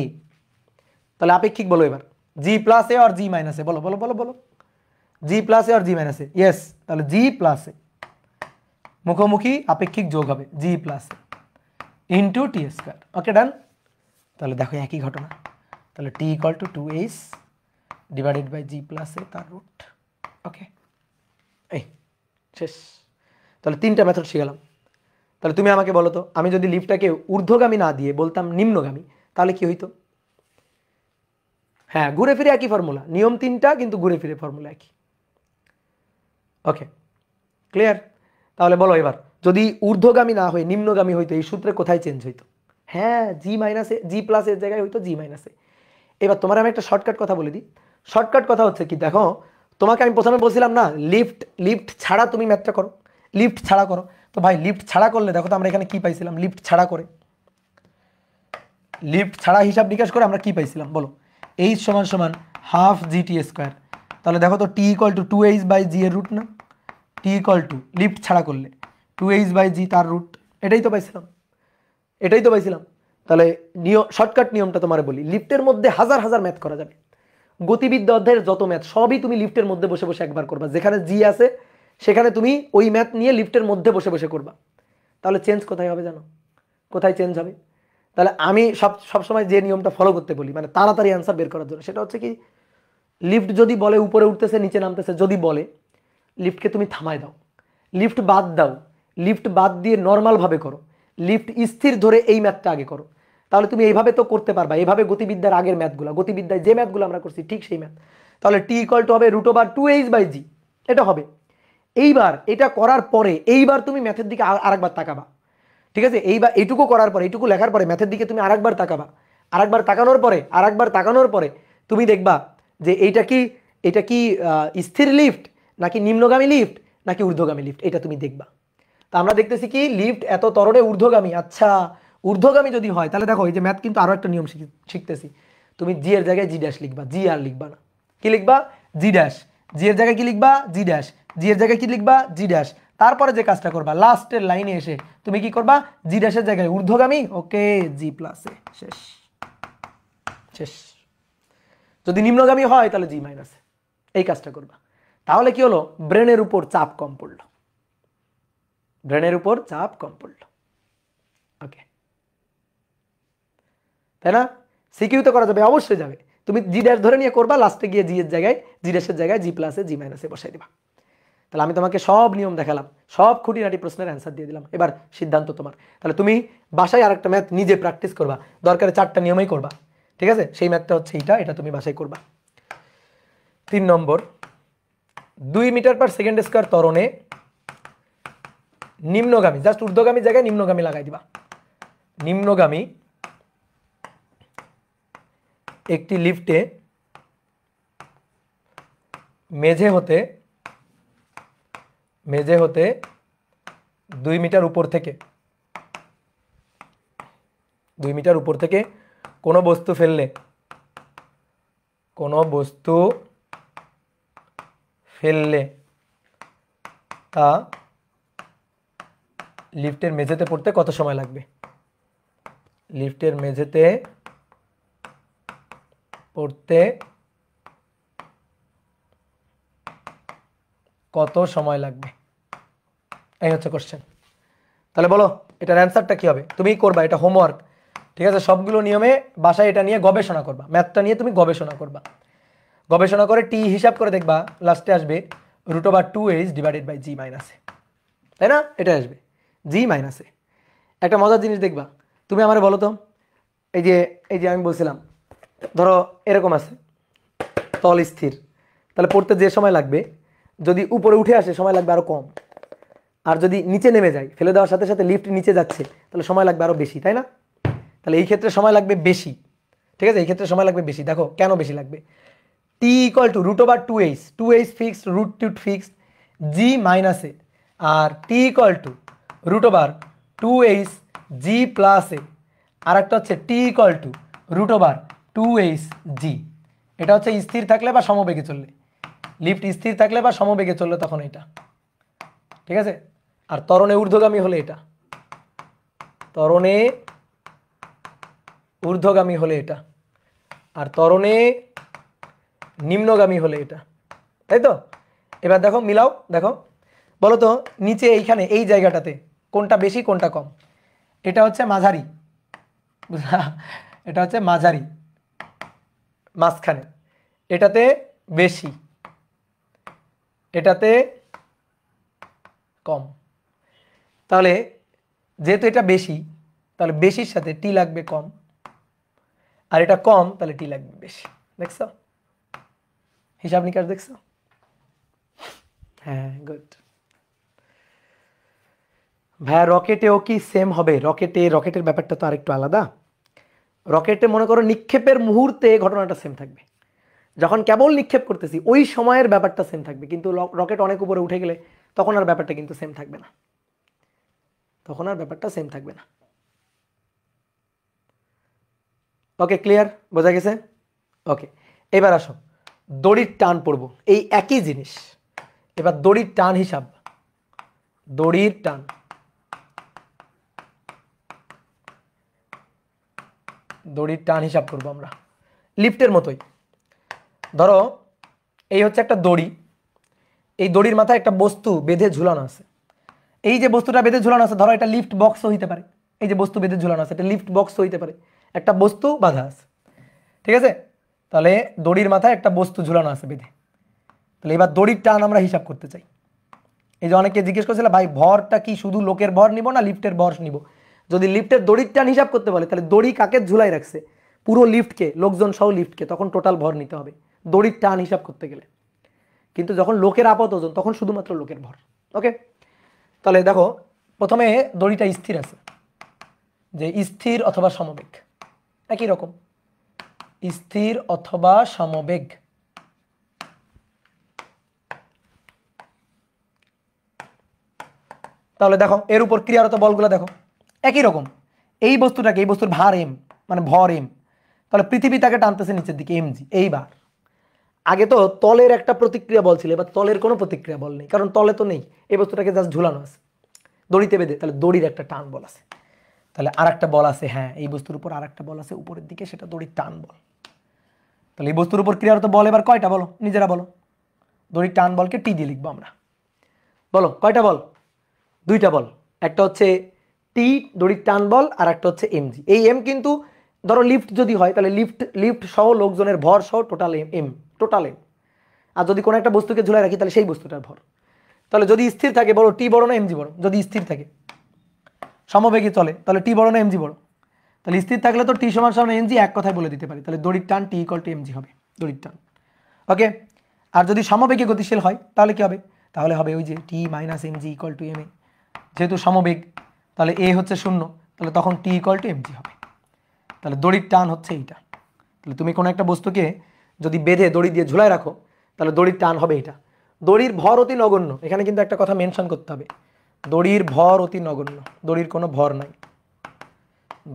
তাহলে আপেক্ষিক বলো এবার, জি প্লাস এ আর জি মাইনাস এ, বলো বলো বলো বলো, জি প্লাস এ আর জি মাইনাস এ, ইয়েস। তাহলে জি প্লাস এ, মুখোমুখি আপেক্ষিক যোগ হবে G plus A into T square, okay done. তাহলে দেখো একই ঘটনা, তাহলে T equal to 2h divided by G plus A তার রুট, ওকে, এই শেষ। তাহলে 3টা মেথড শিখালাম। তাহলে তুমি আমাকে বলো তো, আমি যদি লিফটটাকে ঊর্ধ্বগামী না দিয়ে বলতাম নিম্নগামী, তাহলে কি হইতো? হ্যাঁ ঘুরে ফিরে একই ফর্মুলা, নিয়ম 3টা কিন্তু ঘুরে ফিরে ফর্মুলা একই, ওকে ক্লিয়ার। তাহলে বলো এবার, যদি ঊর্ধ্বগামী না হয়ে নিম্নগামী হইতো এই সূত্রে কোথায় চেঞ্জ হইতো? হ্যাঁ জি মাইনাস এ, জি প্লাস এর জায়গায় হইতো জি মাইনাস এ। এবার তোমার আমি একটা শর্টকাট কথা বলে দিই। শর্টকাট কথা হচ্ছে কি, দেখো তোমাকে আমি প্রথমে বলছিলাম না লিফট, লিফট ছাড়া তুমি ম্যাথটা করো, লিফট ছাড়া করো। তো ভাই লিফট ছাড়া করলে দেখো তো আমরা এখানে কি পাইছিলাম, লিফট ছাড়া করে, লিফট ছাড়া হিসাব নিকাশ করে আমরা কি পাইছিলাম বলো, এইচ সমান সমান হাফ জি টি স্কোয়ার। তাহলে দেখো তো টি ইকুয়াল টু 2h বাই জি এর রুট না, টি ইকুয়াল টু লিফট ছাড়া করলে 2h বাই জি তার রুট, এটাই তো পাইছিলাম, এটাই তো পাইছিলাম। তাহলে নিয়ম, শর্টকাট নিয়মটা তোমার বলি, লিফটের মধ্যে হাজার হাজার ম্যাথ করা যাবে, গতিবিদ্যা অধ্যায়ের যত ম্যাথ সবই তুমি লিফটের মধ্যে বসে বসে একবার করবা, যেখানে জি আছে সেখানে তুমি ওই ম্যাথ নিয়ে লিফটের মধ্যে বসে বসে করবা। তাহলে চেঞ্জ কোথায় হবে জানো? কোথায় চেঞ্জ হবে? তাহলে আমি সবসময় যে নিয়মটা ফলো করতে বলি, মানে তাড়াতাড়ি অ্যান্সার বের করার জন্য, সেটা হচ্ছে কি, লিফট যদি বলে উপরে উঠতেছে নিচে নামতেছে, যদি বলে লিফটকে তুমি থামায় দাও, লিফট বাদ দাও, লিফট বাদ দিয়ে নর্মালভাবে করো, লিফট স্থির ধরে এই ম্যাথটা আগে করো, তাহলে তুমি এইভাবে তো করতে পারবা, এইভাবে গতিবিদ্যার আগের ম্যাথগুলো, গতিবিদ্যায় যে ম্যাথগুলো আমরা করছি ঠিক সেই ম্যাথ। তাহলে টি ইকুয়াল টু হবে রুট ওভার 2h বাই জি, এটা হবে। এইবার এটা করার পরে এইবার তুমি ম্যাথের দিকে আরেকবার তাকাবা, ঠিক আছে, এইবার এইটুকু করার পরে, এইটুকু লেখার পরে ম্যাথের দিকে তুমি আরেকবার তাকাবা, আরেকবার তাকানোর পরে, আরেকবার তাকানোর পরে তুমি দেখবা যে এটা কি স্থির লিফট নাকি নিম্নগামী লিফট নাকি ঊর্ধ্বগামী লিফট, এটা তুমি দেখবা। তা আমরা দেখতেছি কি লিফট এত ত্বরণে ঊর্ধ্বগামী, আচ্ছা ঊর্ধ্বগামী যদি হয় তাহলে দেখো এই যে ম্যাথ কিন্তু আরো একটা নিয়ম শিখতেছি, তুমি জি এর জায়গায় জি ড্যাশ লিখবা, জি আর লিখবা না, কি লিখবা? জি ড্যাশ। জি এর জায়গায় কি লিখবা? জি ড্যাশ। জি এর জায়গায় কি লিখবা? জি ড্যাশ। তারপরে যে কাজটা করবা লাস্টের লাইনে এসে তুমি কি করবা? জি ড্যাশের জায়গায় ঊর্ধ্বগামী, ওকে জি প্লাস এ, শেষ শেষ। যদি নিম্নগামী হয় তাহলে জি মাইনাস, এই কাজটা করবা। তাহলে কি হলো? ব্রেনের উপর চাপ কম পড়লো, ব্রেনের উপর চাপ কম পড়লো, ওকে। তাই না? সিকিউতে করা যাবে, অবশ্যই যাবে। তুমি জি ড্যাশ ধরে নিয়ে করবা, লাস্টে গিয়ে জি এর জায়গায়, জি ড্যাশের জায়গায় জি প্লাসে জি মাইনাসে বসাই দিবা। তাহলে আমি তোমাকে সব নিয়ম দেখালাম, সব খুঁটিনাটি প্রশ্নের অ্যান্সার দিয়ে দিলাম। এবার সিদ্ধান্ত তোমার। তাহলে তুমি বাসায় আরেকটা ম্যাথ নিজে প্র্যাকটিস করবা, দরকারে 4টা নিয়মই করবা, ঠিক আছে? সেই ম্যাথটা হচ্ছে এটা তুমি বাসায় করবা। 3 নম্বর, 2 মিটার পার সেকেন্ড স্কোয়ার ত্বরণে নিম্নগামী, জাস্ট ঊর্ধ্বগামী জায়গায় নিম্নগামী লাগাই দিবা। নিম্নগামী একটি লিফটে মেঝে হতে 2 মিটার উপর থেকে কোনো বস্তু ফেললে তা লিফটের মেঝেতে পড়তে কত সময় লাগবে? লিফটের মেঝেতে পড়তে কত সময় লাগবে, এই হচ্ছে কোশ্চেন। তাহলে বলো এটার অ্যান্সারটা কি হবে? তুমিই করবা, এটা হোমওয়ার্ক, ঠিক আছে? সবগুলো নিয়মে বাসায় এটা নিয়ে গবেষণা করবা, ম্যাথটা নিয়ে তুমি গবেষণা করবা। গবেষণা করে টি হিসাব করে দেখবা, লাস্টে আসবে √2h ডিভাইডেড বাই জি মাইনাসে, তাই না? এটা আসবে জি মাইনাসে। একটা মজার জিনিস দেখবা, তুমি আমারে বলো তো, এই যে আমি বলছিলাম, ধরো এরকম আছে, তল স্থির, তাহলে পড়তে যে সময় লাগবে, যদি উপরে উঠে আসে সময় লাগবে আরো কম, আর যদি নিচে নেমে যায়, ফেলে দেওয়ার সাথে সাথে লিফট নিচে যাচ্ছে, তাহলে সময় লাগবে আরো বেশি, তাই না? তাহলে এই ক্ষেত্রে সময় লাগবে বেশি, ঠিক আছে? এই ক্ষেত্রে সময় লাগবে বেশি। দেখো কেন বেশি লাগবে। T equal to √2h fixed, √2 fixed, G মাইনাসে, আর টি ইকুয়াল টু √2h জি প্লাসে, আর একটা হচ্ছে টি ইকুয়াল টু √2h জি। এটা হচ্ছে স্থির থাকলে বা সমবেগে চললে, লিফট স্থির থাকলে বা সমবেগে চললে তখন এটা, ঠিক আছে? আর ত্বরণে ঊর্ধ্বগামী হলে এটা, ত্বরণে ঊর্ধ্বগামী হলে এটা, আর ত্বরণে নিম্নগামী হলে এটা, তাই তো? এবার দেখো মিলাও, দেখো বলো তো, নিচে এইখানে এই জায়গাটাতে কোনটা বেশি কোনটা কম? এটা হচ্ছে মাঝারি, এটা হচ্ছে মাঝারি, মাঝখানে এটাতে বেশি, এটাতে কম। তাহলে যেহেতু এটা বেশি, তাহলে বেশির সাথে টি লাগবে কম, আর এটা কম তাহলে টি লাগবে বেশি। দেখছো হিসাব নিকাশ? দেখছো? হ্যাঁ, গুড। ভাইয়া রকেটেও কি সেম হবে? রকেটের ব্যাপারটা তো আরেকটু আলাদা। রকেটে মনে করো নিক্ষেপের মুহূর্তে ঘটনাটা সেম থাকবে, যখন কেবল নিক্ষেপ করতেছি ওই সময়ের ব্যাপারটা সেম থাকবে, কিন্তু রকেট অনেক উপরে উঠে গেলে তখন আর ব্যাপারটা কিন্তু সেম থাকবে না, তখন আর ব্যাপারটা সেম থাকবে না। ওকে, ক্লিয়ার? বোঝা গেছে? ওকে, এবার আসো দড়ির টান পড়বো, এই একই জিনিস। এবার দড়ির টান হিসাব, দড়ির টান, দড়ির টান হিসাব করবো আমরা লিফটের মতোই। ধরো এই হচ্ছে একটা দড়ি, এই দড়ির মাথায় একটা বস্তু বেঁধে ঝুলানো আছে। এই যে বস্তুটা বেঁধে ঝুলানো আছে, ধরো এটা লিফট বক্সও হইতে পারে, এই যে বস্তু বেঁধে ঝুলানো আছে এটা লিফট বক্সও হইতে পারে, একটা বস্তু বাঁধা আছে, ঠিক আছে? তাহলে দড়ির মাথায় একটা বস্তু ঝুলানো আছে বেঁধে। তাহলে এবার দড়ির টান আমরা হিসাব করতে চাই। এই যে অনেকে জিজ্ঞেস করছিল, ভাই ভরটা কি শুধু লোকের ভর নিব না লিফটের ভর নিব? যদি লিফটের দড়ির টান হিসাব করতে বলে, তাহলে দড়ি কাকে ঝুলাই রাখছে? পুরো লিফটকে, লোকজন সহ লিফটকে, তখন টোটাল ভর নিতে হবে দড়ির টান হিসাব করতে গেলে। কিন্তু যখন লোকের আপাত ওজন, তখন শুধুমাত্র লোকের ভর। ওকে, তাহলে দেখো প্রথমে দড়িটা স্থির আছে, যে স্থির অথবা সমবেগ, একই রকম, স্থির অথবা সমবেগ। তাহলে দেখো এর উপর ক্রিয়ারত বলগুলো দেখো একই রকম। এই বস্তুটাকে, এই বস্তুর ভার এম, মানে ভর এম, তাহলে পৃথিবী তাকে টানতেছে নিচের দিকে এমজি। এইবার আগে তো তলের একটা প্রতিক্রিয়া বল ছিল, এবার তলের কোনো প্রতিক্রিয়া বল নেই, কারণ তলে তো নেই, এই বস্তুটাকে জাস্ট ঝুলানো আছে দড়িতে বেঁধে, তাহলে দড়ির একটা টান বল আছে। তাহলে আর একটা বল আছে, হ্যাঁ এই বস্তুর উপর আর একটা বল আছে উপরের দিকে, সেটা দড়ির টান বল। তাহলে এই বস্তুর উপর ক্রিয়ারত বল এবার কয়টা বলো, নিজেরা বলো। দড়ির টান বলকে টি দিয়ে লিখবো আমরা, বলো কয়টা বল? দুইটা বল, একটা হচ্ছে টি দড়ির টান বল, আর একটা হচ্ছে এমজি। এই এম কিন্তু ধরো লিফট যদি হয় তাহলে লিফট লিফট সহ লোকজনের ভর সহ টোটাল এম টোটাল এম। আর যদি কোনো একটা বস্তুকে ঝুলাই রাখি তাহলে সেই বস্তুটার ভর। তাহলে যদি স্থির থাকে বলো টি বড় না এমজি বড়? যদি স্থির থাকে সমবেগে চলে তাহলে টি বড় না এমজি বড়? তাহলে স্থির থাকলে তো টি সমান সমান এমজি, এক কথায় বলে দিতে পারি। তাহলে দড়ির টান টি ইকুয়াল টু এমজি হবে, দড়ির টান। ওকে, আর যদি সমবেগে গতিশীল হয় তাহলে কি হবে? তাহলে হবে ওই যে T minus MG equal to M A. যেহেতু সমবেগ তাহলে এ হচ্ছে 0, তাহলে তখন টি ইকুয়াল টু এমজি হবে। তাহলে দড়ির টান হচ্ছে এইটা। তাহলে তুমি কোনো একটা বস্তুকে যদি বেঁধে দড়ি দিয়ে ঝুলায় রাখো তাহলে দড়ির টান হবে এটা। দড়ির ভর অতি নগণ্য, এখানে কিন্তু একটা কথা মেনশন করতে হবে, দড়ির ভর অতি নগণ্য। দড়ির কোনো ভর নাই,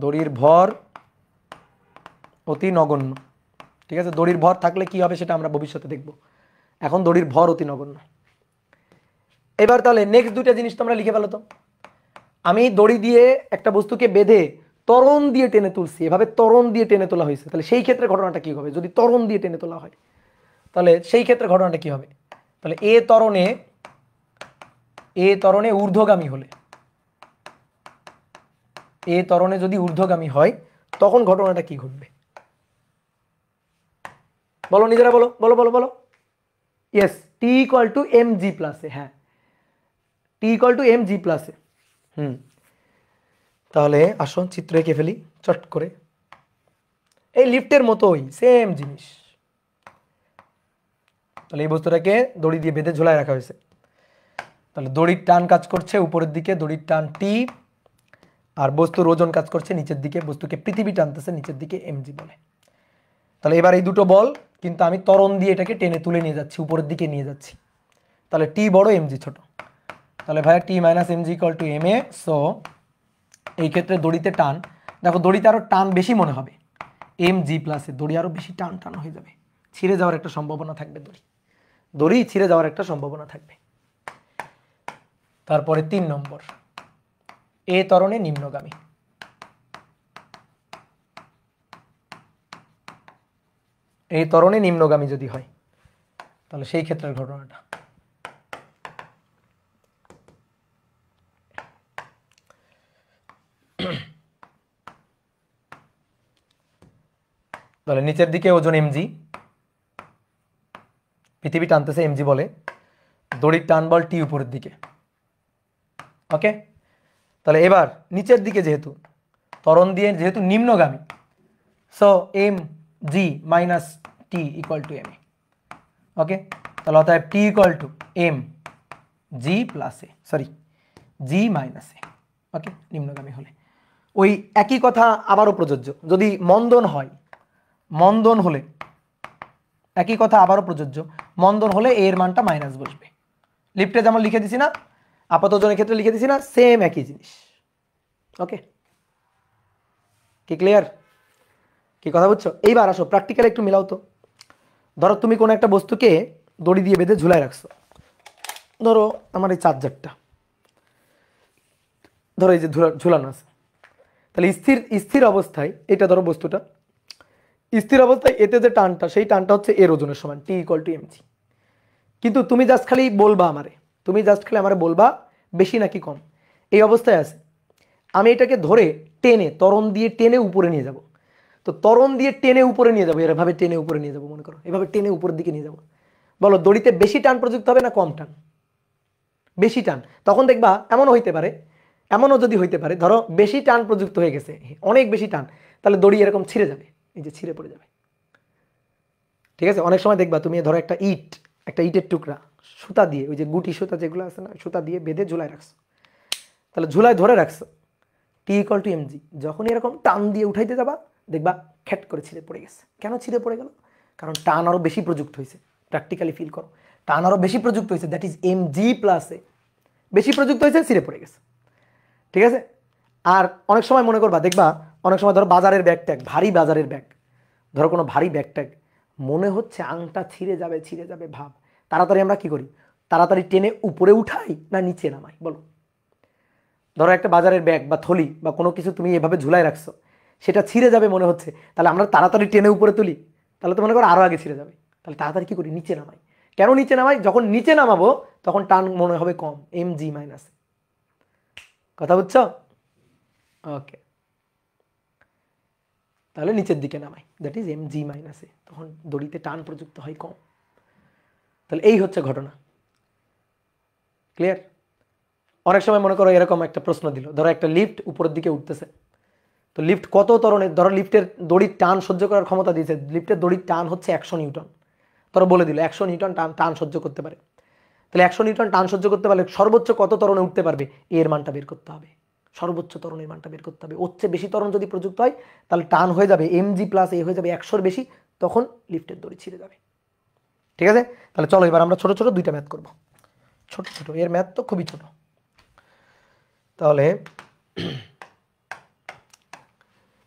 দড়ির ভর অতি নগণ্য। ঠিক আছে, দড়ির ভর থাকলে কি হবে সেটা আমরা ভবিষ্যতে দেখব, এখন দড়ির ভর অতি নগণ্য। এবার তাহলে নেক্সট দুইটা জিনিস তোমরা লিখে ফেলো তো। আমি দড়ি দিয়ে একটা বস্তুকে বেঁধে ত্বরণ দিয়ে টেনে তুলছি, এভাবে ত্বরণ দিয়ে টেনে তোলা হয়েছে, তাহলে সেই ক্ষেত্রে ঘটনাটা কি হবে? যদি ত্বরণ দিয়ে টেনে তোলা হয় তাহলে সেই ক্ষেত্রে ঘটনাটা কি হবে? তাহলে এ ত্বরণে ঊর্ধ্বগামী হলে, এ ত্বরণে যদি ঊর্ধ্বগামী হয় তখন ঘটনাটা কি ঘটবে? বলো নিজেরা, বলো বলো বলো বলো। Yes, T equal to M G plus A. হ্যাঁ, T equal to M G plus A. তাহলে আসো চিত্র এঁকে ফেলি চট করে। এই লিফটের মতোই সেম জিনিস। তাহলে এই বস্তুটাকে দড়ি দিয়ে বেঁধে ঝোলায় রাখা হয়েছে। তাহলে দড়ির টান কাজ করছে উপরের দিকে, দড়ির টান টি, আর বস্তুর ওজন কাজ করছে নিচের দিকে, বস্তুকে পৃথিবী টানতেছে নিচের দিকে, এমজি বলে। তাহলে এবার এই দুটো বল, কিন্তু আমি ত্বরণ দিয়ে এটাকে টেনে তুলে নিয়ে যাচ্ছি, উপরের দিকে নিয়ে যাচ্ছি। তাহলে টি বড় এমজি ছোট, তাহলে ভাইয়া T minus MG equal to M A. So এই ক্ষেত্রে দড়িতে টান, দেখো দড়িতে আরো টান বেশি মনে হবে, এম জি প্লাসে দড়ি আরো বেশি টান টান হয়ে যাবে, ছিঁড়ে যাওয়ার একটা সম্ভাবনা থাকবে, দড়ি ছিঁড়ে যাওয়ার একটা সম্ভাবনা থাকবে। তারপরে 3 নম্বর, এ ত্বরণে নিম্নগামী। এই ত্বরণে নিম্নগামী যদি হয় তাহলে সেই ক্ষেত্রের ঘটনাটা, তাহলে নিচের দিকে ওজন এমজি, পৃথিবী টানতেছে এমজি বলে, দড়ির টান বল টি উপরের দিকে। ওকে, তাহলে এবার নিচের দিকে যেহেতু ত্বরণ দিয়ে যেহেতু নিম্নগামী, so M G minus T equal to M A. Okay, তাহলে অতএব T equal to M G plus A, sorry G minus A. Okay, নিম্নগামী হলে ওই একই কথা আবারও প্রযোজ্য। যদি মন্দন হয়, মন্দন হলে একই কথা আবারও প্রযোজ্য, মন্দন হলে এর মানটা মাইনাস বসবে। লিফটে যেমন লিখে দিছি না, আপাত ওজনের ক্ষেত্রে লিখে দিছি না, সেম একই জিনিস। ওকে, কি ক্লিয়ার? কি কথা বুঝছো? এইবার আসো প্র্যাকটিক্যাল একটু মিলাও তো। ধরো তুমি কোনো একটা বস্তুকে দড়ি দিয়ে বেঁধে ঝুলায় রাখছো, ধরো আমার এই চার্জারটা, ধরো এই যে ঝুলানো আছে, তাহলে স্থির স্থির অবস্থায় এটা ধরো বস্তুটা স্থির অবস্থায়, এতে যে টানটা সেই টানটা হচ্ছে এর ওজনের সমান, টি ইকুয়াল টু এমজি। কিন্তু তুমি জাস্ট খালি বলবা আমারে বলবা বেশি নাকি কম। এই অবস্থায় আছে, আমি এটাকে ধরে টেনে ত্বরণ দিয়ে টেনে উপরে নিয়ে যাব। তো ত্বরণ দিয়ে টেনে উপরে নিয়ে যাবো, এভাবে টেনে উপরে নিয়ে যাবো, মনে করো এভাবে টেনে উপরের দিকে নিয়ে যাবো। বলো দড়িতে বেশি টান প্রযুক্ত হবে না কম টান? বেশি টান। তখন দেখবা এমনও হইতে পারে, এমনও যদি হইতে পারে ধরো বেশি টান প্রযুক্ত হয়ে গেছে, অনেক বেশি টান, তাহলে দড়ি এরকম ছিঁড়ে যাবে, এই যে ছিঁড়ে পড়ে যাবে। ঠিক আছে, অনেক সময় দেখবা তুমি ধরো একটা ইটের টুকরা সুতা দিয়ে, ওই যে গুটি সুতা যেগুলো আছে না, সুতা দিয়ে বেঁধে ঝুলায় রাখছো, তাহলে ঝুলায় ধরে রাখছো, টি ইকুয়াল টু এমজি। যখন এরকম টান দিয়ে উঠাইতে যাবা দেখবা খ্যাট করে ছিঁড়ে পড়ে গেছে। কেন ছিঁড়ে পড়ে গেল? কারণ টান আরো বেশি প্রযুক্ত হয়েছে। প্র্যাকটিক্যালি ফিল করো, টান আরো বেশি প্রযুক্ত হয়েছে, দ্যাট ইজ এমজি প্লাস এ, বেশি প্রযুক্ত হয়েছে, ছিঁড়ে পড়ে গেছে। ঠিক আছে, আর অনেক সময় মনে করবা দেখবা, অনেক সময় ধরো বাজারের ব্যাগ ট্যাগ, ভারী বাজারের ব্যাগ, ধরো কোনো ভারী ব্যাগ ট্যাগ, মনে হচ্ছে আংটা ছিঁড়ে যাবে ভাব, তাড়াতাড়ি আমরা কি করি? তাড়াতাড়ি টেনে উপরে উঠাই না নিচে নামাই? বলো। ধরো একটা বাজারের ব্যাগ বা থলি বা কোনো কিছু তুমি এভাবে ঝুলাই রাখছো, সেটা ছিঁড়ে যাবে মনে হচ্ছে, তাহলে আমরা তাড়াতাড়ি টেনে উপরে তুলি, তাহলে তো মনে করো আরো আগে ছিঁড়ে যাবে, তাহলে তাড়াতাড়ি কি করি? নিচে নামাই। কেন নিচে নামাই? যখন নিচে নামাবো তখন টান মনে হবে কম, এম জি মাইনাস। কথা বুঝছো? ওকে, তাহলে নিচের দিকে নামাই, দ্যাট ইজ mg মাইনাস এ, তখন দড়িতে টান প্রযুক্ত হয় কম। তাহলে এই হচ্ছে ঘটনা। ক্লিয়ার? অনেক সময় মনে করো এরকম একটা প্রশ্ন দিল, ধরো একটা লিফট উপরের দিকে উঠতেছে, তো লিফট কত ত্বরণের, ধরো লিফটের দড়ির টান সহ্য করার ক্ষমতা দিয়েছে, লিফটের দড়ির টান হচ্ছে 100 নিউটন, ধরো বলে দিল 100 নিউটন টান সহ্য করতে পারে। তাহলে 100 নিউটন টান সহ্য করতে পারলে সর্বোচ্চ কত ত্বরণে উঠতে পারবে এর মানটা বের করতে হবে, সর্বোচ্চ ত্বরণের মানটা বের করতে হবে। ওর চেয়ে বেশি ত্বরণ যদি প্রযুক্ত হয় তাহলে টান হয়ে যাবে mg প্লাস এ হয়ে যাবে 100-র বেশি, তখন লিফটের দড়ি ছিঁড়ে যাবে। ঠিক আছে? তাহলে চলো এবার আমরা ছোট ছোট দুইটা ম্যাথ করব, ছোট ছোট, এর ম্যাথ তো খুবই ছোট। তাহলে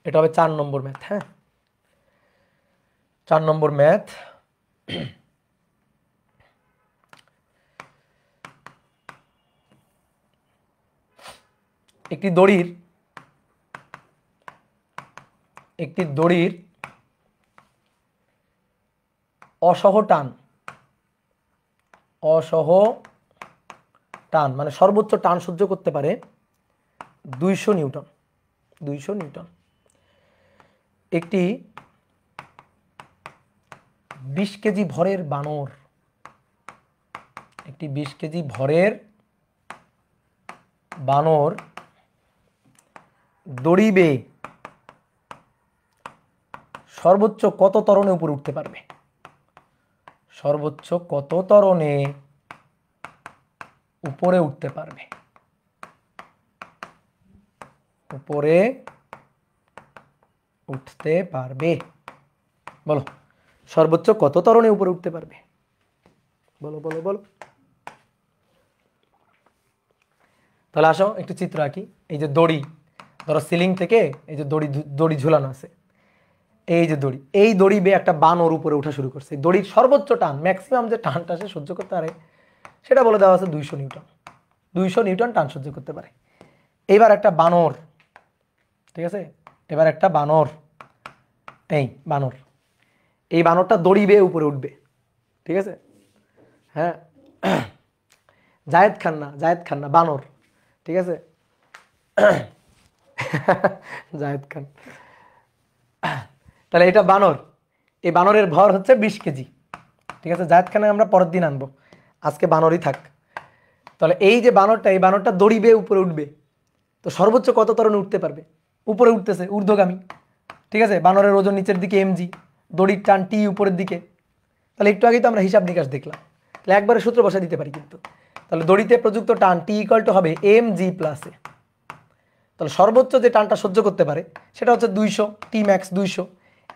এটা হবে 4 নম্বর ম্যাথ। হ্যাঁ, 4 নম্বর ম্যাথ। একটি দড়ির অসহ টান মানে সর্বোচ্চ টান সহ্য করতে পারে 200 নিউটন। একটি 20 কেজি ভরের বানর, দড়ি বেয়ে সর্বোচ্চ কত ত্বরণে উপরে উঠতে পারবে? সর্বোচ্চ কত ত্বরণে উপরে উঠতে পারবে? বলো, সর্বোচ্চ কত ত্বরণে উপরে উঠতে পারবে? বলো বলো বলো। তাহলে আসো একটু চিত্র আঁকি। এই যে দড়ি, ধরো সিলিং থেকে এই যে দড়ি ঝুলানো আছে, এই যে এই দড়ি বেয়ে একটা বানর উপরে ওঠা শুরু করছে। দড়ির সর্বোচ্চ টান, ম্যাক্সিমাম যে টানটা সে সহ্য করতে পারে সেটা বলে দেওয়া আছে 200 নিউটন। 200 নিউটন টান সহ্য করতে পারে। এইবার একটা বানর, ঠিক আছে, এবার একটা বানর, এই বানরটা দড়ি বেয়ে উপরে উঠবে। ঠিক আছে? হ্যাঁ, জায়েদ খান না, বানর। ঠিক আছে? জায়েদ খান। তাহলে এটা বানর, এই বানরের ভর হচ্ছে 20 কেজি। ঠিক আছে? জায়েদ খানে আমরা পরের দিন আনবো, আজকে বানরই থাক। তাহলে এই যে এই বানরটা দড়ি বেয়ে উপরে উঠবে, তো সর্বোচ্চ কত ত্বরণে উঠতে পারবে? উপরে উঠতেছে, ঊর্ধ্বগামী। ঠিক আছে? বানরের ওজন নিচের দিকে mg, দড়ির টান টি উপরের দিকে। তাহলে একটু আগেই তো আমরা হিসাব নিকাশ দেখলাম, তাহলে একবারে সূত্র বসা দিতে পারি কিন্তু। তাহলে দড়িতে প্রযুক্ত টান টি ইকুয়াল টু হবে mg প্লাস এ। তাহলে সর্বোচ্চ যে টানটা সহ্য করতে পারে সেটা হচ্ছে 200, টি ম্যাক্স 200,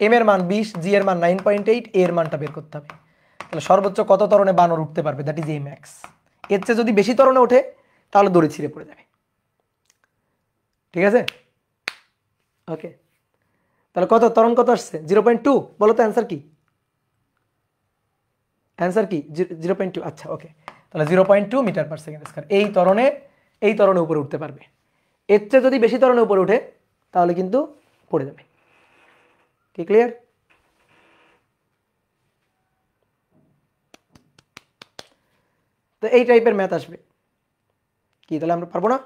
এম এর মান 20, জি এর মান 9.8, এর মানটা বের করতে হবে। তাহলে সর্বোচ্চ কত ত্বরণে বানর উঠতে পারবে, দ্যাট ইজ এ ম্যাক্স। এর চেয়ে যদি বেশি ত্বরণে ওঠে তাহলে দড়ি ছিঁড়ে পড়ে যাবে। ঠিক আছে? ওকে, তাহলে কত ত্বরণ কত আসছে? 0.2। বলো তো অ্যান্সার কি? 0.2। আচ্ছা, ওকে, তাহলে 0.2 মিটার পার সেকেন্ড স্কয়ার এই ত্বরণে উপরে উঠতে পারবে। এর চেয়ে যদি বেশি ত্বরণে উপরে ওঠে তাহলে কিন্তু পড়ে যাবে। কি ক্লিয়ার? তো এই টাইপের ম্যাথ আসবে কি, তাহলে আমরা পারবো না?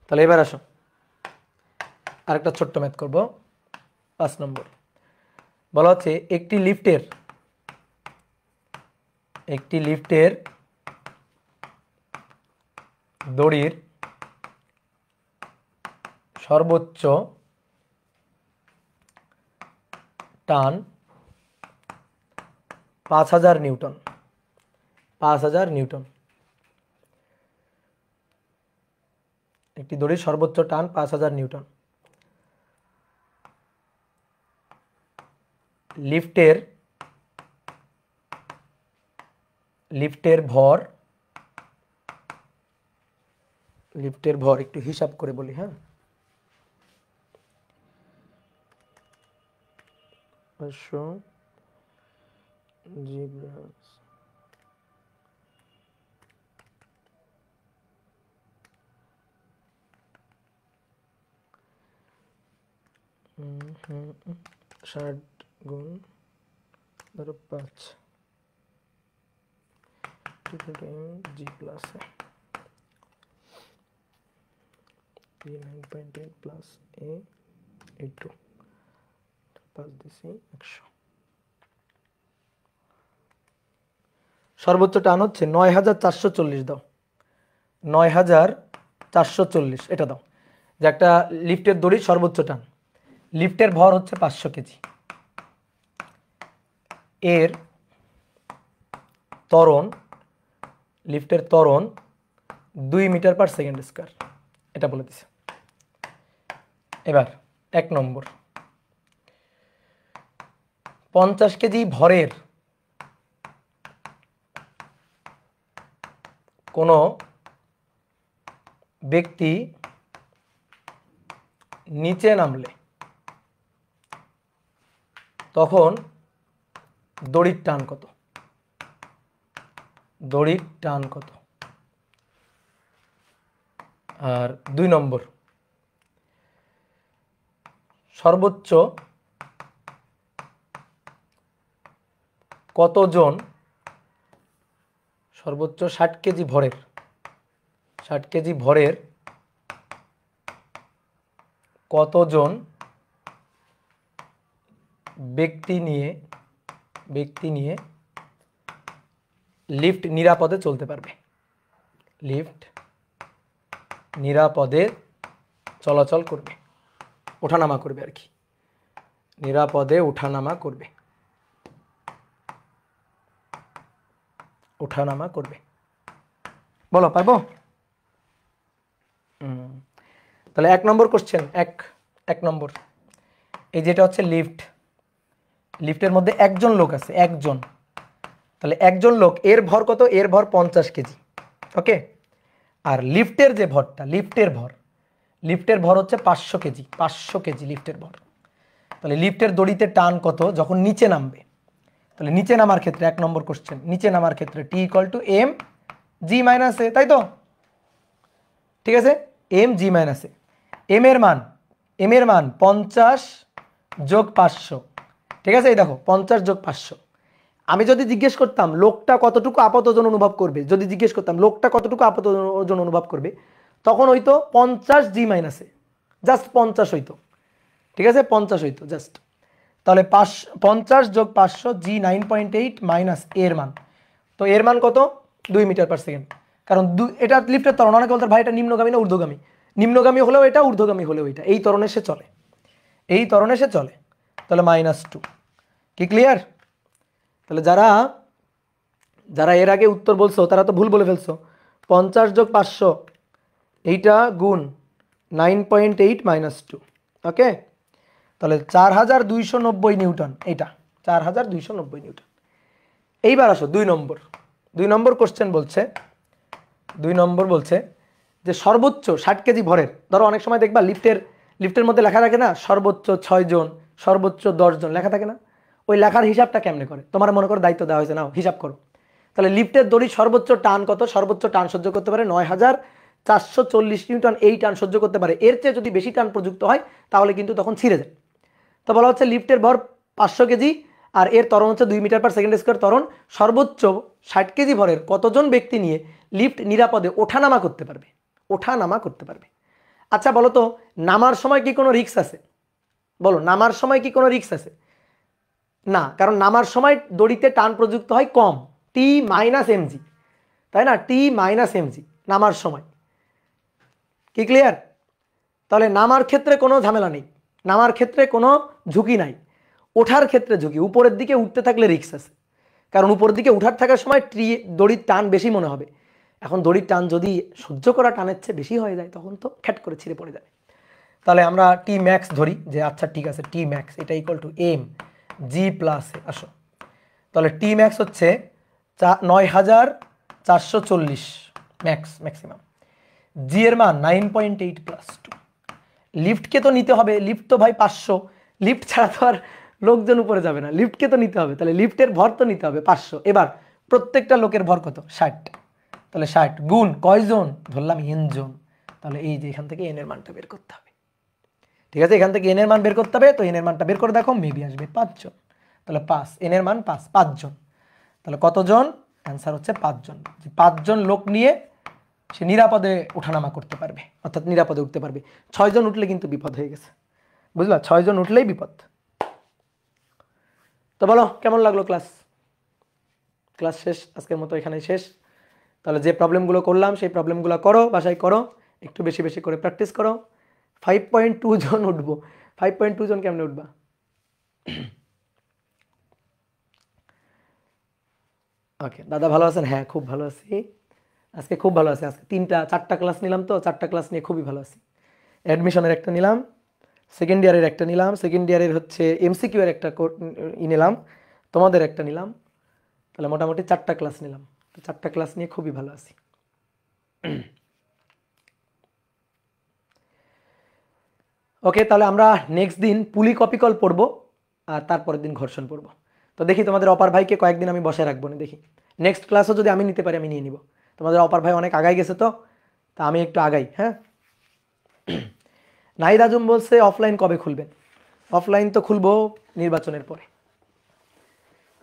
তাহলে এবার আসো আরেকটা ছোট্ট ম্যাথ করব, 5 নম্বর। বলা হচ্ছে একটি লিফটের দড়ির সর্বোচ্চ টান 5000 নিউটন। 5000 নিউটন। একটি দড়ির সর্বোচ্চ টান 5000 নিউটন। লিফটের ভর একটু হিসাব করে বলি। হ্যাঁ, ষাট গুণ ধরো 5 জি প্লাস। 9.8 প্লাস এ 82 5 দিছি 100। সর্বোচ্চ টান হচ্ছে 9440 দাও, 9440 এটা দাও, যে একটা লিফটের দড়ির সর্বোচ্চ টান। লিফটের ভর হচ্ছে 500 কেজি, এর ত্বরণ, লিফটের ত্বরণ 2 মিটার পার সেকেন্ড স্কয়ার, এটা বলে দিছে। এবার 1 নম্বর, 50 কেজি ভরের কোনো ব্যক্তি নিচে নামলে তখন দড়ির টান কত? দড়ির টান কত? আর 2 নম্বর, সর্বোচ্চ কতজন, সর্বোচ্চ 60 কেজি ভরের, 60 কেজি ভরের কতজন ব্যক্তি নিয়ে লিফট নিরাপদে চলতে পারবে? লিফট নিরাপদে চলাচল করবে, ওঠানামা করবে আর কি, নিরাপদে ওঠানামা করবে, ওঠানামা করবে। বলো পারবো? তাহলে 1 নম্বর কোশ্চেন, এক নম্বর, এই যেটা হচ্ছে লিফট, লিফটের মধ্যে একজন লোক আছে, একজন, তাহলে একজন লোক, এর ভর কত? এর ভর 50 কেজি, ওকে। আর লিফটের যে ভরটা, লিফটের ভর হচ্ছে 500 কেজি, 500 কেজি লিফটের ভর। তাহলে লিফটের দড়িতে টান কত যখন নিচে নামবে? তাহলে নিচে নামার ক্ষেত্রে 1 নম্বর কোশ্চেন, নিচে নামার ক্ষেত্রে T equal to M G minus A, তাই তো? ঠিক আছে, M G minus A. M এর মান 50 যোগ 500, ঠিক আছে? এই দেখো 50 যোগ 500। আমি যদি জিজ্ঞেস করতাম লোকটা কতটুকু আপাত ওজন অনুভব করবে, যদি জিজ্ঞেস করতাম লোকটা কতটুকু আপাত ওজন অনুভব করবে, তখন হইতো 50 জি মাইনাসে, জাস্ট 50 হইতো, ঠিক আছে? 50 হইতো জাস্ট। তাহলে 50 যোগ 500 জি 9.8 মাইনাস এর মান, তো এর মান কত? 2 মিটার পার সেকেন্ড। কারণ এটা লিফটের ত্বরণ, অনেকে বলতে ভাই এটা নিম্নগামী না ঊর্ধ্বগামী? নিম্নগামী হলেও এটা, ঊর্ধ্বগামী হলেও এটা, এই ত্বরণে সে চলে, এই ত্বরণে সে চলে। তাহলে -2, কি ক্লিয়ার? তাহলে যারা এর আগে উত্তর বলছো তারা তো ভুল বলে ফেলছো। 50 যোগ 500 এইটা গুণ 9.8 মাইনাস 2, ওকে। তাহলে 4290 নিউটন, এইটা 4290 নিউটন। এইবার আসো 2 নম্বর কোশ্চেন বলছে, 2 নম্বর বলছে যে সর্বোচ্চ 60 কেজি ভরের, ধরো অনেক সময় দেখবা লিফটের মধ্যে লেখা থাকে না সর্বোচ্চ 6 জন, সর্বোচ্চ 10 জন লেখা থাকে না? ওই লেখার হিসাবটা কেমনে করে? তোমার মনে করো দায়িত্ব দেওয়া হয়েছে, নাও হিসাব করো। তাহলে লিফটের দড়ি সর্বোচ্চ টান কত? সর্বোচ্চ টান সহ্য করতে পারে 9440 নিউটন, এই টান সহ্য করতে পারে। এর চেয়ে যদি বেশি টান প্রযুক্ত হয় তাহলে কিন্তু তখন ছিঁড়ে যায়। তো বলা হচ্ছে লিফটের ভর 500 কেজি আর এর ত্বরণ হচ্ছে 2 মিটার পার সেকেন্ড স্কয়ার ত্বরণ, সর্বোচ্চ 60 কেজি ভরের কতজন ব্যক্তি নিয়ে লিফট নিরাপদে ওঠানামা করতে পারবে? ওঠানামা করতে পারবে। আচ্ছা বলো তো, নামার সময় কি কোনো রিস্ক আছে? বলো, নামার সময় কি কোনো রিস্ক আছে? না, কারণ নামার সময় দড়িতে টান প্রযুক্ত হয় কম, টি মাইনাস এমজি, তাই না? টি মাইনাস এমজি নামার সময়, কি ক্লিয়ার? তাহলে নামার ক্ষেত্রে কোনো ঝামেলা নেই, নামার ক্ষেত্রে কোনো ঝুঁকি নাই। ওঠার ক্ষেত্রে ঝুঁকি, উপরের দিকে উঠতে থাকলে রিস্ক আছে, কারণ উপরের দিকে উঠার থাকার সময় দড়ির টান বেশি মনে হবে। এখন দড়ির টান যদি সহ্য করা টানের চেয়ে বেশি হয়ে যায় তখন তো খ্যাট করে ছিঁড়ে পড়ে যাবে। তাহলে আমরা টি ম্যাক্স ধরি, যে আচ্ছা ঠিক আছে টি ম্যাক্স এটা equal to M G plus A. আসো, তাহলে টি ম্যাক্স হচ্ছে 9440 ম্যাক্সিমাম, জি এর মান 9.8 প্লাস 2। লিফটকে তো নিতে হবে, লিফট তো ভাই 500, লিফট ছাড়া তো আর লোকজন উপরে যাবে না, লিফটকে তো নিতে হবে, তাহলে লিফটের ভর তো নিতে হবে 500। এবার প্রত্যেকটা লোকের ভর কত? 60, তাহলে 60 গুণ কয়জন ধরলাম? এন জন। তাহলে এই যে এখান থেকে এন এর মানটা বের করতে হবে, ঠিক আছে? এখান থেকে এন এর মান বের করতে হবে, তো এন এর মানটা বের করে দেখো, মেবি আসবে 5 জন। তাহলে 5, এন এর মান 5 জন, তাহলে কতজন? অ্যান্সার হচ্ছে 5 জন। 5 জন লোক নিয়ে সে নিরাপদে ওঠানামা করতে পারবে, অর্থাৎ নিরাপদে উঠতে পারবে। 6 জন উঠলে কিন্তু বিপদ হয়ে গেছে, বুঝলা? 6 জন উঠলেই বিপদ। তো বলো কেমন লাগলো ক্লাস? ক্লাস শেষ, আজকের মতো এখানেই শেষ। তাহলে যে প্রবলেমগুলো করলাম সেই প্রবলেমগুলো করো, বাসায় করো, একটু বেশি বেশি করে প্র্যাকটিস করো। 5.2 জন উঠবো, 5.2 জন কেমনে উঠবা? ওকে, দাদা ভালো আছেন? হ্যাঁ খুব ভালো আছি, আজকে খুব ভালো আছি। আজকে 4টা ক্লাস নিলাম, তো 4টা ক্লাস নিয়ে খুবই ভালো আছি। অ্যাডমিশনের একটা নিলাম, সেকেন্ড ইয়ারের একটা নিলাম, সেকেন্ড ইয়ারের হচ্ছে এমসিকিউ এর একটা নিলাম, তোমাদের একটা নিলাম। তাহলে মোটামুটি 4টা ক্লাস নিলাম, তো 4টা ক্লাস নিয়ে খুবই ভালো আছি। ওকে, তাহলে আমরা নেক্সট দিন পুলি কপি কল পড়বো, আর তারপরের দিন ঘর্ষণ পড়বো। তো দেখি তোমাদের অপার ভাইকে কয়েকদিন আমি বসায় রাখবো না, দেখি নেক্সট ক্লাসও যদি আমি নিতে পারি আমি নিয়ে নিব। তোমাদের অপার ভাই অনেক আগাই গেছে, তো তা আমি একটু আগাই। হ্যাঁ, নাহিদ আজম বলছে অফলাইন কবে খুলবেন? অফলাইন তো খুলবো নির্বাচনের পরে।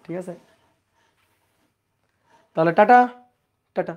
ঠিক আছে, তাহলে টাটা টাটা।